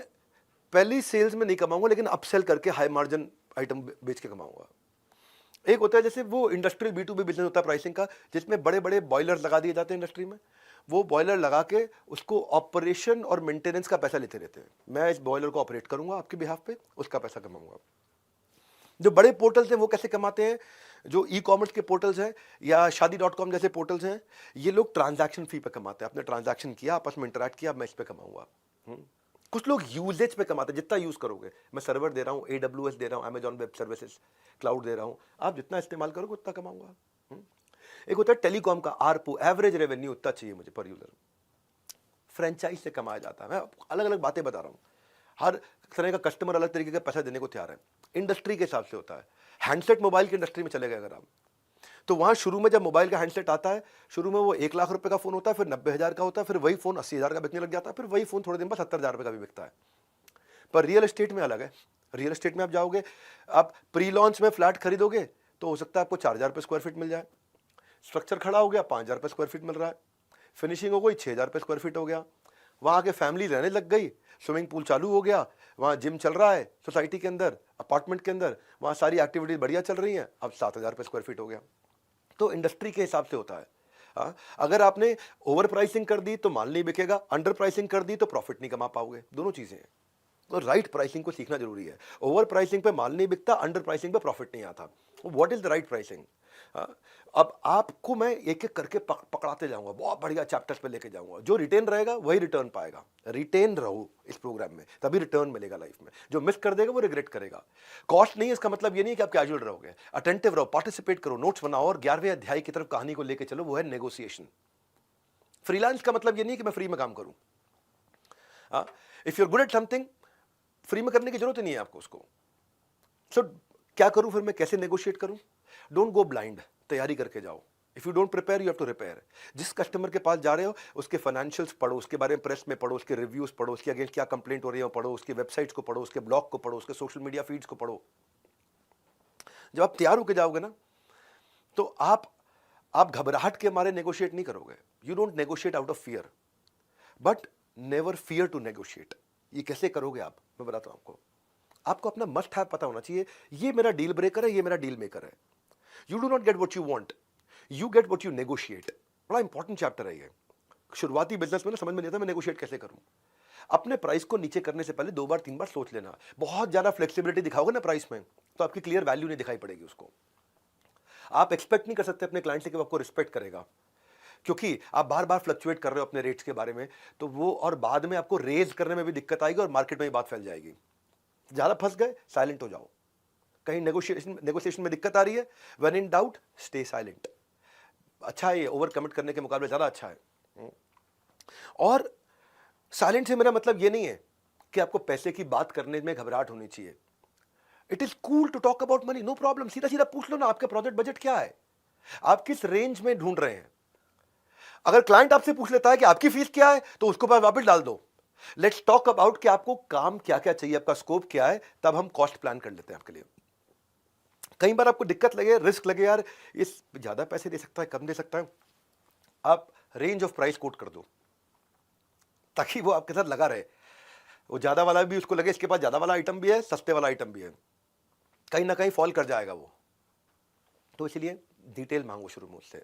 पहली सेल्स में नहीं कमाऊंगा, लेकिन अपसेल करके हाई मार्जिन आइटम बेच के कमाऊंगा। एक होता है जैसे वो इंडस्ट्रियल B2B बिजनेस होता है प्राइसिंग का, जिसमें बड़े बड़े बॉयलर लगा दिए जाते हैं इंडस्ट्री में, वो बॉयलर लगा के उसको ऑपरेशन और मेंटेनेंस का पैसा लेते रहते हैं। मैं इस बॉयलर को ऑपरेट करूंगा आपके बिहाफ पे, उसका पैसा कमाऊंगा। जो बड़े पोर्टल्स हैं वो कैसे कमाते हैं, जो ई कॉमर्स के पोर्टल्स हैं या शादी.com जैसे पोर्टल्स हैं, ये लोग ट्रांजैक्शन फी पे कमाते हैं। आपने ट्रांजैक्शन किया, आपस में इंटरैक्ट किया, मैं इस पे कमाऊंगा। कुछ लोग यूजेज पे कमाते हैं, जितना यूज करोगे। मैं सर्वर दे रहा हूँ, AWS दे रहा हूँ, अमेजॉन वेब सर्विसेज क्लाउड दे रहा हूँ, आप जितना इस्तेमाल करोगे उतना कमाऊंगा। एक होता है टेलीकॉम का ARPU, एवरेज रेवेन्यू उतना चाहिए मुझे पर यूजर। फ्रेंचाइज से कमाया जाता है। मैं अलग अलग बातें बता रहा हूँ, हर तरह का कस्टमर अलग तरीके का पैसा देने को तैयार है। इंडस्ट्री के हिसाब से होता है। हैंडसेट मोबाइल की इंडस्ट्री में चले गए अगर आप, तो वहां शुरू में जब मोबाइल का हैंडसेट आता है, शुरू में वो 1 लाख रुपए का फोन होता है, फिर 90,000 का होता है, फिर वही फोन 80,000 का बिकने लग जाता है, फिर वही फोन थोड़े दिन बाद 70,000 रुपए का भी बिकता है। पर रियल एस्टेट में अलग है। रियल एस्टेट में आप जाओगे, आप प्री लॉन्च में फ्लैट खरीदोगे तो हो सकता है आपको 4,000 रुपए स्क्वायर फीट मिल जाए। स्ट्रक्चर खड़ा हो गया, 5,000 रुपए स्क्वायर फीट मिल रहा है। फिनिशिंग हो गई, 6,000 रुपए स्क्वायर फीट हो गया। वहां के फैमिली रहने लग गई, स्विमिंग पूल चालू हो गया, वहाँ जिम चल रहा है सोसाइटी के अंदर, अपार्टमेंट के अंदर, वहाँ सारी एक्टिविटीज बढ़िया चल रही हैं। अब 7,000 रुपये स्क्वायर फीट हो गया। तो इंडस्ट्री के हिसाब से होता है। हाँ, अगर आपने ओवर प्राइसिंग कर दी तो माल नहीं बिकेगा, अंडर प्राइसिंग कर दी तो प्रॉफिट नहीं कमा पाओगे। दोनों चीजें हैं, तो राइट प्राइसिंग को सीखना जरूरी है। ओवर प्राइसिंग पे माल नहीं बिकता, अंडर प्राइसिंग पे प्रॉफिट नहीं आता। What is the right pricing? अब आपको मैं एक एक करके पकड़ाते जाऊंगा, बहुत बढ़िया चैप्टर्स पे लेके जाऊंगा। जो रिटेन रहेगा वही रिटर्न पाएगा। रिटेन रहो इस प्रोग्राम में, तभी रिटर्न मिलेगा लाइफ में। जो मिस कर देगा वो रिग्रेट करेगा। कॉस्ट नहीं है इसका मतलब ये नहीं कि आप कैजुअल रहोगे, अटेंटिव रहो, पार्टिसिपेट करो, नोट्स बनाओ और 11वें अध्याय की तरफ कहानी को लेके चलो, वो है नेगोशिएशन। फ्रीलांस का मतलब ये नहीं कि मैं फ्री में काम करूं। If you are good at something, free में करने की जरूरत ही नहीं है आपको उसको। सो क्या करूं फिर मैं, कैसे नेगोशिएट करूं? डोंट गो ब्लाइंड, तैयारी करके जाओ। If you don't prepare you have to repair. जिस कस्टमर के पास जा रहे हो उसके फाइनेंशियल्स पढ़ो, उसके बारे में प्रेस में पढ़ो, उसके रिव्यूज पढ़ो, उसके अगेंस्ट क्या कंप्लेंट हो रही है पढ़ो, उसकी वेबसाइट्स को पढ़ो, उसके ब्लॉग को पढ़ो, उसके सोशल मीडिया फीड्स को पढ़ो। जब आप तैयार होकर जाओगे ना, तो आप घबराहट के मारे नेगोशिएट नहीं करोगे। You don't negotiate out of fear, but never fear to negotiate. ये कैसे करोगे आप, मैं बताता हूं आपको अपना मस्ट हैव पता होना चाहिए। ये मेरा डील ब्रेकर है, ये मेरा डील मेकर है। You do not get what you want, you get what you negotiate. बड़ा इंपॉर्टेंट चैप्टर है ये। शुरुआती बिजनेस में ना समझ में नहीं आता मैं नेगोशिएट कैसे करूं। अपने प्राइस को नीचे करने से पहले 2 बार 3 बार सोच लेना। बहुत ज्यादा फ्लेक्सिबिलिटी दिखाओगे ना प्राइस में, तो आपकी क्लियर वैल्यू नहीं दिखाई पड़ेगी उसको। आप एक्सपेक्ट नहीं कर सकते अपने क्लाइंट से कि वो आपको रिस्पेक्ट करेगा, क्योंकि आप बार बार फ्लक्चुएट कर रहे हो अपने रेट्स के बारे में, तो वो और बाद में आपको रेज करने में भी दिक्कत आएगी और मार्केट में भी बात फैल जाएगी। ज्यादा फंस गए, साइलेंट हो जाओ। कहीं नेगोशिएशन में दिक्कत आ रही है, when in doubt stay silent. अच्छा है ये, ओवर कमिट करने के मुकाबले ज्यादा अच्छा है। और साइलेंट से मेरा मतलब ये नहीं है कि आपको पैसे की बात करने में घबराहट होनी चाहिए। It is cool to talk about money, no problem. सीधा सीधा पूछ लो ना, आपका प्रोजेक्ट बजट क्या है, आप किस रेंज में ढूंढ रहे हैं। अगर क्लाइंट आपसे पूछ लेता है कि आपकी फीस क्या है, तो उसको वापस डाल दो। लेट्स टॉक अबाउट कि आपको काम क्या क्या चाहिए, आपका स्कोप क्या है, तब हम कॉस्ट प्लान कर लेते हैं आपके लिए। कई बार आपको दिक्कत लगे, रिस्क लगे, यार इस ज्यादा पैसे दे सकता है, कम दे सकता है, आप रेंज ऑफ प्राइस कोट कर दो ताकि वो आपके साथ लगा रहे। वो ज्यादा वाला भी उसको लगे इसके पास ज्यादा वाला आइटम भी है, सस्ते वाला आइटम भी है, कहीं ना कहीं फॉल कर जाएगा वो। तो इसलिए डिटेल मांगो शुरू में उससे,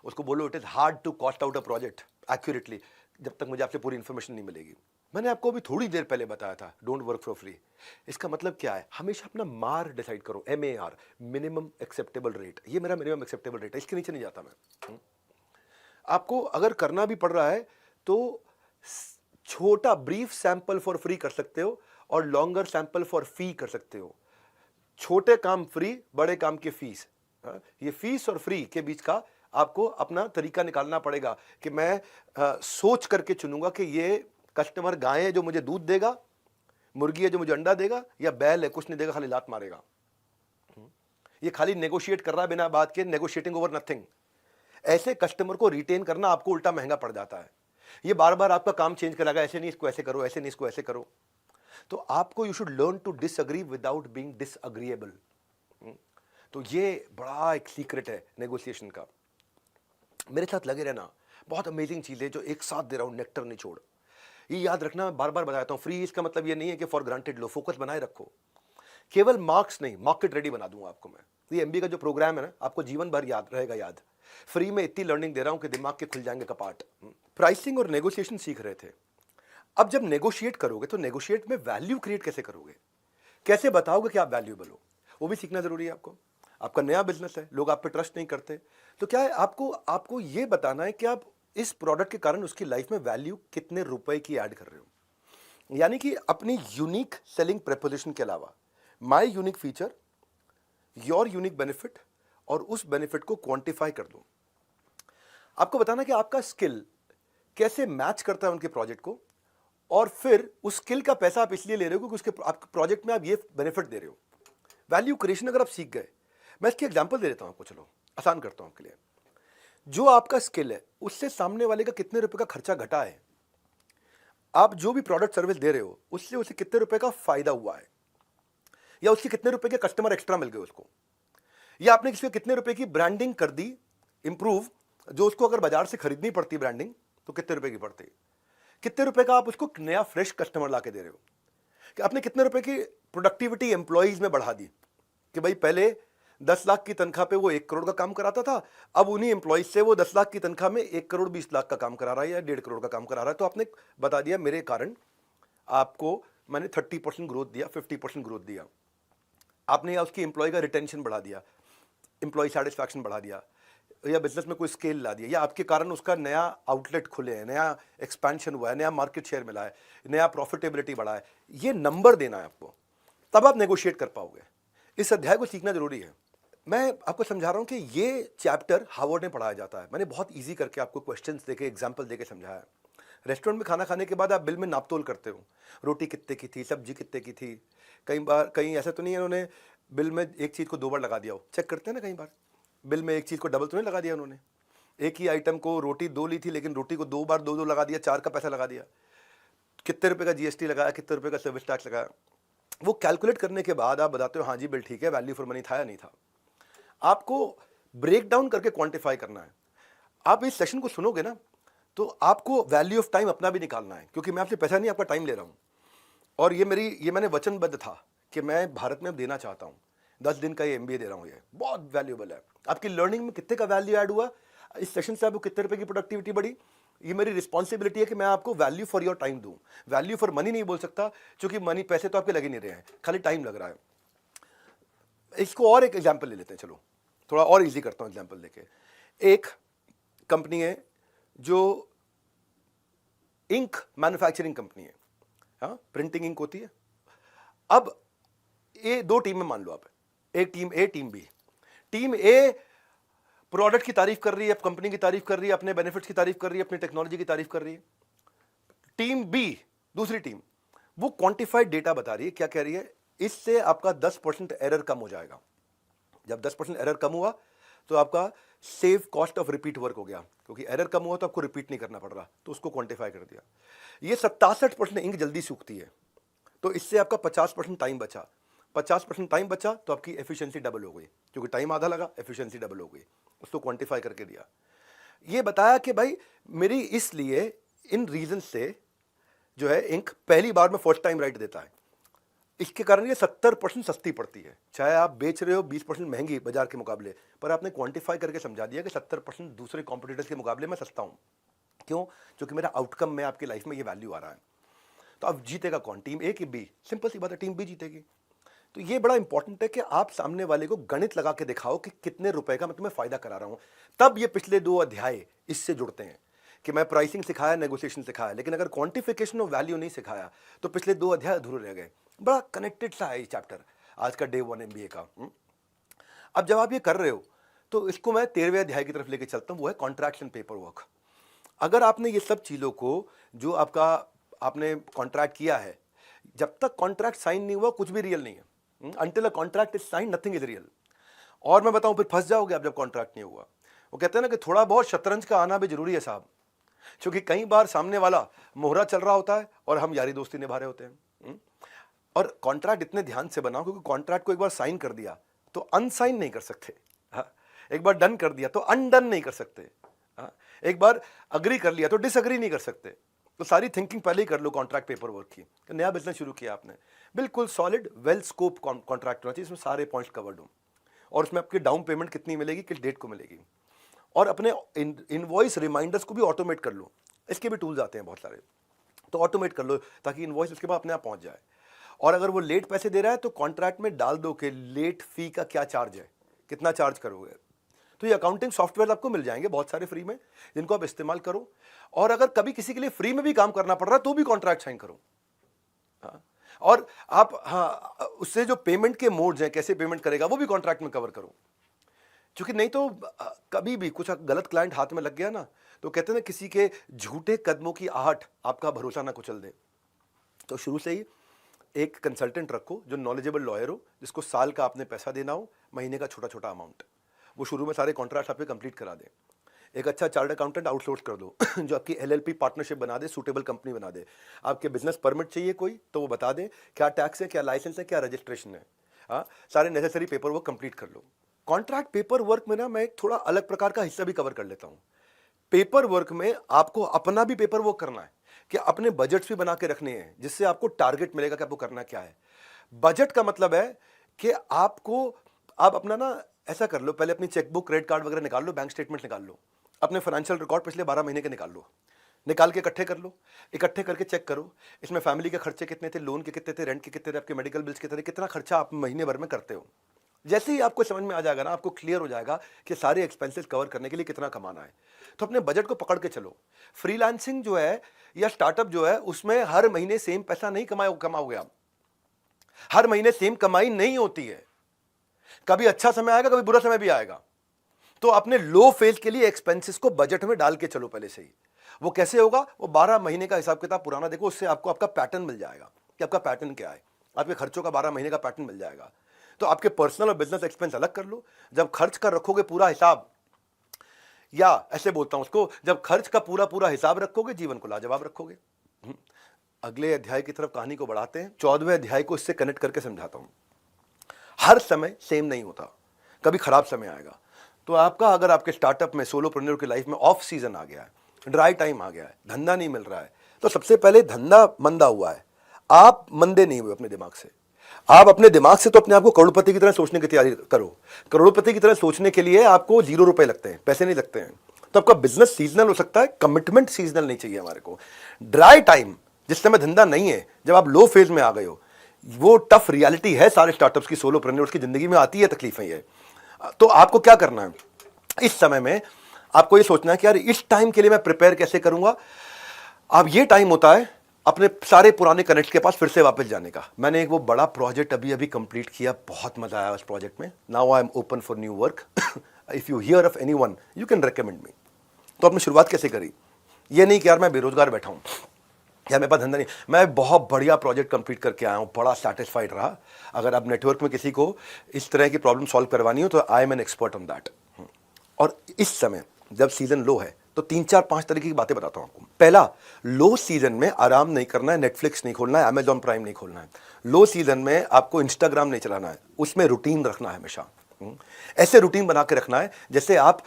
उसको बोलो it is hard to cost out a project accurately जब तक मुझे आपसे पूरी इंफॉर्मेशन नहीं मिलेगी। मैंने आपको अभी थोड़ी देर पहले बताया था डोंट वर्क फॉर फ्री। इसका मतलब क्या है, हमेशा अपना मार डिसाइड करो, MAR, मिनिमम एक्सेप्टेबल रेट। ये मेरा मिनिमम एक्सेप्टेबल रेट है, इसके नीचे नहीं जाता मैं। आपको अगर करना भी पड़ रहा है तो छोटा ब्रीफ सैंपल फॉर फ्री कर सकते हो और लॉन्गर सैंपल फॉर फी कर सकते हो। छोटे काम फ्री, बड़े काम की फीस। ये फीस और फ्री के बीच का आपको अपना तरीका निकालना पड़ेगा कि मैं सोच करके चुनूंगा कि ये कस्टमर गाय है जो मुझे दूध देगा, मुर्गी है जो मुझे अंडा देगा, या बैल है कुछ नहीं देगा खाली लात मारेगा। ये खाली नेगोशिएट कर रहा है बिना बात के, नेगोशिएटिंग ओवर नथिंग। ऐसे कस्टमर को रिटेन करना आपको उल्टा महंगा पड़ जाता है। ये बार बार आपका काम चेंज करेगा, ऐसे नहीं इसको ऐसे करो, ऐसे नहीं इसको ऐसे करो। तो आपको you should learn to disagree without being disagreeable. तो ये बड़ा एक सीक्रेट है नेगोशिएशन का। मेरे साथ लगे रहना, बहुत अमेजिंग चीज है जो एक साथ दे रहा हूं, नेक्टर निचोड़। ये याद रखना, बार बार बताता हूं, फ्री इसका मतलब ये नहीं है कि फॉर ग्रांटेड लो, फोकस बनाए रखो। केवल मार्क्स नहीं, मार्केट रेडी बना दूंगा आपको मैं। ये MBA का जो प्रोग्राम है ना, आपको जीवन भर याद रहेगा। याद, फ्री में इतनी लर्निंग दे रहा हूं कि दिमाग के खुल जाएंगे कपाट। प्राइसिंग और नेगोशिएशन सीख रहे थे। अब जब नेगोशिएट करोगे तो नेगोशिएट में वैल्यू क्रिएट कैसे करोगे, कैसे बताओगे कि आप वैल्यूएबल हो, वो भी सीखना जरूरी है आपको। आपका नया बिजनेस है, लोग आप पे ट्रस्ट नहीं करते, तो क्या है, आपको ये बताना है कि आप इस प्रोडक्ट के कारण उसकी लाइफ में वैल्यू कितने रुपए की ऐड कर रहे हो। यानी कि अपनी यूनिक सेलिंग प्रपोजिशन के अलावा my unique feature, your unique benefit, और उस बेनिफिट को क्वांटिफाई कर दो। आपको बताना कि आपका स्किल कैसे मैच करता है उनके प्रोजेक्ट को, और फिर उस स्किल का पैसा आप इसलिए ले रहे हो क्योंकि उसके आपके प्रोजेक्ट में आप ये बेनिफिट दे रहे हो। वैल्यू क्रिएशन अगर आप सीख गए, मैं इसकी एग्जांपल दे देता हूं आपको, चलो आसान करता हूं आपके लिए। जो आपका स्किल है उससे सामने वाले का कितने रुपए का खर्चा घटा है, आप जो भी प्रोडक्ट सर्विस दे रहे हो उससे उसे कितने रुपए का फायदा हुआ है, या उसके कितने रुपए के कस्टमर एक्स्ट्रा मिल गए उसको, या आपने किसी को कितने रुपए की ब्रांडिंग कर दी इंप्रूव, जो उसको अगर बाजार से खरीदनी पड़ती ब्रांडिंग तो कितने रुपए की पड़ती, कितने रुपए का आप उसको नया फ्रेश कस्टमर ला के दे रहे हो, कि आपने कितने रुपए की प्रोडक्टिविटी एम्प्लॉइज में बढ़ा दी, कि भाई पहले 10 लाख की तनख्वाह पे वो 1 करोड़ का काम कराता था, अब उन्हीं एम्प्लॉइज से वो 10 लाख की तनख्वाह में 1 करोड़ 20 लाख का काम करा रहा है या 1.5 करोड़ का काम करा रहा है। तो आपने बता दिया मेरे कारण आपको मैंने 30% ग्रोथ दिया, 50% ग्रोथ दिया, आपने या उसकी एम्प्लॉय का रिटेंशन बढ़ा दिया, एम्प्लॉय सेटिस्फैक्शन बढ़ा दिया, या बिजनेस में कोई स्केल ला दिया, या आपके कारण उसका नया आउटलेट खुले हैं, नया एक्सपेंशन हुआ है, नया मार्केट शेयर मिला है, नया प्रॉफिटेबिलिटी बढ़ा है। ये नंबर देना है आपको, तब आप नेगोशिएट कर पाओगे। इस अध्याय को सीखना जरूरी है। मैं आपको समझा रहा हूं कि ये चैप्टर हार्वर्ड में पढ़ाया जाता है। मैंने बहुत इजी करके आपको क्वेश्चंस देके, एग्जांपल देके समझाया। रेस्टोरेंट में खाना खाने के बाद आप बिल में नापतोल करते हो, रोटी कितने की थी, सब्जी कितने की थी। कहीं ऐसा तो नहीं है उन्होंने बिल में एक चीज़ को 2 बार लगा दिया हो, चेक करते हैं ना, कई बार बिल में एक चीज़ को डबल तो नहीं लगा दिया उन्होंने। एक ही आइटम को रोटी 2 ली थी लेकिन रोटी को 2 बार 2 लगा दिया, 4 का पैसा लगा दिया। कितने रुपए का GST लगाया, कितने रुपए का सर्विस टैक्स लगाया, वो कैलकुलेट करने के बाद आप बताते हो हाँ जी बिल ठीक है, वैल्यू फॉर मनी था या नहीं था। आपको ब्रेक डाउन करके क्वांटिफाई करना है। आप इस सेशन को सुनोगे ना तो आपको वैल्यू ऑफ टाइम अपना भी निकालना है, क्योंकि मैं आपसे पैसा नहीं, आपका टाइम ले रहा हूं। और ये मैंने वचनबद्ध था कि मैं भारत में अब देना चाहता हूं। 10 दिन का ये MBA दे रहा हूं, ये बहुत वैल्यूएबल है। आपकी लर्निंग में कितने का वैल्यू ऐड हुआ, इस सेशन से आपको कितने रुपए की प्रोडक्टिविटी बढ़ी, ये मेरी रिस्पॉन्सिबिलिटी है कि मैं आपको वैल्यू फॉर योर टाइम दूं। वैल्यू फॉर मनी नहीं बोल सकता, क्योंकि मनी, पैसे तो आपके लगे नहीं रहे हैं, खाली टाइम लग रहा है। इसको और एक एग्जाम्पल ले लेते हैं, चलो थोड़ा और इजी करता हूं एग्जाम्पल लेके। एक कंपनी है जो इंक मैन्युफैक्चरिंग कंपनी है, हाँ, प्रिंटिंग इंक होती है। अब ये 2 टीम में मान लो आप, एक टीम ए, टीम बी। टीम ए प्रोडक्ट की तारीफ कर रही है, कंपनी की तारीफ कर रही है, अपने बेनिफिट्स की तारीफ कर रही है, अपनी टेक्नोलॉजी की तारीफ कर रही है। टीम बी, दूसरी टीम, वो क्वांटिफाइड डेटा बता रही है। क्या कह रही है, इससे आपका 10% एरर कम हो जाएगा। जब 10% एरर कम हुआ तो आपका save cost of repeat work हो गया, क्योंकि एरर कम हुआ तो आपको रिपीट नहीं करना पड़ रहा, तो उसको क्वांटिफाई कर दिया। ये 67% इंक जल्दी सूखती है, तो इससे आपका 50% टाइम बचा। 50% टाइम बचा तो आपकी एफिशिएंसी डबल हो गई, क्योंकि टाइम आधा लगा, एफिशिएंसी डबल हो गई, उसको क्वांटिफाई करके दिया। ये बताया कि भाई मेरी इसलिए इन रीजन से जो है इंक पहली बार में फर्स्ट टाइम राइट देता है, इसके कारण ये 70% सस्ती पड़ती है। चाहे आप बेच रहे हो 20% महंगी बाजार के मुकाबले, पर आपने क्वांटिफाई करके समझा दिया कि 70% दूसरे कॉम्पिटिटर्स के मुकाबले में सस्ता हूँ। क्यों? क्योंकि मेरा आउटकम में आपकी लाइफ में ये वैल्यू आ रहा है। तो अब जीतेगा कौन, टीम ए कि बी? सिंपल सी बात है, टीम बी जीतेगी। तो ये बड़ा इंपॉर्टेंट है कि आप सामने वाले को गणित लगा के दिखाओ कि कितने रुपए का मैं तुम्हें फायदा करा रहा हूं। तब ये पिछले 2 अध्याय इससे जुड़ते हैं कि मैं प्राइसिंग सिखाया, नेगोशिएशन सिखाया, लेकिन अगर क्वांटिफिकेशन ऑफ वैल्यू नहीं सिखाया तो पिछले 2 अध्याय अधूरे रह गए। बड़ा कनेक्टेड सा है ये चैप्टर आज का डे 1 MBA का। अब जब आप ये कर रहे हो तो इसको मैं 13वें अध्याय की तरफ लेके चलता हूं, वो है कॉन्ट्रैक्ट्स एंड पेपर वर्क। अगर आपने ये सब चीज़ों को जो आपने कॉन्ट्रैक्ट किया है, जब तक कॉन्ट्रैक्ट साइन नहीं हुआ कुछ भी रियल नहीं है। Until a contract is signed, nothing is real। और मैं बताऊं फिर फंस जाओगे आप जब कॉन्ट्रैक्ट नहीं हुआ। वो कहते हैं ना कि थोड़ा बहुत शतरंज का आना भी जरूरी है साहब, क्योंकि कई बार सामने वाला मोहरा चल रहा होता है और हम यारी दोस्ती निभा रहे होते हैं। और कॉन्ट्रैक्ट इतने ध्यान से बनाओ, क्योंकि कॉन्ट्रैक्ट को एक बार साइन कर दिया तो अनसाइन नहीं कर सकते। हाँ, एक बार डन कर दिया तो अनडन नहीं कर सकते। हाँ, एक बार अग्री कर लिया तो डिसअग्री नहीं कर सकते। तो सारी थिंकिंग पहले ही कर लो कॉन्ट्रैक्ट पेपर वर्क की। नया बिजनेस शुरू किया आपने, बिल्कुल सॉलिड वेल स्कोप कॉन्ट्रैक्ट होना चाहिए, इसमें सारे पॉइंट्स कवर्ड हो, और उसमें आपकी डाउन पेमेंट कितनी मिलेगी, किस डेट को मिलेगी, और अपने इनवॉइस रिमाइंडर्स को भी ऑटोमेट कर लो। इसके भी टूल्स आते हैं बहुत सारे, तो ऑटोमेट कर लो ताकि इनवॉइस उसके बाद अपने आप पहुंच जाए। और अगर वो लेट पैसे दे रहा है तो कॉन्ट्रैक्ट में डाल दो कि लेट फी का क्या चार्ज है, कितना चार्ज करोगे। तो ये अकाउंटिंग सॉफ्टवेयर आपको मिल जाएंगे बहुत सारे फ्री में, जिनको आप इस्तेमाल करो। और अगर कभी किसी के लिए फ्री में भी काम करना पड़ रहा है तो भी कॉन्ट्रैक्ट साइन करो। हाँ, और आप उससे जो पेमेंट के मोड्स हैं, कैसे पेमेंट करेगा, वो भी कॉन्ट्रैक्ट में कवर करो। क्योंकि नहीं तो कभी भी कुछ गलत क्लाइंट हाथ में लग गया ना, तो कहते हैं ना किसी के झूठे कदमों की आहट आपका भरोसा ना कुचल दे। तो शुरू से ही एक कंसल्टेंट रखो जो नॉलेजेबल लॉयर हो, जिसको साल का आपने पैसा देना हो, महीने का छोटा छोटा अमाउंट, वो शुरू में सारे कॉन्ट्रैक्ट आपके कंप्लीट करा दे। एक अच्छा चार्टर्ड अकाउंटेंट आउटसोर्स कर दो जो आपकी LLP पार्टनरशिप बना दे, सूटेबल कंपनी बना दे। आपके बिजनेस परमिट चाहिए कोई तो वो बता दे क्या टैक्स है, क्या लाइसेंस है, क्या रजिस्ट्रेशन है। हाँ, सारे नेसेसरी पेपर वर्क कंप्लीट कर लो। कॉन्ट्रैक्ट पेपर वर्क में ना मैं एक थोड़ा अलग प्रकार का हिस्सा भी कवर कर लेता हूँ। पेपर वर्क में आपको अपना भी पेपर वर्क करना है, कि अपने बजट्स भी बना के रखने हैं, जिससे आपको टारगेट मिलेगा कि आपको करना क्या है। बजट का मतलब है कि आप अपना ना ऐसा कर लो, पहले अपनी चेकबुक, क्रेडिट कार्ड वगैरह निकाल लो, बैंक स्टेटमेंट निकाल लो, अपने फाइनेंशियल रिकॉर्ड पिछले 12 महीने के निकाल लो, निकाल के इकट्ठे कर लो। इकट्ठे करके चेक करो इसमें फैमिली के खर्चे कितने थे, लोन के कितने थे, रेंट के कितने थे, आपके मेडिकल बिल्स कितने थे, कितना खर्चा आप महीने भर में करते हो। जैसे ही आपको समझ में आ जाएगा ना, आपको क्लियर हो जाएगा कि सारे एक्सपेंसेस कवर करने के लिए कितना कमाना है, तो अपने बजट को पकड़ के चलो। फ्रीलांसिंग जो है या स्टार्टअप जो है, उसमें हर महीने सेम पैसा नहीं कमाओगे आप। हर महीने सेम कमाई नहीं होती है, कभी अच्छा समय आएगा, कभी बुरा समय भी आएगा। तो अपने लो फेज के लिए एक्सपेंसेस को बजट में डाल के चलो पहले से ही। वो कैसे होगा, वो 12 महीने का हिसाब किताब पुराना देखो, उससे आपको आपका पैटर्न मिल जाएगा कि आपका पैटर्न क्या है। आपके खर्चों का 12 महीने का पैटर्न मिल जाएगा। तो आपके पर्सनल और बिजनेस एक्सपेंस अलग कर लो। जब खर्च कर रखोगे पूरा हिसाब, या ऐसे बोलता हूं उसको, जब खर्च का पूरा हिसाब रखोगे, जीवन को लाजवाब रखोगे। अगले अध्याय की तरफ कहानी को बढ़ाते हैं। 14वें अध्याय को इससे कनेक्ट करके समझाता हूं। हर समय सेम नहीं होता, कभी खराब समय आएगा। तो आपका अगर आपके स्टार्टअप में, सोलोप्रेन्योर की लाइफ में ऑफ सीजन आ गया है, ड्राई टाइम आ गया है, धंधा नहीं मिल रहा है, तो सबसे पहले धंधा मंदा हुआ है। आप मंदे नहीं हुए अपने दिमाग से। आप अपने दिमाग से तो अपने आप को करोड़पति की तरह सोचने की तैयारी करो। करोड़पति की तरह सोचने के लिए आपको 0 रुपए लगते हैं, पैसे नहीं लगते हैं। तो आपका बिजनेस सीजनल हो सकता है, कमिटमेंट सीजनल नहीं चाहिए हमारे को। ड्राई टाइम, जिस समय धंधा नहीं है, जब आप लो फेज में आ गए हो, वो टफ रियलिटी है सारे स्टार्टअप्स की, सोलोप्रेन्योर्स की जिंदगी में आती है तकलीफें ये। तो आपको क्या करना है इस समय में, आपको ये सोचना है कि यार इस टाइम के लिए मैं प्रिपेयर कैसे करूंगा। अब ये टाइम होता है अपने सारे पुराने कनेक्ट के पास फिर से वापस जाने का। मैंने एक वो बड़ा प्रोजेक्ट अभी कंप्लीट किया, बहुत मजा आया उस प्रोजेक्ट में। Now I am open for new work. If you here of anyone you can recommend मी। तो आपने शुरुआत कैसे करी, ये नहीं कि यार मैं बेरोजगार बैठा हूं या मेरे पास धंधा नहीं, मैं बहुत बढ़िया प्रोजेक्ट कंप्लीट करके आया हूँ, बड़ा सेटिस्फाइड रहा। अगर आप नेटवर्क में किसी को इस तरह की प्रॉब्लम सॉल्व करवानी हो तो I am an expert on that. और इस समय जब सीजन लो है तो 3-4-5 तरीके की बातें बताता हूं आपको। पहला, लो सीजन में आराम नहीं करना है, नेटफ्लिक्स नहीं खोलना है, अमेजॉन प्राइम नहीं खोलना है। लो सीजन में आपको इंस्टाग्राम नहीं चलाना है, उसमें रूटीन रखना है हमेशा। ऐसे रूटीन बना के रखना है जैसे आप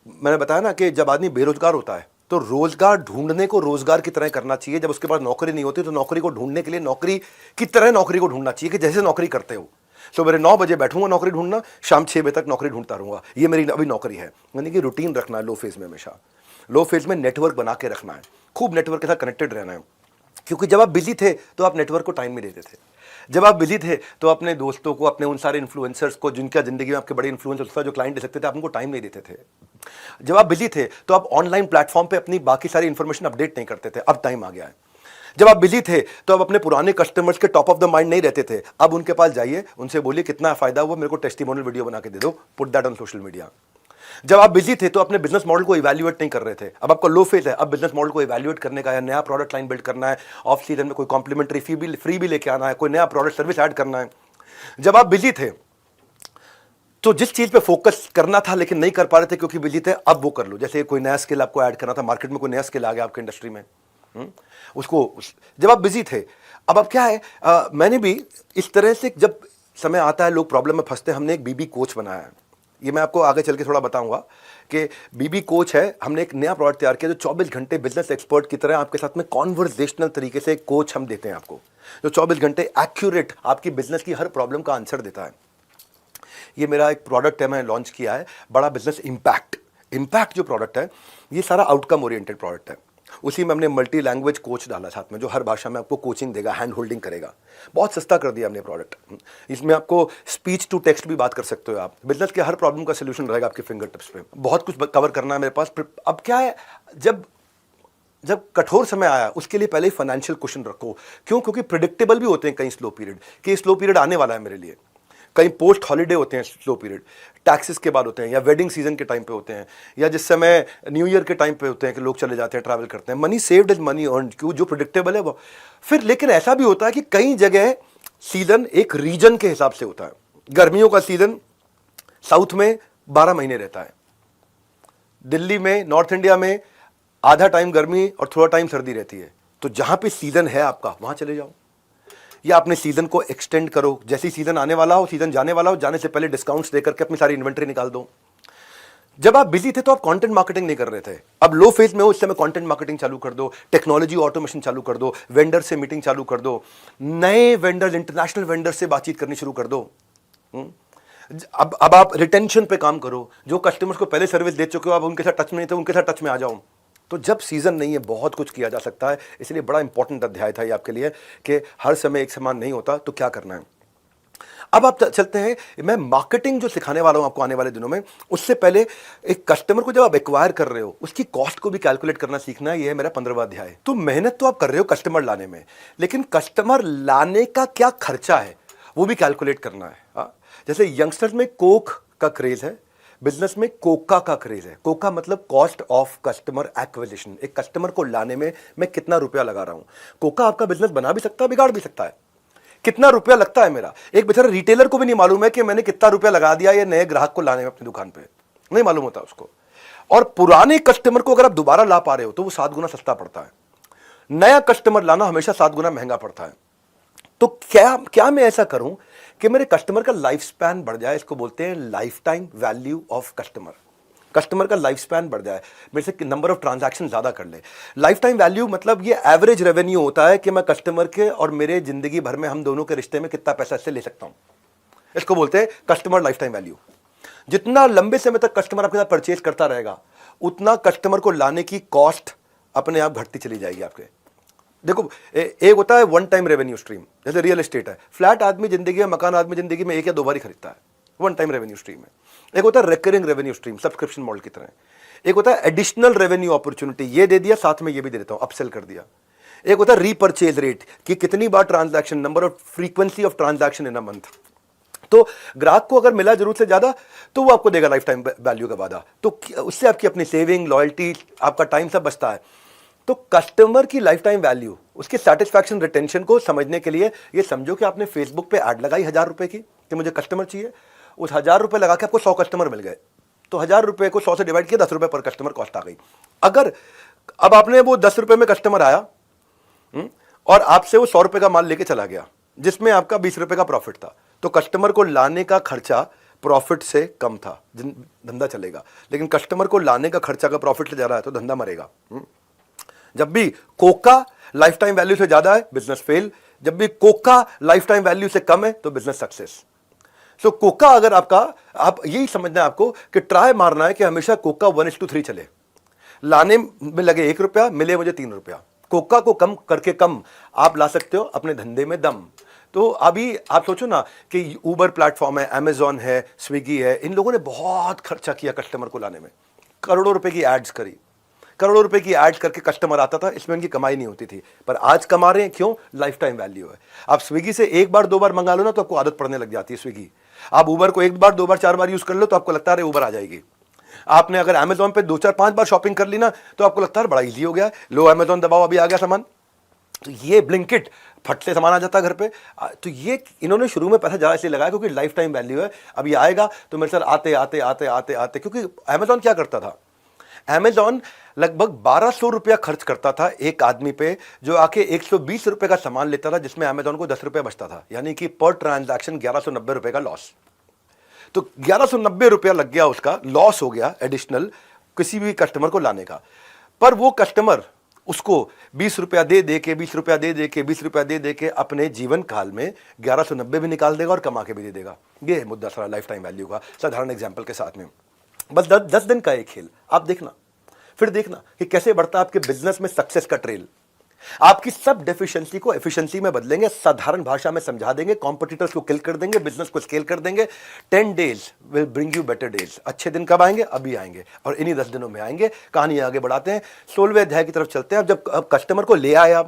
मैंने बताया ना कि जब आदमी बेरोजगार होता है तो रोजगार ढूंढने को रोजगार की तरह करना चाहिए। जब उसके पास नौकरी नहीं होती तो नौकरी को ढूंढने के लिए नौकरी की तरह नौकरी को ढूंढना चाहिए कि जैसे नौकरी करते हो। सुबह 9 बजे बैठूंगा नौकरी ढूंढना, शाम 6 बजे तक नौकरी ढूंढता रहूंगा, ये मेरी अभी नौकरी है। यानी कि रूटीन रखना है लो फेज में हमेशा। लो फेज में नेटवर्क बना के रखना है, खूब नेटवर्क के साथ कनेक्टेड रहना है, क्योंकि जब आप बिजी थे तो आप नेटवर्क को टाइम नहीं देते थे। जब आप बिजी थे तो अपने दोस्तों को, अपने उन सारे इन्फ्लुएंसर्स को जिनका जिंदगी में आपके बड़े इन्फ्लुएंसर्स था, जो क्लाइंट दे सकते थे, आप उनको टाइम नहीं देते थे। जब आप बिजी थे तो आप ऑनलाइन प्लेटफॉर्म पे अपनी बाकी सारी इंफॉर्मेशन अपडेट नहीं करते थे। अब टाइम आ गया है। जब आप बिजी थे तो आप अपने पुराने कस्टमर्स के टॉप ऑफ द माइंड नहीं रहते थे। अब उनके पास जाइए, उनसे बोलिए कितना फायदा हुआ, मेरे को टेस्टिमोनियल वीडियो बना के दे दो, put that on social media. जब आप बिजी थे तो अपने बिजनेस मॉडल को इवैल्यूएट नहीं कर रहे थे। अब आपका लो फेज है, अब बिजनेस मॉडल को इवैल्यूएट करने का है, नया प्रोडक्ट लाइन बिल्ड करना है, ऑफ सीजन में कोई कॉम्प्लीमेंट्री फ्री भी लेके आना है, कोई नया प्रोडक्ट सर्विस ऐड करना है। जब आप बिजी थे तो जिस चीज पे फोकस करना था लेकिन नहीं कर पा रहे थे क्योंकि बिजी थे, अब वो कर लो। जैसे कोई नया स्किल आपको ऐड करना था, मार्केट में कोई नया स्किल आ गया आपके इंडस्ट्री में, जब आप बिजी थे। अब क्या है, मैंने भी इस तरह से, जब समय आता है लोग प्रॉब्लम में फंसते हैं, हमने एक बीबी कोच बनाया है। ये मैं आपको आगे चल के थोड़ा बताऊंगा कि बीबी कोच है। हमने एक नया प्रोडक्ट तैयार किया जो 24 घंटे बिजनेस एक्सपर्ट की तरह आपके साथ में कॉन्वर्सेशनल तरीके से कोच हम देते हैं आपको, जो 24 घंटे एक्यूरेट आपकी बिजनेस की हर प्रॉब्लम का आंसर देता है। ये मेरा एक प्रोडक्ट है, मैंने लॉन्च किया है, बड़ा बिजनेस इम्पैक्ट जो प्रोडक्ट है, ये सारा आउटकम ओरिएंटेड प्रोडक्ट है। उसी में हमने मल्टी लैंग्वेज कोच डाला साथ में, जो हर भाषा में आपको कोचिंग देगा, हैंड होल्डिंग करेगा। बहुत सस्ता कर दिया हमने प्रोडक्ट। इसमें आपको स्पीच टू टेक्स्ट भी बात कर सकते हो आप। बिजनेस के हर प्रॉब्लम का सोल्यूशन रहेगा आपके फिंगर टिप्स पे। बहुत कुछ कवर करना है मेरे पास। अब क्या है, जब कठोर समय आया उसके लिए पहले ही फाइनेंशियल क्वेश्चन रखो। क्यों? क्योंकि प्रिडिक्टेबल भी होते हैं कई स्लो पीरियड, कि स्लो पीरियड आने वाला है मेरे लिए। कई पोस्ट हॉलीडे होते हैं स्लो पीरियड, टैक्सेस के बाद होते हैं, या वेडिंग सीजन के टाइम पे होते हैं, या जिस समय न्यू ईयर के टाइम पे होते हैं कि लोग चले जाते हैं, ट्रैवल करते हैं। Money saved is money earned, क्यों? जो प्रिडिक्टेबल है वो। फिर लेकिन ऐसा भी होता है कि कई जगह सीजन एक रीजन के हिसाब से होता है। गर्मियों का सीजन साउथ में 12 महीने रहता है, दिल्ली में, नॉर्थ इंडिया में आधा टाइम गर्मी और थोड़ा टाइम सर्दी रहती है। तो जहां पे सीजन है आपका, वहां चले जाओ, या अपने सीजन को एक्सटेंड करो। जैसे सीजन आने वाला हो, सीजन जाने वाला हो, जाने से पहले डिस्काउंट्स देकर के अपनी सारी इन्वेंट्री निकाल दो। जब आप बिजी थे तो आप कंटेंट मार्केटिंग नहीं कर रहे थे। अब लो फेज में हो, उस समय कंटेंट मार्केटिंग चालू कर दो, टेक्नोलॉजी ऑटोमेशन चालू कर दो, वेंडर से मीटिंग चालू कर दो, नए वेंडर, इंटरनेशनल वेंडर से बातचीत करनी शुरू कर दो। अब आप रिटेंशन पे काम करो। जो कस्टमर्स को पहले सर्विस दे चुके हो, आप उनके साथ टच में नहीं थे, उनके साथ टच में आ जाओ। तो जब सीजन नहीं है, बहुत कुछ किया जा सकता है। इसलिए बड़ा इंपॉर्टेंट अध्याय था ये आपके लिए कि हर समय एक समान नहीं होता, तो क्या करना है। अब आप चलते हैं, मैं मार्केटिंग जो सिखाने वाला हूं आपको आने वाले दिनों में, उससे पहले एक कस्टमर को जब आप एक्वायर कर रहे हो, उसकी कॉस्ट को भी कैलकुलेट करना सीखना है। ये है मेरा 15वां अध्याय। तो मेहनत तो आप कर रहे हो कस्टमर लाने में, लेकिन कस्टमर लाने का क्या खर्चा है वो भी कैलकुलेट करना है। जैसे यंगस्टर्स में कोक का क्रेज है, बिजनेस में कोका का क्रेज है। कोका मतलब कॉस्ट ऑफ कस्टमर एक्विजिशन। एक कस्टमर को लाने में मैं कितना रुपया लगा रहा हूं। कोका आपका बिजनेस बना भी सकता है, बिगाड़ भी सकता है। कितना रुपया लगता है मेरा, एक बेचारा रिटेलर को भी नहीं मालूम है कि मैंने कितना रुपया लगा दिया ये नए ग्राहक को लाने में अपनी दुकान पे, नहीं मालूम होता उसको। और पुराने कस्टमर को अगर आप दोबारा ला पा रहे हो तो वो 7 गुना सस्ता पड़ता है। नया कस्टमर लाना हमेशा 7 गुना महंगा पड़ता है। तो क्या मैं ऐसा करूं कि मेरे कस्टमर का लाइफ स्पैन बढ़ जाए। इसको बोलते हैं life time value of customer. Customer का लाइफ स्पैन बढ़ जाए, मेरे से नंबर ऑफ ट्रांजैक्शन ज्यादा कर ले। लाइफ टाइम वैल्यू मतलब ये एवरेज रेवेन्यू होता है कि मैं कस्टमर के और मेरे जिंदगी भर में हम दोनों के रिश्ते में कितना पैसा इससे ले सकता हूं। इसको बोलते हैं कस्टमर लाइफ टाइम वैल्यू। जितना लंबे समय तक कस्टमर आपके साथ परचेज करता रहेगा, उतना कस्टमर को लाने की कॉस्ट अपने आप घटती चली जाएगी आपके। देखो, एक होता है वन टाइम रेवेन्यू स्ट्रीम, जैसे रियल एस्टेट है। फ्लैट आदमी जिंदगी में, मकान आदमी जिंदगी में 1 या 2 बार ही खरीदता है, वन टाइम रेवेन्यू स्ट्रीम है। एक होता है recurring revenue stream, subscription model की तरह। एक होता है एडिशनल रेवेन्यू अपॉर्चुनिटी, ये दे दिया साथ में ये भी दे देता हूं, अपसेल कर दिया। एक होता है रीपरचेज रेट, कि कितनी बार transaction, number of frequency of transaction in a month. तो ग्राहक को अगर मिला जरूरत से ज्यादा तो वो आपको देगा लाइफ टाइम वैल्यू का वादा। तो उससे आपकी अपनी सेविंग, लॉयल्टी, आपका टाइम सब बचता है। तो कस्टमर की लाइफ टाइम वैल्यू, उसके सेटिस्फैक्शन, रिटेंशन को समझने के लिए ये समझो कि आपने फेसबुक पे ऐड लगाई 1000 रुपए की कि मुझे कस्टमर चाहिए। उस 1000 रुपए लगा के आपको 100 कस्टमर मिल गए। तो 1000 रुपये को 100 से डिवाइड किया, 10 रुपये पर कस्टमर कॉस्ट आ गई। अगर अब आपने वो 10 रुपये में कस्टमर आया और आपसे वो 100 रुपये का माल लेके चला गया जिसमें आपका 20 रुपये का प्रॉफिट था, तो कस्टमर को लाने का खर्चा प्रॉफिट से कम था, धंधा चलेगा। लेकिन कस्टमर को लाने का खर्चा का प्रॉफिट से ज्यादा है तो धंधा मरेगा। जब भी कोका लाइफ टाइम वैल्यू से ज्यादा है बिजनेस फेल, जब भी कोका लाइफ टाइम वैल्यू से कम है तो बिजनेस सक्सेस। सो कोका अगर आपका, आप यही समझना है आपको कि ट्राई मारना है कि हमेशा कोका 1:3 चले। लाने में लगे 1 रुपया, मिले मुझे 3 रुपया। कोका को कम करके कम आप ला सकते हो अपने धंधे में दम। तो अभी आप सोचो ना कि ऊबर प्लेटफॉर्म है, अमेजॉन है, स्विगी है, इन लोगों ने बहुत खर्चा किया कस्टमर को लाने में, करोड़ों रुपए की एड्स करी, करोड़ों रुपए की एड्स करके कस्टमर आता था, इसमें उनकी कमाई नहीं होती थी। पर आज कमा रहे हैं, क्यों? लाइफ टाइम वैल्यू है। आप स्विगी से 1 बार 2 बार मंगा लो ना तो आपको आदत पड़ने लग जाती है स्विगी। आप ऊबर को 1 बार 2 बार 4 बार यूज कर लो तो आपको लगता है ऊबर आ जाएगी। आपने अगर अमेजॉन पे 2 4 5 बार शॉपिंग कर ली ना तो आपको लगता है बड़ा इजी हो गया, लो अमेजॉन दबाओ अभी आ गया सामान। तो ये ब्लिंकिट फट से सामान आ जाता है घर पे। तो ये इन्होंने शुरू में पैसा ज़्यादा इसलिए लगाया क्योंकि लाइफ टाइम वैल्यू है। अब ये आएगा तो मेरे साथ आते आते आते आते आते, क्योंकि अमेजॉन क्या करता था, अमेजॉन लगभग 1200 रुपया खर्च करता था एक आदमी पे, जो आके 120 रुपये का सामान लेता था जिसमें अमेजॉन को 10 रुपये बचता था, यानी कि पर ट्रांजैक्शन 1190 रुपये का लॉस। तो 1190 रुपया लग गया, उसका लॉस हो गया एडिशनल किसी भी कस्टमर को लाने का। पर वो कस्टमर उसको 20 रुपया दे दे के 20 रुपया दे दे के 20 रुपया दे दे के अपने जीवन काल में 1190 भी निकाल देगा और कमा के भी दे देगा। ये है मुद्दा सारा लाइफ टाइम वैल्यू का, साधारण एग्जाम्पल के साथ में। बस 10 दिन का एक खेल, आप देखना, फिर देखना कि कैसे बढ़ता है आपके बिजनेस में सक्सेस का ट्रेल। आपकी सब डेफिशिएंसी को एफिशिएंसी में बदलेंगे, साधारण भाषा में समझा देंगे, कॉम्पिटिटर्स को किल कर देंगे, बिजनेस को स्केल कर देंगे। 10 days will bring you better days. अच्छे दिन कब आएंगे? अभी आएंगे, और इन्हीं 10 दिनों में आएंगे। कहानी आगे बढ़ाते हैं, 16वें अध्याय की तरफ चलते हैं। अब कस्टमर को ले आया,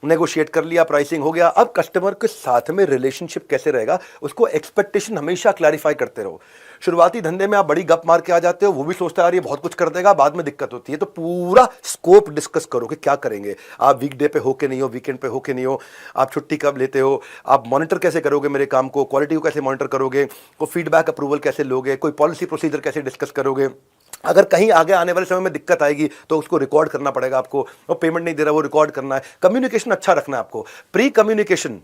नेगोशिएट कर लिया, प्राइसिंग हो गया, अब कस्टमर के साथ में रिलेशनशिप कैसे रहेगा, उसको एक्सपेक्टेशन हमेशा क्लैरिफाई करते रहो। शुरुआती धंधे में आप बड़ी गप मार के आ जाते हो, वो भी सोचता है यार ये बहुत कुछ कर देगा, बाद में दिक्कत होती है। तो पूरा स्कोप डिस्कस करो कि क्या करेंगे, आप वीकडे पे हो के नहीं हो, वीकेंड पे हो के नहीं हो, आप छुट्टी कब लेते हो, आप मॉनिटर कैसे करोगे मेरे काम को, क्वालिटी को कैसे मॉनिटर करोगे, कोई फीडबैक अप्रूवल कैसे लोगे, कोई पॉलिसी प्रोसीजर कैसे डिस्कस करोगे। अगर कहीं आगे आने वाले समय में दिक्कत आएगी तो उसको रिकॉर्ड करना पड़ेगा आपको, वो पेमेंट नहीं दे रहा वो रिकॉर्ड करना है। कम्युनिकेशन अच्छा रखना है आपको, प्री कम्युनिकेशन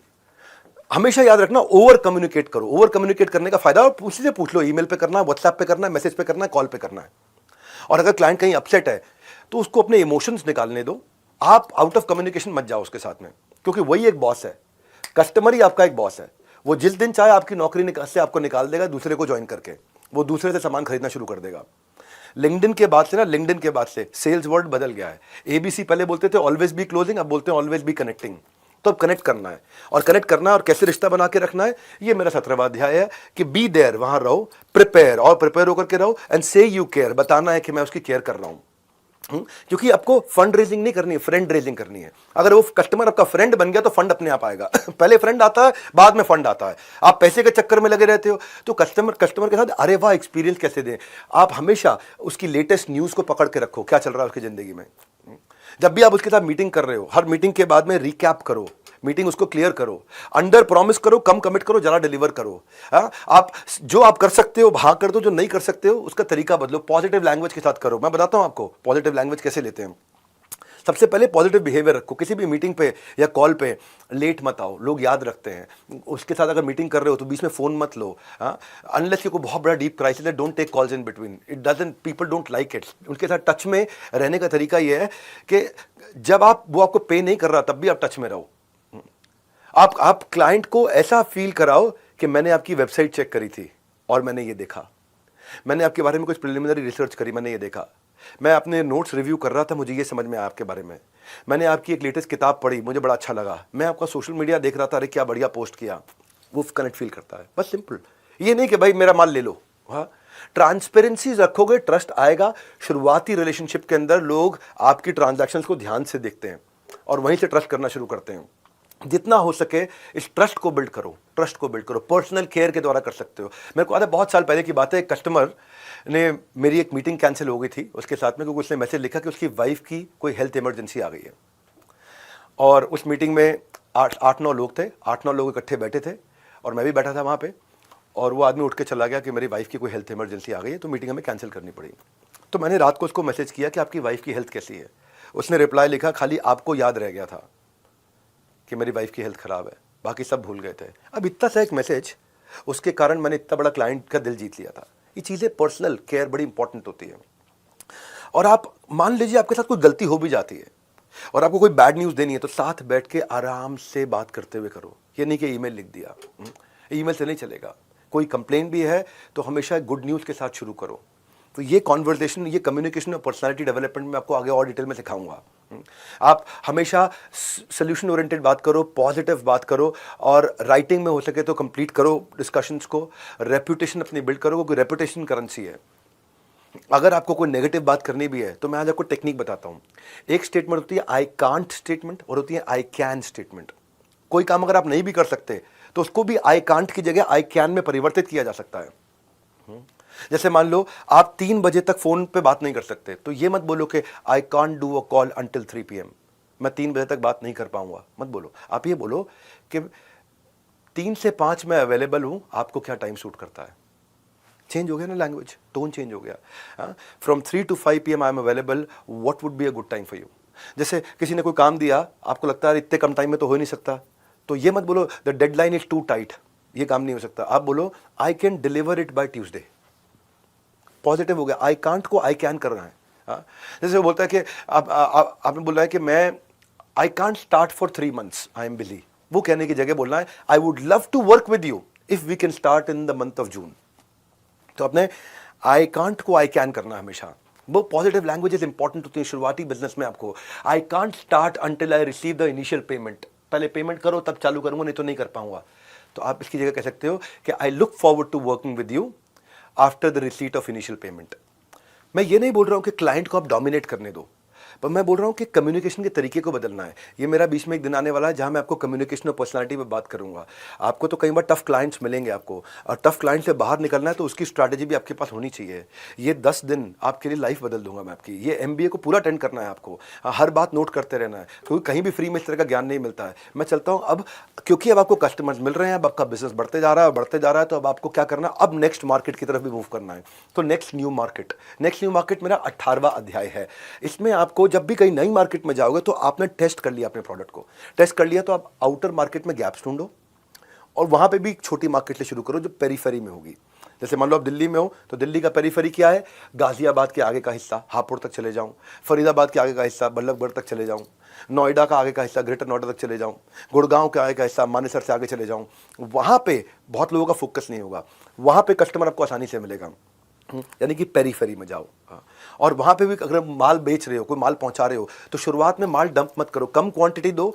हमेशा याद रखना, ओवर कम्युनिकेट करो। ओवर कम्युनिकेट करने का फायदा और पूछ लो, ईमेल पे करना है, व्हाट्सएप पे करना है, मैसेज पे करना है, कॉल पे करना है। और अगर क्लाइंट कहीं अपसेट है तो उसको अपने इमोशंस निकालने दो, आप आउट ऑफ कम्युनिकेशन मत जाओ उसके साथ में, क्योंकि वही एक बॉस है, कस्टमर ही आपका एक बॉस है। वो जिस दिन चाहे आपकी नौकरी से आपको निकाल देगा, दूसरे को ज्वाइन करके वो दूसरे से सामान खरीदना शुरू कर देगा। लिंक्डइन के बाद से सेल्स वर्ड बदल गया है। एबीसी पहले बोलते थे ऑलवेज बी क्लोजिंग, अब बोलते हैं ऑलवेज बी कनेक्टिंग। तो अब कनेक्ट करना है, और कनेक्ट करना है और कैसे रिश्ता बना के रखना है, ये मेरा 17वां अध्याय है कि बी देयर, वहां रहो, प्रिपेयर और प्रिपेयर होकर के रहो, एंड से यू केयर, बताना है कि मैं उसकी केयर कर रहा हूं। क्योंकि आपको फंड रेजिंग नहीं करनी है, फ्रेंड रेजिंग करनी है। अगर वो कस्टमर आपका फ्रेंड बन गया तो फंड अपने आप आएगा। पहले फ्रेंड आता है, बाद में फंड आता है। आप पैसे के चक्कर में लगे रहते हो तो कस्टमर के साथ अरे वाह एक्सपीरियंस कैसे दें। आप हमेशा उसकी लेटेस्ट न्यूज को पकड़ के रखो, क्या चल रहा है उसकी जिंदगी में। जब भी आप उसके साथ मीटिंग कर रहे हो, हर मीटिंग के बाद में रिकैप करो, मीटिंग उसको क्लियर करो, अंडर प्रॉमिस करो, कम कमिट करो, जरा डिलीवर करो। आप जो आप कर सकते हो हाँ कर दो, जो नहीं कर सकते हो उसका तरीका बदलो, पॉजिटिव लैंग्वेज के साथ करो। मैं बताता हूं आपको पॉजिटिव लैंग्वेज कैसे लेते हैं। सबसे पहले पॉजिटिव बिहेवियर रखो, किसी भी मीटिंग पे या कॉल पे लेट मत आओ, लोग याद रखते हैं। उसके साथ अगर मीटिंग कर रहे हो तो बीच में फोन मत लो, अनलेस कोई बहुत बड़ा डीप क्राइसिस है, don't take calls in between, it doesn't, people don't like it. उनके साथ टच में रहने का तरीका यह है कि जब वो आपको पे नहीं कर रहा तब भी आप टच में रहो। आप क्लाइंट को ऐसा फील कराओ कि मैंने आपकी वेबसाइट चेक करी थी और मैंने ये देखा, मैंने आपके बारे में कुछ प्रिलिमिनरी रिसर्च करी, मैंने ये देखा, मैं अपने नोट्स रिव्यू कर रहा था, मुझे ये समझ में आया आपके बारे में, मैंने आपकी एक लेटेस्ट किताब पढ़ी, मुझे बड़ा अच्छा लगा, मैं आपका सोशल मीडिया देख रहा था, अरे क्या बढ़िया पोस्ट किया। वो कनेक्ट फील करता है, बस सिंपल। ये नहीं कि भाई मेरा माल ले लो। हाँ, ट्रांसपेरेंसी रखोगे, ट्रस्ट आएगा। शुरुआती रिलेशनशिप के अंदर लोग आपकी ट्रांजैक्शंस को ध्यान से देखते हैं और वहीं से ट्रस्ट करना शुरू करते हैं। जितना हो सके इस ट्रस्ट को बिल्ड करो, ट्रस्ट को बिल्ड करो, पर्सनल केयर के द्वारा कर सकते हो। मेरे को याद है बहुत साल पहले की बात है, एक कस्टमर ने, मेरी एक मीटिंग कैंसिल हो गई थी उसके साथ में, क्योंकि उसने मैसेज लिखा कि उसकी वाइफ की कोई हेल्थ इमरजेंसी आ गई है। और उस मीटिंग में 8-9 लोग थे, 8-9 लोग इकट्ठे बैठे थे और मैं भी बैठा था वहाँ पे। और वो आदमी उठ के चला गया कि मेरी वाइफ की कोई हेल्थ इमरजेंसी आ गई है, तो मीटिंग हमें कैंसिल करनी पड़ी। तो मैंने रात को उसको मैसेज किया कि आपकी वाइफ की हेल्थ कैसी है। उसने रिप्लाई लिखा, खाली आपको याद रह गया था कि मेरी वाइफ की हेल्थ ख़राब है, बाकी सब भूल गए थे। अब इतना सा एक मैसेज, उसके कारण मैंने इतना बड़ा क्लाइंट का दिल जीत लिया था। ये चीज़ें पर्सनल केयर बड़ी इंपॉर्टेंट होती है। और आप मान लीजिए आपके साथ कोई गलती हो भी जाती है और आपको कोई बैड न्यूज़ देनी है, तो साथ बैठ के आराम से बात करते हुए करो। ये नहीं कि ईमेल लिख दिया, ईमेल से नहीं चलेगा। कोई कंप्लेंट भी है तो हमेशा गुड न्यूज़ के साथ शुरू करो। तो ये कॉन्वर्सेशन, ये कम्युनिकेशन और पर्सनालिटी डेवलपमेंट में आपको आगे और डिटेल में सिखाऊंगा। आप हमेशा सोल्यूशन ओरिएंटेड बात करो, पॉजिटिव बात करो, और राइटिंग में हो सके तो कंप्लीट करो डिस्कशंस को। रेपुटेशन अपनी बिल्ड करो, क्योंकि रेपुटेशन करेंसी है। अगर आपको कोई नेगेटिव बात करनी भी है तो मैं आज आपको टेक्निक बताता हूं। एक स्टेटमेंट होती है आई कांट स्टेटमेंट और होती है आई कैन स्टेटमेंट। कोई काम अगर आप नहीं भी कर सकते तो उसको भी आई कांट की जगह आई कैन में परिवर्तित किया जा सकता है। जैसे मान लो आप 3 बजे तक फोन पे बात नहीं कर सकते, तो ये मत बोलो कि I can't do a call until 3 PM, मैं 3 बजे तक बात नहीं कर पाऊंगा, मत बोलो। आप ये बोलो कि 3 से 5 मैं अवेलेबल हूं, आपको क्या टाइम सूट करता है। चेंज हो गया ना लैंग्वेज, टोन चेंज हो गया। From 3 to 5 PM I am available, what would be a good time for you. जैसे किसी ने कोई काम दिया, आपको लगता है इतने कम टाइम में तो हो ही नहीं सकता, तो ये मत बोलो the deadline is too tight, ये काम नहीं हो सकता। आप बोलो I can deliver it by Tuesday. Positive हो गया। आई कांट को आई कैन करना है। जैसे वो बोलता है कि आपने बोला है कि मैं I can't start for 3 months, I am busy. वो कहने की जगह बोलना है I would love to work with you if we can start in the month of June. तो अपने आई कांट को आई कैन करना हमेशा। वो पॉजिटिव लैंग्वेजेस इंपॉर्टेंट होती है शुरुआती बिजनेस में। आपको आई can't start until I receive the initial payment, पहले पेमेंट करो तब चालू करूंगा, नहीं तो नहीं कर पाऊंगा। तो आप इसकी जगह कह सकते हो कि I look forward to working with you after the receipt of initial payment. मैं ये नहीं बोल रहा हूं कि क्लाइंट को आप डोमिनेट करने दो, पर मैं बोल रहा हूं कि कम्युनिकेशन के तरीके को बदलना है। ये मेरा बीच में एक दिन आने वाला है जहां मैं आपको कम्युनिकेशन और पर्सनालिटी पे बात करूंगा। आपको तो कई बार टफ क्लाइंट्स मिलेंगे आपको, और टफ क्लाइंट से बाहर निकलना है तो उसकी स्ट्रैटेजी भी आपके पास होनी चाहिए। ये 10 दिन आपके लिए लाइफ बदल दूंगा मैं आपकी। ये MBA को पूरा अटेंड करना है आपको, हर बात नोट करते रहना है, क्योंकि कहीं भी फ्री में इस तरह का ज्ञान नहीं मिलता है। मैं चलता हूँ अब, क्योंकि अब आपको कस्टमर्स मिल रहे हैं, अब आपका बिजनेस बढ़ते जा रहा है, बढ़ते जा रहा है, तो अब आपको क्या करना है, अब नेक्स्ट मार्केट की तरफ भी मूव करना है। तो नेक्स्ट न्यू मार्केट मेरा 18वां अध्याय है। इसमें आपको जब भी कहीं नई मार्केट में जाओगे तो आपने टेस्ट कर लिया अपने प्रोडक्ट को, टेस्ट कर लिया तो आप आउटर मार्केट में गैप्स ढूंढो और वहां पे भी एक छोटी मार्केट से शुरू करो जो पेरीफेरी में होगी। जैसे मान लो आप दिल्ली में हो तो दिल्ली का पेरीफेरी क्या है, गाजियाबाद के आगे का हिस्सा हापुड़ तक चले जाऊं, फरीदाबाद के आगे का हिस्सा बल्लभगढ़ तक चले जाऊं, नोएडा का आगे का हिस्सा ग्रेटर नोएडा तक चले जाऊं, गुड़गांव के आगे का हिस्सा मानेसर से आगे चले जाऊं। वहां पे बहुत लोगों का फोकस नहीं होगा, वहां पे कस्टमर आपको आसानी से मिलेगा। यानी कि पेरीफेरी में जाओ। और वहां पे भी अगर माल बेच रहे हो, कोई माल पहुंचा रहे हो, तो शुरुआत में माल डंप मत करो, कम क्वांटिटी दो,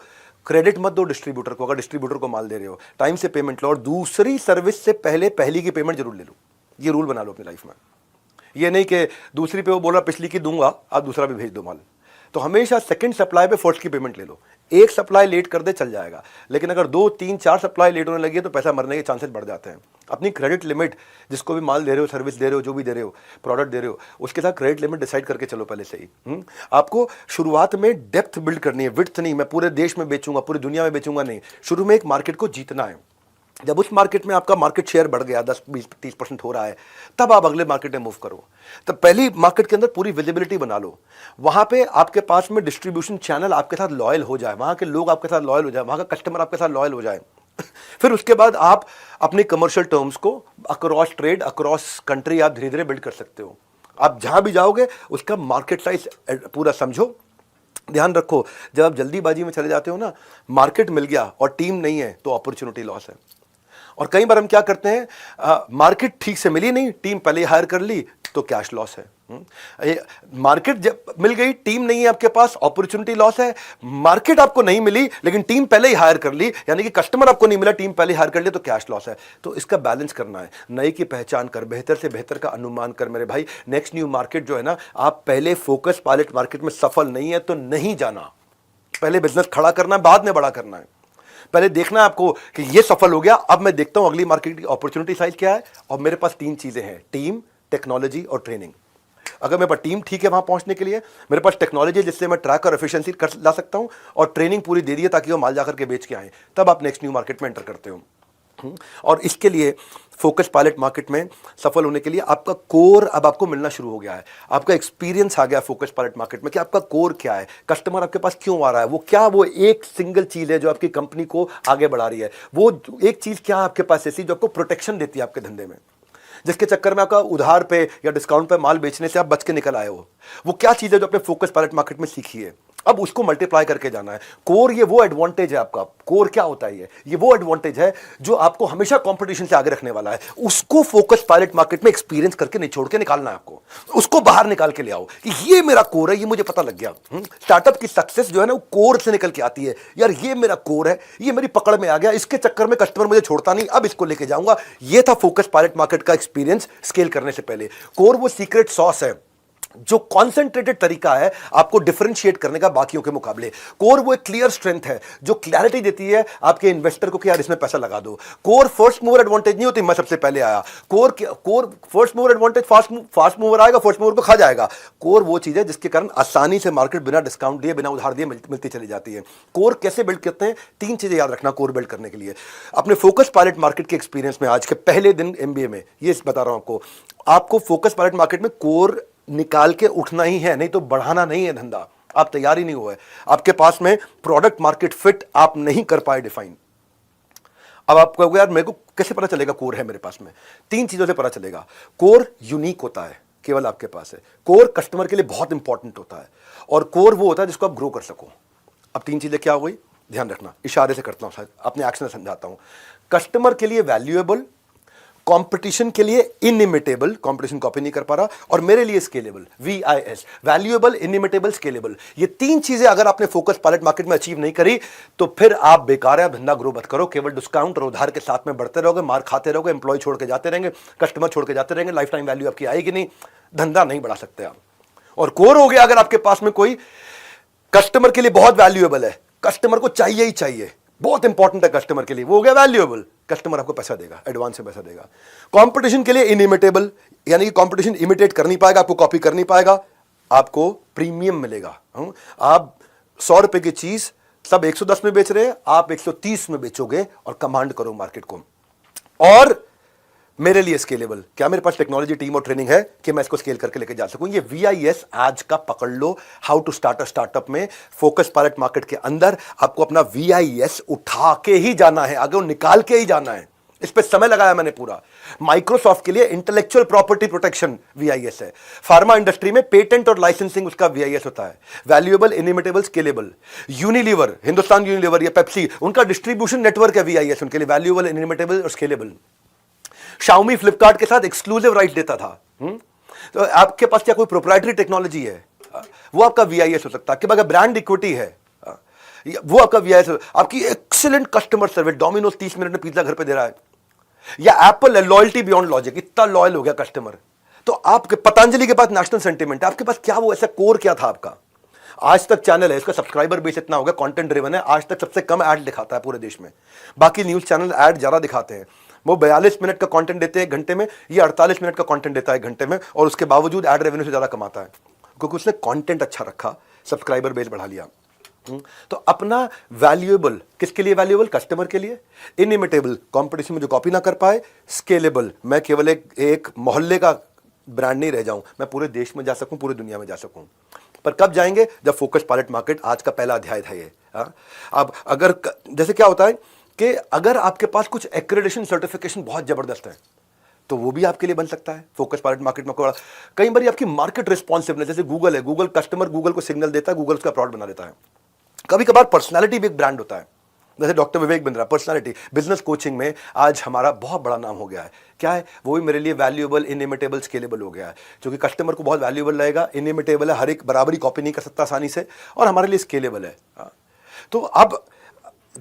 क्रेडिट मत दो डिस्ट्रीब्यूटर को। अगर डिस्ट्रीब्यूटर को माल दे रहे हो टाइम से पेमेंट लो, और दूसरी सर्विस से पहले पहली की पेमेंट जरूर ले लो। ये रूल बना लो अपनी लाइफ में। ये नहीं कि दूसरी पे वो बोला पिछली की दूंगा, आप दूसरा भी भेज दो माल। तो हमेशा सेकंड सप्लाई पे फर्स्ट की पेमेंट ले लो। एक सप्लाई लेट कर दे चल जाएगा, लेकिन अगर 2, 3, 4 सप्लाई लेट होने लगी है तो पैसा मरने के चांसेस बढ़ जाते हैं। अपनी क्रेडिट लिमिट, जिसको भी माल दे रहे हो, सर्विस दे रहे हो, जो भी दे रहे हो, प्रोडक्ट दे रहे हो, उसके साथ क्रेडिट लिमिट डिसाइड करके चलो पहले से ही। आपको शुरुआत में डेप्थ बिल्ड करनी है, विड्थ नहीं। मैं पूरे देश में बेचूंगा, पूरी दुनिया में बेचूंगा नहीं। शुरू में एक मार्केट को जीतना है। जब उस मार्केट में आपका मार्केट शेयर बढ़ गया, 10, 20, 30% हो रहा है, तब आप अगले मार्केट में मूव करो। तब पहली मार्केट के अंदर पूरी विजिबिलिटी बना लो। वहां पे आपके पास में डिस्ट्रीब्यूशन चैनल आपके साथ लॉयल हो जाए, वहां के लोग आपके साथ लॉयल हो जाए, वहां का कस्टमर आपके साथ लॉयल हो जाए। फिर उसके बाद आप अपने कमर्शियल टर्म्स को अक्रॉस ट्रेड, अक्रॉस कंट्री आप धीरे धीरे बिल्ड कर सकते हो। आप जहां भी जाओगे उसका मार्केट साइज पूरा समझो। ध्यान रखो, जब आप जल्दीबाजी में चले जाते हो ना, मार्केट मिल गया और टीम नहीं है तो अपॉर्चुनिटी लॉस है। और कई बार हम क्या करते हैं, मार्केट ठीक से मिली नहीं, टीम पहले ही हायर कर ली, तो कैश लॉस है। मार्केट जब मिल गई, टीम नहीं है आपके पास, अपॉर्चुनिटी लॉस है। मार्केट आपको नहीं मिली लेकिन टीम पहले ही हायर कर ली, यानी कि कस्टमर आपको नहीं मिला, टीम पहले हायर कर लिया, तो कैश लॉस है। तो इसका बैलेंस करना है। नए की पहचान कर, बेहतर से बेहतर का अनुमान कर मेरे भाई। नेक्स्ट न्यू मार्केट जो है ना, आप पहले फोकस पायलट मार्केट में सफल नहीं है तो नहीं जाना। पहले बिजनेस खड़ा करना है, बाद में बड़ा करना है। पहले देखना है आपको कि ये सफल हो गया, अब मैं देखता हूं अगली मार्केट की अपॉर्चुनिटी साइज क्या है। और मेरे पास 3 चीजें हैं, टीम, टेक्नोलॉजी और ट्रेनिंग। अगर मेरे पास टीम ठीक है वहां पहुंचने के लिए, मेरे पास टेक्नोलॉजी जिससे मैं ट्रैक और एफिशिएंसी कर ला सकता हूं, और ट्रेनिंग पूरी दे दी है ताकि वो माल जाकर के बेच के आए, तब आप नेक्स्ट न्यू मार्केट में एंटर करते हो। और इसके लिए फोकस पायलट मार्केट में सफल होने के लिए आपका कोर अब आपको मिलना शुरू हो गया है। आपका एक्सपीरियंस आ गया फोकस पायलट मार्केट में कि आपका कोर क्या है, कस्टमर आपके पास क्यों आ रहा है, वो एक सिंगल चीज है जो आपकी कंपनी को आगे बढ़ा रही है। वो एक चीज क्या है आपके पास ऐसी जो आपको प्रोटेक्शन देती है आपके धंधे में, जिसके चक्कर में आपका उधार पे या डिस्काउंट पे माल बेचने से आप बच के निकल आए हो। वो क्या चीज है जो आपने फोकस पायलट मार्केट में सीखी है, अब उसको मल्टीप्लाई करके जाना है। कोर ये वो एडवांटेज है आपका। कोर क्या होता है? ये वो एडवांटेज है जो आपको हमेशा कंपटीशन से आगे रखने वाला है। उसको फोकस पायलट मार्केट में एक्सपीरियंस करके निचोड़ के निकालना है आपको। उसको बाहर निकाल के ले आओ कि ये मेरा कोर है, ये मुझे पता लग गया। स्टार्टअप की सक्सेस जो है ना वो कोर से निकल के आती है। यार ये मेरा कोर है, ये मेरी पकड़ में आ गया, इसके चक्कर में कस्टमर मुझे छोड़ता नहीं, अब इसको लेके जाऊंगा। ये था फोकस पायलट मार्केट का एक्सपीरियंस स्केल करने से पहले। कोर वो सीक्रेट सॉस है जो कॉन्सेंट्रेटेड तरीका है आपको डिफरेंशिएट करने का बाकियों के मुकाबले। कोर वो एक क्लियर स्ट्रेंथ है जो क्लैरिटी देती है आपके इन्वेस्टर को कि यार इसमें पैसा लगा दो। कोर फर्स्ट मूवर एडवांटेज नहीं होती, मैं सबसे पहले आया। Core first mover advantage, fast mover आएगा, फर्स्ट मूवर को खा जाएगा। कोर वो चीज है जिसके कारण आसानी से मार्केट बिना डिस्काउंट दिए, बिना उधार दिए मिलती चली जाती है। कोर कैसे बिल्ड करते हैं? 3 चीजें याद रखना कोर बिल्ड करने के लिए। अपने फोकस पायलट मार्केट के एक्सपीरियंस में आज के पहले दिन एमबीए में ये बता रहा हूं आपको फोकस पायलट मार्केट में कोर निकाल के उठना ही है, नहीं तो बढ़ाना नहीं है धंधा। आप तैयार ही नहीं हुए, आपके पास में प्रोडक्ट मार्केट फिट आप नहीं कर पाए डिफाइन। अब आप कहोगे यार मेरे को कैसे पता चलेगा कोर है मेरे पास में? 3 चीजों से पता चलेगा। कोर यूनिक होता है, केवल आपके पास है। कोर कस्टमर के लिए बहुत इंपॉर्टेंट होता है, और कोर वो होता है जिसको आप ग्रो कर सको। अब 3 चीजें क्या हो गई, ध्यान रखना, इशारे से करता हूं, अपने एक्शन से समझाता हूं। कस्टमर के लिए वैल्यूएबल, कंपटीशन के लिए इनइमिटेबल, कंपटीशन कॉपी नहीं कर पा रहा, और मेरे लिए scalable, VIS, valuable, inimitable, scalable. ये 3 चीजें अगर आपने फोकस पायलट मार्केट में अचीव नहीं करी तो फिर आप बेकार है, धंधा ग्रो मत करो। केवल डिस्काउंट और उधार के साथ में बढ़ते रहोगे, मार खाते रहोगे, एम्प्लॉय छोड़ के जाते रहेंगे, कस्टमर छोड़ के जाते रहेंगे, लाइफ टाइम वैल्यू आपकी आएगी नहीं, धंधा नहीं बढ़ा सकते आप। और कोर हो गया अगर आपके पास में कोई कस्टमर के लिए बहुत वैल्यूएबल है, कस्टमर को चाहिए ही चाहिए, बहुत इंपॉर्टेंट है कस्टमर के लिए, वो हो गया वैल्यूएबल, कस्टमर आपको पैसा देगा, एडवांस में पैसा देगा। कंपटीशन के लिए इनइमिटेबल, यानी कि कंपटीशन इमिटेट कर नहीं पाएगा, आपको कॉपी कर नहीं पाएगा, आपको प्रीमियम मिलेगा। आप 100 रुपए की चीज सब 110 में बेच रहे हैं, आप 130 में बेचोगे और कमांड करो मार्केट को। और मेरे लिए स्केलेबल, क्या मेरे पास टेक्नोलॉजी टीम और ट्रेनिंग है कि मैं इसको स्केल करके लेके जा सकूं? ये VIS आज का पकड़ लो, how to start a startup में फोकस पायलट मार्केट के अंदर आपको अपना VIS उठा के ही जाना है, आगे निकाल के ही जाना है। इस पे समय लगाया मैंने पूरा। माइक्रोसॉफ्ट के लिए इंटेलेक्चुअल प्रॉपर्टी प्रोटेक्शन VIS है, फार्मा इंडस्ट्री में पेटेंट और लाइसेंसिंग उसका VIS होता है, valuable, inimitable, scalable. Unilever, Hindustan Unilever या पेप्सी, उनका डिस्ट्रीब्यूशन नेटवर्क है VIS उनके लिए, वैल्यूएबल, इनइमिटेबल और स्केलेबल। Xiaomi फ्लिपकार्ट के साथ एक्सक्लूसिव राइट देता था। तो आपके पास क्या कोई प्रोप्राइटरी टेक्नोलॉजी है, वो आपका VIS हो सकता है। अगर ब्रांड इक्विटी है, वो आपका VIS। आपकी excellent customer service, Domino's 30 minute में पिज्जा घर पे दे रहा है, या एप्पल है, लॉयल्टी बियॉन्ड लॉजिक, इतना लॉयल हो गया कस्टमर। तो आपके पतंजलि के पास नेशनल सेंटिमेंट है, आपके पास क्या वो ऐसा कोर क्या था आपका? आज तक चैनल है, इसका सब्सक्राइबर बेस इतना हो गया, कंटेंट ड्रिवन है, आज तक सबसे कम ऐड दिखाता है पूरे देश में। बाकी न्यूज चैनल ऐड ज्यादा दिखाते हैं, वो 42 मिनट का कंटेंट देते हैं 1 घंटे में, ये 48 मिनट का कंटेंट देता है 1 घंटे में, और उसके बावजूद ऐड रेवेन्यू से ज्यादा कमाता है, क्योंकि उसने कंटेंट अच्छा रखा, सब्सक्राइबर बेस बढ़ा लिया। तो अपना वैल्यूएबल, किसके लिए वैल्यूएबल? कस्टमर के लिए। इनइमिटेबल, कंपटीशन में जो कॉपी ना कर पाए। स्केलेबल, मैं केवल एक मोहल्ले का ब्रांड नहीं रह जाऊं, मैं पूरे देश में जा सकूं, पूरी दुनिया में जा सकूं। पर कब जाएंगे? जब फोकस पायलट मार्केट, आज का पहला अध्याय था ये। अब अगर जैसे क्या होता है कि अगर आपके पास कुछ एक्रेडिटेशन सर्टिफिकेशन बहुत जबरदस्त है तो वो भी आपके लिए बन सकता है फोकस पायलट मार्केट में। कई बार आपकी मार्केट रिस्पॉन्सिवनेस, जैसे गूगल है, गूगल कस्टमर गूगल को सिग्नल देता है, गूगल उसका प्रोडक्ट बना देता है। कभी कभार पर्सनालिटी भी एक ब्रांड होता है, जैसे doctor Vivek Bindra, personality. Business coaching में आज हमारा बहुत बड़ा नाम हो गया है, क्या है वो भी मेरे लिए वैल्यूएबल, इनइमिटेबल, स्केलेबल हो गया है, क्योंकि कस्टमर को बहुत वैल्यूएबल लगेगा, इनइमिटेबल है, हर एक बराबरी कॉपी नहीं कर सकता आसानी से, और हमारे लिए स्केलेबल है। तो अब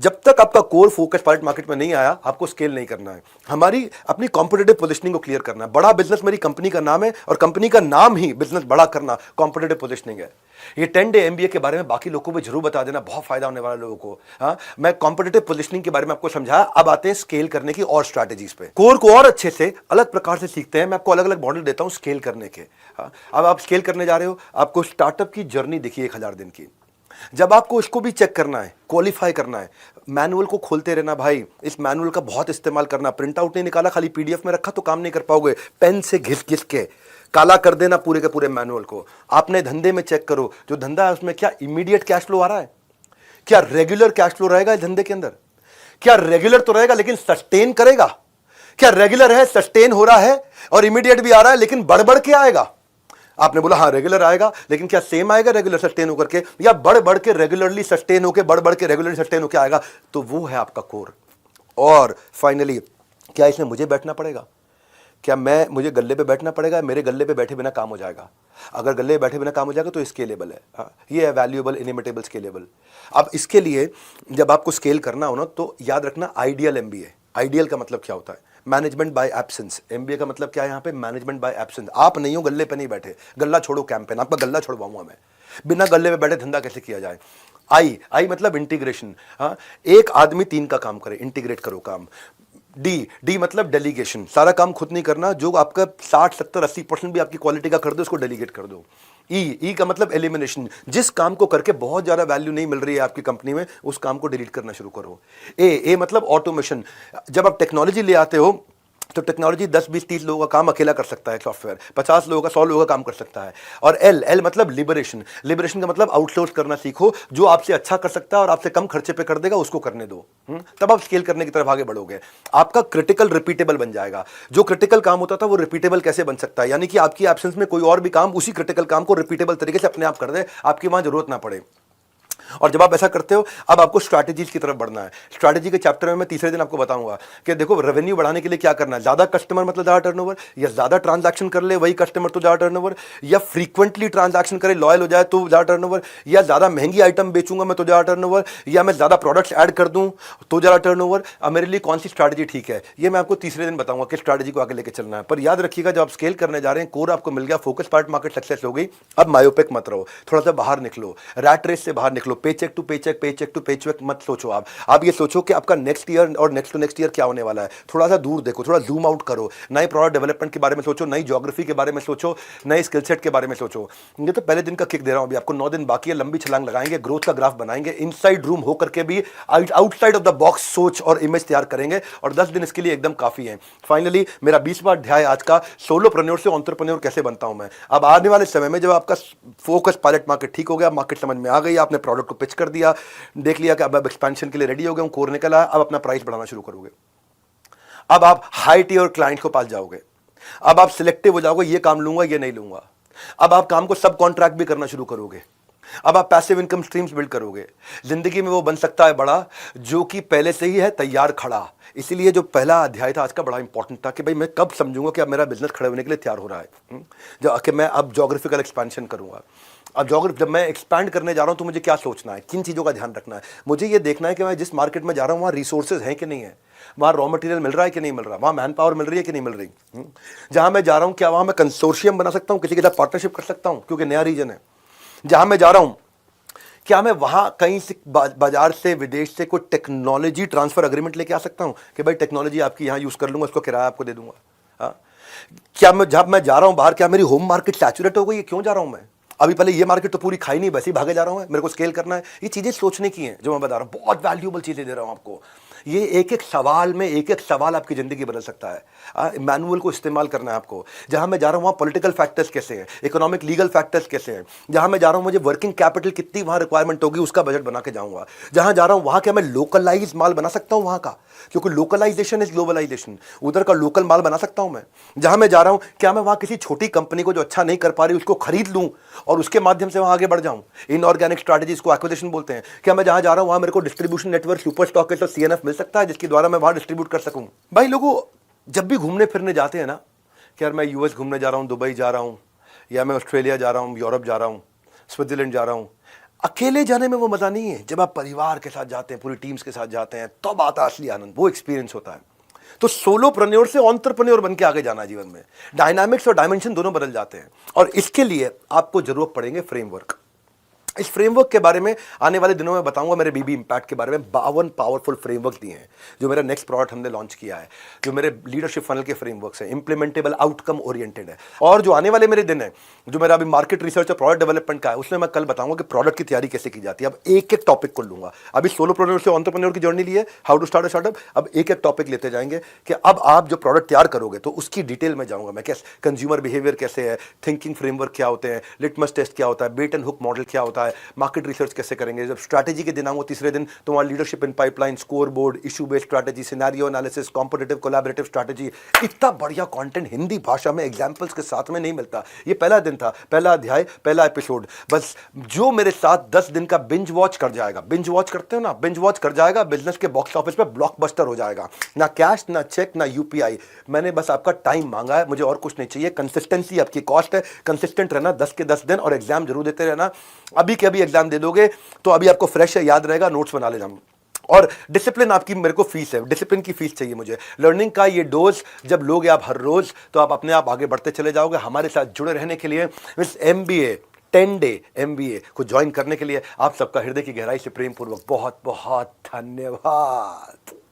जब तक आपका कोर फोकस पायलट मार्केट में नहीं आया, आपको स्केल नहीं करना है। हमारी अपनी कॉम्पिटिटिव पोजीशनिंग को क्लियर करना है। बड़ा बिजनेस मेरी कंपनी का नाम है, और कंपनी का नाम ही बिजनेस बड़ा करना कॉम्पिटिटिव पोजीशनिंग है। ये 10 डे MBA के बारे में बाकी लोगों को भी जरूर बता देना, बहुत फायदा होने वाला लोगों को। हाँ, मैं कॉम्पिटिटिव पोजीशनिंग के बारे में आपको समझाया, अब आते हैं स्केल करने की और स्ट्रैटेजीज पे। कोर को और अच्छे से अलग प्रकार से सीखते हैं, मैं आपको अलग अलग मॉडल देता हूं स्केल करने के। हाँ, अब आप स्केल करने जा रहे हो, आपको स्टार्टअप की जर्नी देखिए 1000 दिन की। जब आपको इसको भी चेक करना है, क्वालिफाई करना है, मैनुअल को खोलते रहना भाई, इस मैनुअल का बहुत इस्तेमाल करना। प्रिंट आउट नहीं निकाला, खाली पीडीएफ में रखा तो काम नहीं कर पाओगे। पेन से घिस घिस के काला कर देना पूरे के पूरे मैनुअल को। आपने धंधे में चेक करो, जो धंधा है उसमें क्या इमीडिएट कैश फ्लो आ रहा है, क्या रेगुलर कैश फ्लो रहेगा इस धंधे के अंदर, क्या रेगुलर तो रहेगा लेकिन सस्टेन करेगा, क्या रेगुलर है, सस्टेन हो रहा है और इमीडिएट भी आ रहा है लेकिन बढ़ बढ़ के आएगा। आपने बोला हाँ रेगुलर आएगा, लेकिन क्या सेम आएगा रेगुलर सस्टेन होकर के, या बढ़ बढ़ के रेगुलरली सस्टेन होकर, बढ़ बढ़ के रेगुलरली सस्टेन होकर आएगा? तो वो है आपका कोर। और फाइनली, क्या इसमें मुझे बैठना पड़ेगा? क्या मुझे गल्ले पे बैठना पड़ेगा? मेरे गल्ले पे बैठे बिना काम हो जाएगा? अगर गल्ले पे बैठे बिना काम हो जाएगा तो स्केलेबल है। हाँ, ये है वैल्यूएबल, इनिमिटेबल, स्केलेबल। अब इसके लिए जब आपको स्केल करना हो ना, तो याद रखना आइडियल एमबीए। आइडियल का मतलब क्या होता है? Management by absence. एमबीए का मतलब क्या है यहाँ पे? Management by absence. आप नहीं हो, गल्ले पे नहीं बैठे, गल्ला छोड़ो कैंपेन, आपका गल्ला छोड़वाऊंगा मैं। बिना गल्ले पे बैठे धंधा कैसे किया जाए? आई मतलब इंटीग्रेशन। हाँ, एक आदमी 3 का काम करे, इंटीग्रेट करो काम। डी मतलब डेलीगेशन, सारा काम खुद नहीं करना, जो आपका 60, 70, 80% भी आपकी क्वालिटी का कर दो, उसको डेलीगेट कर दो। ई का मतलब एलिमिनेशन, जिस काम को करके बहुत ज्यादा वैल्यू नहीं मिल रही है आपकी कंपनी में, उस काम को डिलीट करना शुरू करो। ए मतलब ऑटोमेशन। जब आप टेक्नोलॉजी ले आते हो तो टेक्नोलॉजी 10, 20, 30 लोगों का काम अकेला कर सकता है, सॉफ्टवेयर 50 लोगों का, 100 लोगों का काम कर सकता है। और एल मतलब लिबरेशन। लिबरेशन का मतलब आउटसोर्स करना सीखो, जो आपसे अच्छा कर सकता है और आपसे कम खर्चे पे कर देगा उसको करने दो। तब आप स्केल करने की तरफ आगे बढ़ोगे। आपका क्रिटिकल रिपीटेबल बन जाएगा। जो क्रिटिकल काम होता था वो रिपीटेबल कैसे बन सकता है? यानी कि आपकी एब्सेंस में कोई और भी काम उसी क्रिटिकल काम को रिपीटेबल तरीके से अपने आप कर दे, आपकी वहां जरूरत ना पड़े। और जब आप ऐसा करते हो, अब आपको स्ट्रैटेजीज की तरफ बढ़ना है। स्ट्रैटेजी के चैप्टर में मैं तीसरे दिन आपको बताऊंगा कि देखो रेवेन्यू बढ़ाने के लिए क्या करना है। ज्यादा कस्टमर मतलब ज्यादा टर्नओवर, या ज्यादा ट्रांजैक्शन कर ले वही कस्टमर तो ज्यादा टर्नओवर, या फ्रीक्वेंटली ट्रांजैक्शन करे लॉयल हो जाए तो ज्यादा टर्नओवर, या ज्यादा महंगी आइटम बेचूंगा मैं तो ज्यादा टर्नओवर, या मैं ज्यादा प्रोडक्ट्स ऐड कर दूं तो ज्यादा टर्नओवर। अब मेरे लिए कौन सी स्ट्रैटेजी ठीक है, ये मैं आपको तीसरे दिन बताऊंगा कि स्ट्रैटेजी को आगे लेके चलना है। पर याद रखिएगा, जब आप स्केल करने जा रहे हैं, कोर आपको मिल गया, फोकस पार्ट मार्केट सक्सेस हो गई, अब मायोपिक मत रहो, थोड़ा सा बाहर निकलो, रैट रेस से बाहर निकलो। पेचेक टू पेचेक मत सोचो। आप ये सोचो कि आपका नेक्स्ट ईयर और नेक्स्ट टू नेक्स्ट ईयर क्या होने वाला है। थोड़ा सा दूर देखो, थोड़ा जूम आउट करो, नए प्रोडक्ट डेवलपमेंट के बारे में सोचो, नई ज्योग्राफी के बारे में सोचो, नए स्किल सेट के बारे में सोचो। ये तो पहले दिन का किक दे रहा हूं, अभी आपको 9 दिन बाकी है, लंबी छलांग लगाएंगे, ग्रोथ का ग्राफ बनाएंगे, इनसाइड रूम होकर के भी आउटसाइड ऑफ द बॉक्स सोच और इमेज तैयार करेंगे, और 10 दिन इसके लिए एकदम काफी है। फाइनली मेरा 20वां अध्याय आज का, सोलोप्रेन्योर से एंटरप्रेन्योर कैसे बनता हूं मैं। अब आने वाले समय में जब आपका फोकस पायलट मार्केट ठीक हो गया, मार्केट समझ में आ गई, आपने प्रोडक्ट को पिच कर दिया, देख लिया कि अब एक्सपेंशन के लिए रेडी हो गए, कोर निकला, अब अपना प्राइस बढ़ाना शुरू करोगे। अब आप हाई टियर क्लाइंट को पास जाओगे, अब आप सिलेक्टिव हो जाओगे, ये काम लूंगा ये नहीं लूंगा। अब आप काम को सब कॉन्ट्रैक्ट भी करना शुरू करोगे, अब आप पैसिव इनकम स्ट्रीम्स बिल्ड करोगे। जिंदगी में वो बन सकता है बड़ा जो कि पहले से ही है तैयार खड़ा। इसीलिए जो पहला अध्याय था आज का बड़ा इंपॉर्टेंट था कि भाई मैं कब समझूंगा कि अब मेरा बिजनेस खड़े होने के लिए तैयार हो रहा है, जब कि मैं अब जोग्राफिकल एक्सपेंशन करूंगा। अब जब मैं एक्सपैंड करने जा रहा हूं तो मुझे क्या सोचना है, किन चीज़ों का ध्यान रखना है। मुझे ये देखना है कि मैं जिस मार्केट में जा रहा हूं वहाँ रिसोर्सेज हैं कि नहीं है, वहाँ रॉ मटेरियल मिल रहा है कि नहीं मिल रहा, वहाँ मैन पावर मिल रही है कि नहीं मिल रही। जहाँ मैं जा रहा हूँ क्या वहाँ मैं कंसोर्शियम बना सकता हूँ, किसी के साथ पार्टनरशिप कर सकता हूँ क्योंकि नया रीजन है। जहाँ मैं जा रहा हूँ क्या मैं वहाँ कहीं से बाजार से विदेश से कोई टेक्नोलॉजी ट्रांसफर अग्रीमेंट लेके आ सकता हूँ कि भाई टेक्नोलॉजी आपकी यहाँ यूज़ कर लूँगा, उसको किराया आपको दे दूंगा। हाँ, क्या मैं जब मैं जा रहा हूँ बाहर, क्या मेरी होम मार्केट सैचुरेट हो गई है, क्यों जा रहा हूँ मैं, अभी पहले ये मार्केट तो पूरी खाई नहीं, बस ही भागे जा रहा हूँ, मेरे को स्केल करना है। ये चीज़ें सोचने की हैं जो मैं बता रहा हूँ, बहुत वैल्यूएबल चीज़ें दे रहा हूँ आपको। ये एक एक सवाल में एक एक सवाल आपकी ज़िंदगी बदल सकता है। मैनुअल को इस्तेमाल करना है आपको। जहाँ मैं जा रहा हूँ वहाँ पॉलिटिकल फैक्टर्स कैसे हैं, इकोनॉमिक लीगल फैक्टर्स कैसे हैं। जहाँ मैं जा रहा हूँ मुझे वर्किंग कैपिटल कितनी वहाँ रिक्वायरमेंट होगी, उसका बजट बना के जाऊँगा। जहाँ जा रहा हूँ वहाँ क्या मैं लोकलाइज माल बना सकता हूँ वहाँ का, क्योंकि लोकलाइजेशन इज ग्लोबलाइजेशन, उधर का लोकल माल बना सकता हूँ मैं। जहाँ मैं जा रहा हूँ क्या मैं वहाँ किसी छोटी कंपनी को जो अच्छा नहीं कर पा रही उसको खरीद लूँ और उसके माध्यम से वहाँ आगे बढ़ जाऊँ। इनऑर्गेनिक स्ट्रैटेजीज को एक्विजिशन बोलते हैं। क्या मैं जहाँ जा रहा हूँ वहाँ मेरे को डिस्ट्रीब्यूशन नेटवर्क, सुपर स्टॉकेस्ट और सीएनएफ मिल सकता है जिसके द्वारा मैं वहाँ डिस्ट्रीब्यूट कर सकूँ। भाई लोगों जब भी घूमने फिरने जाते हैं ना, कि यार मैं यूएस घूमने जा रहा हूँ, दुबई जा रहा हूँ, या मैं ऑस्ट्रेलिया जा रहा हूँ, यूरोप जा रहा हूँ, स्विट्जरलैंड जा रहा हूँ, अकेले जाने में वो मज़ा नहीं है। जब आप परिवार के साथ जाते हैं, पूरी टीम्स के साथ जाते हैं, तब आता असली आनंद, वो एक्सपीरियंस होता है। तो सोलोप्रेन्योर से एंटरप्रेन्योर बन के आगे जाना जीवन में। डायनामिक्स और डायमेंशन दोनों बदल जाते हैं, और इसके लिए आपको जरूरत पड़ेंगे फ्रेमवर्क। इस फ्रेमवर्क के बारे में आने वाले दिनों में बताऊंगा। मेरे बीबी इम्पैक्ट के बारे में 52 पावरफुल फ्रेमवर्क दिए हैं, जो मेरा नेक्स्ट प्रोडक्ट हमने लॉन्च किया है, जो मेरे लीडरशिप फनल के फ्रेमवर्क्स हैं, इंप्लीमेंटेबल आउटकम ओरिएंटेड है। और जो आने वाले मेरे दिन है, जो मेरा अभी मार्केट रिसर्च और प्रोडक्ट डेवलपमेंट का है, उसमें मैं कल बताऊंगा कि प्रोडक्ट की तैयारी कैसे की जाती है। अब एक एक टॉपिक को लूंगा। अभी सोलोप्रेन्योर से एंटरप्रेन्योर की जर्नी ली है, how to start a startup. अब एक एक टॉपिक लेते जाएंगे कि अब आप जो प्रोडक्ट तैयार करोगे तो उसकी डिटेल में जाऊंगा मैं, कैसे कंज्यूमर बिहेवियर कैसे है, थिंकिंग फ्रेमवर्क क्या होते हैं, लिटमस टेस्ट क्या होता है, बेट एंड हुक मॉडल क्या होता है, मार्केट रिसर्च कैसे करेंगे। जब स्ट्रैटेजी के दिन आऊंगा तीसरे दिन, तो वहां leadership in pipeline, score board, issue based strategy, scenario analysis, competitive collaborative strategy. इतना बढ़िया कंटेंट हिंदी भाषा में एग्जांपल्स के साथ में नहीं मिलता। ये पहला दिन था, पहला अध्याय, पहला एपिसोड। बस जो मेरे साथ 10 दिन का बिंज वॉच कर जाएगा, बिंज वॉच करते हो ना, बिंज वॉच कर जाएगा, बिजनेस के बॉक्स ऑफिस पे ब्लॉकबस्टर हो जाएगा। ना कैश, ना चेक, ना यूपीआई। मैंने बस आपका टाइम मांगा है, मुझे और कुछ नहीं चाहिए। कंसिस्टेंसी आपकी कॉस्ट है। कंसिस्टेंट रहना 10 के 10 दिन, और एग्जाम जरूर देते रहना। अभी के अभी एग्जाम दे दोगे तो अभी आपको फ्रेश है, याद रहेगा, नोट्स बना ले जाऊंगा। और डिसिप्लिन आपकी मेरे को फीस है, डिसिप्लिन की फीस चाहिए मुझे। लर्निंग का ये डोज जब लोगे आप हर रोज, तो आप अपने आप आगे बढ़ते चले जाओगे। हमारे साथ जुड़े रहने के लिए, इस MBA 10 डे MBA को ज्वाइन करने के लिए आप सबका हृदय की गहराई से प्रेम पूर्वक बहुत बहुत धन्यवाद।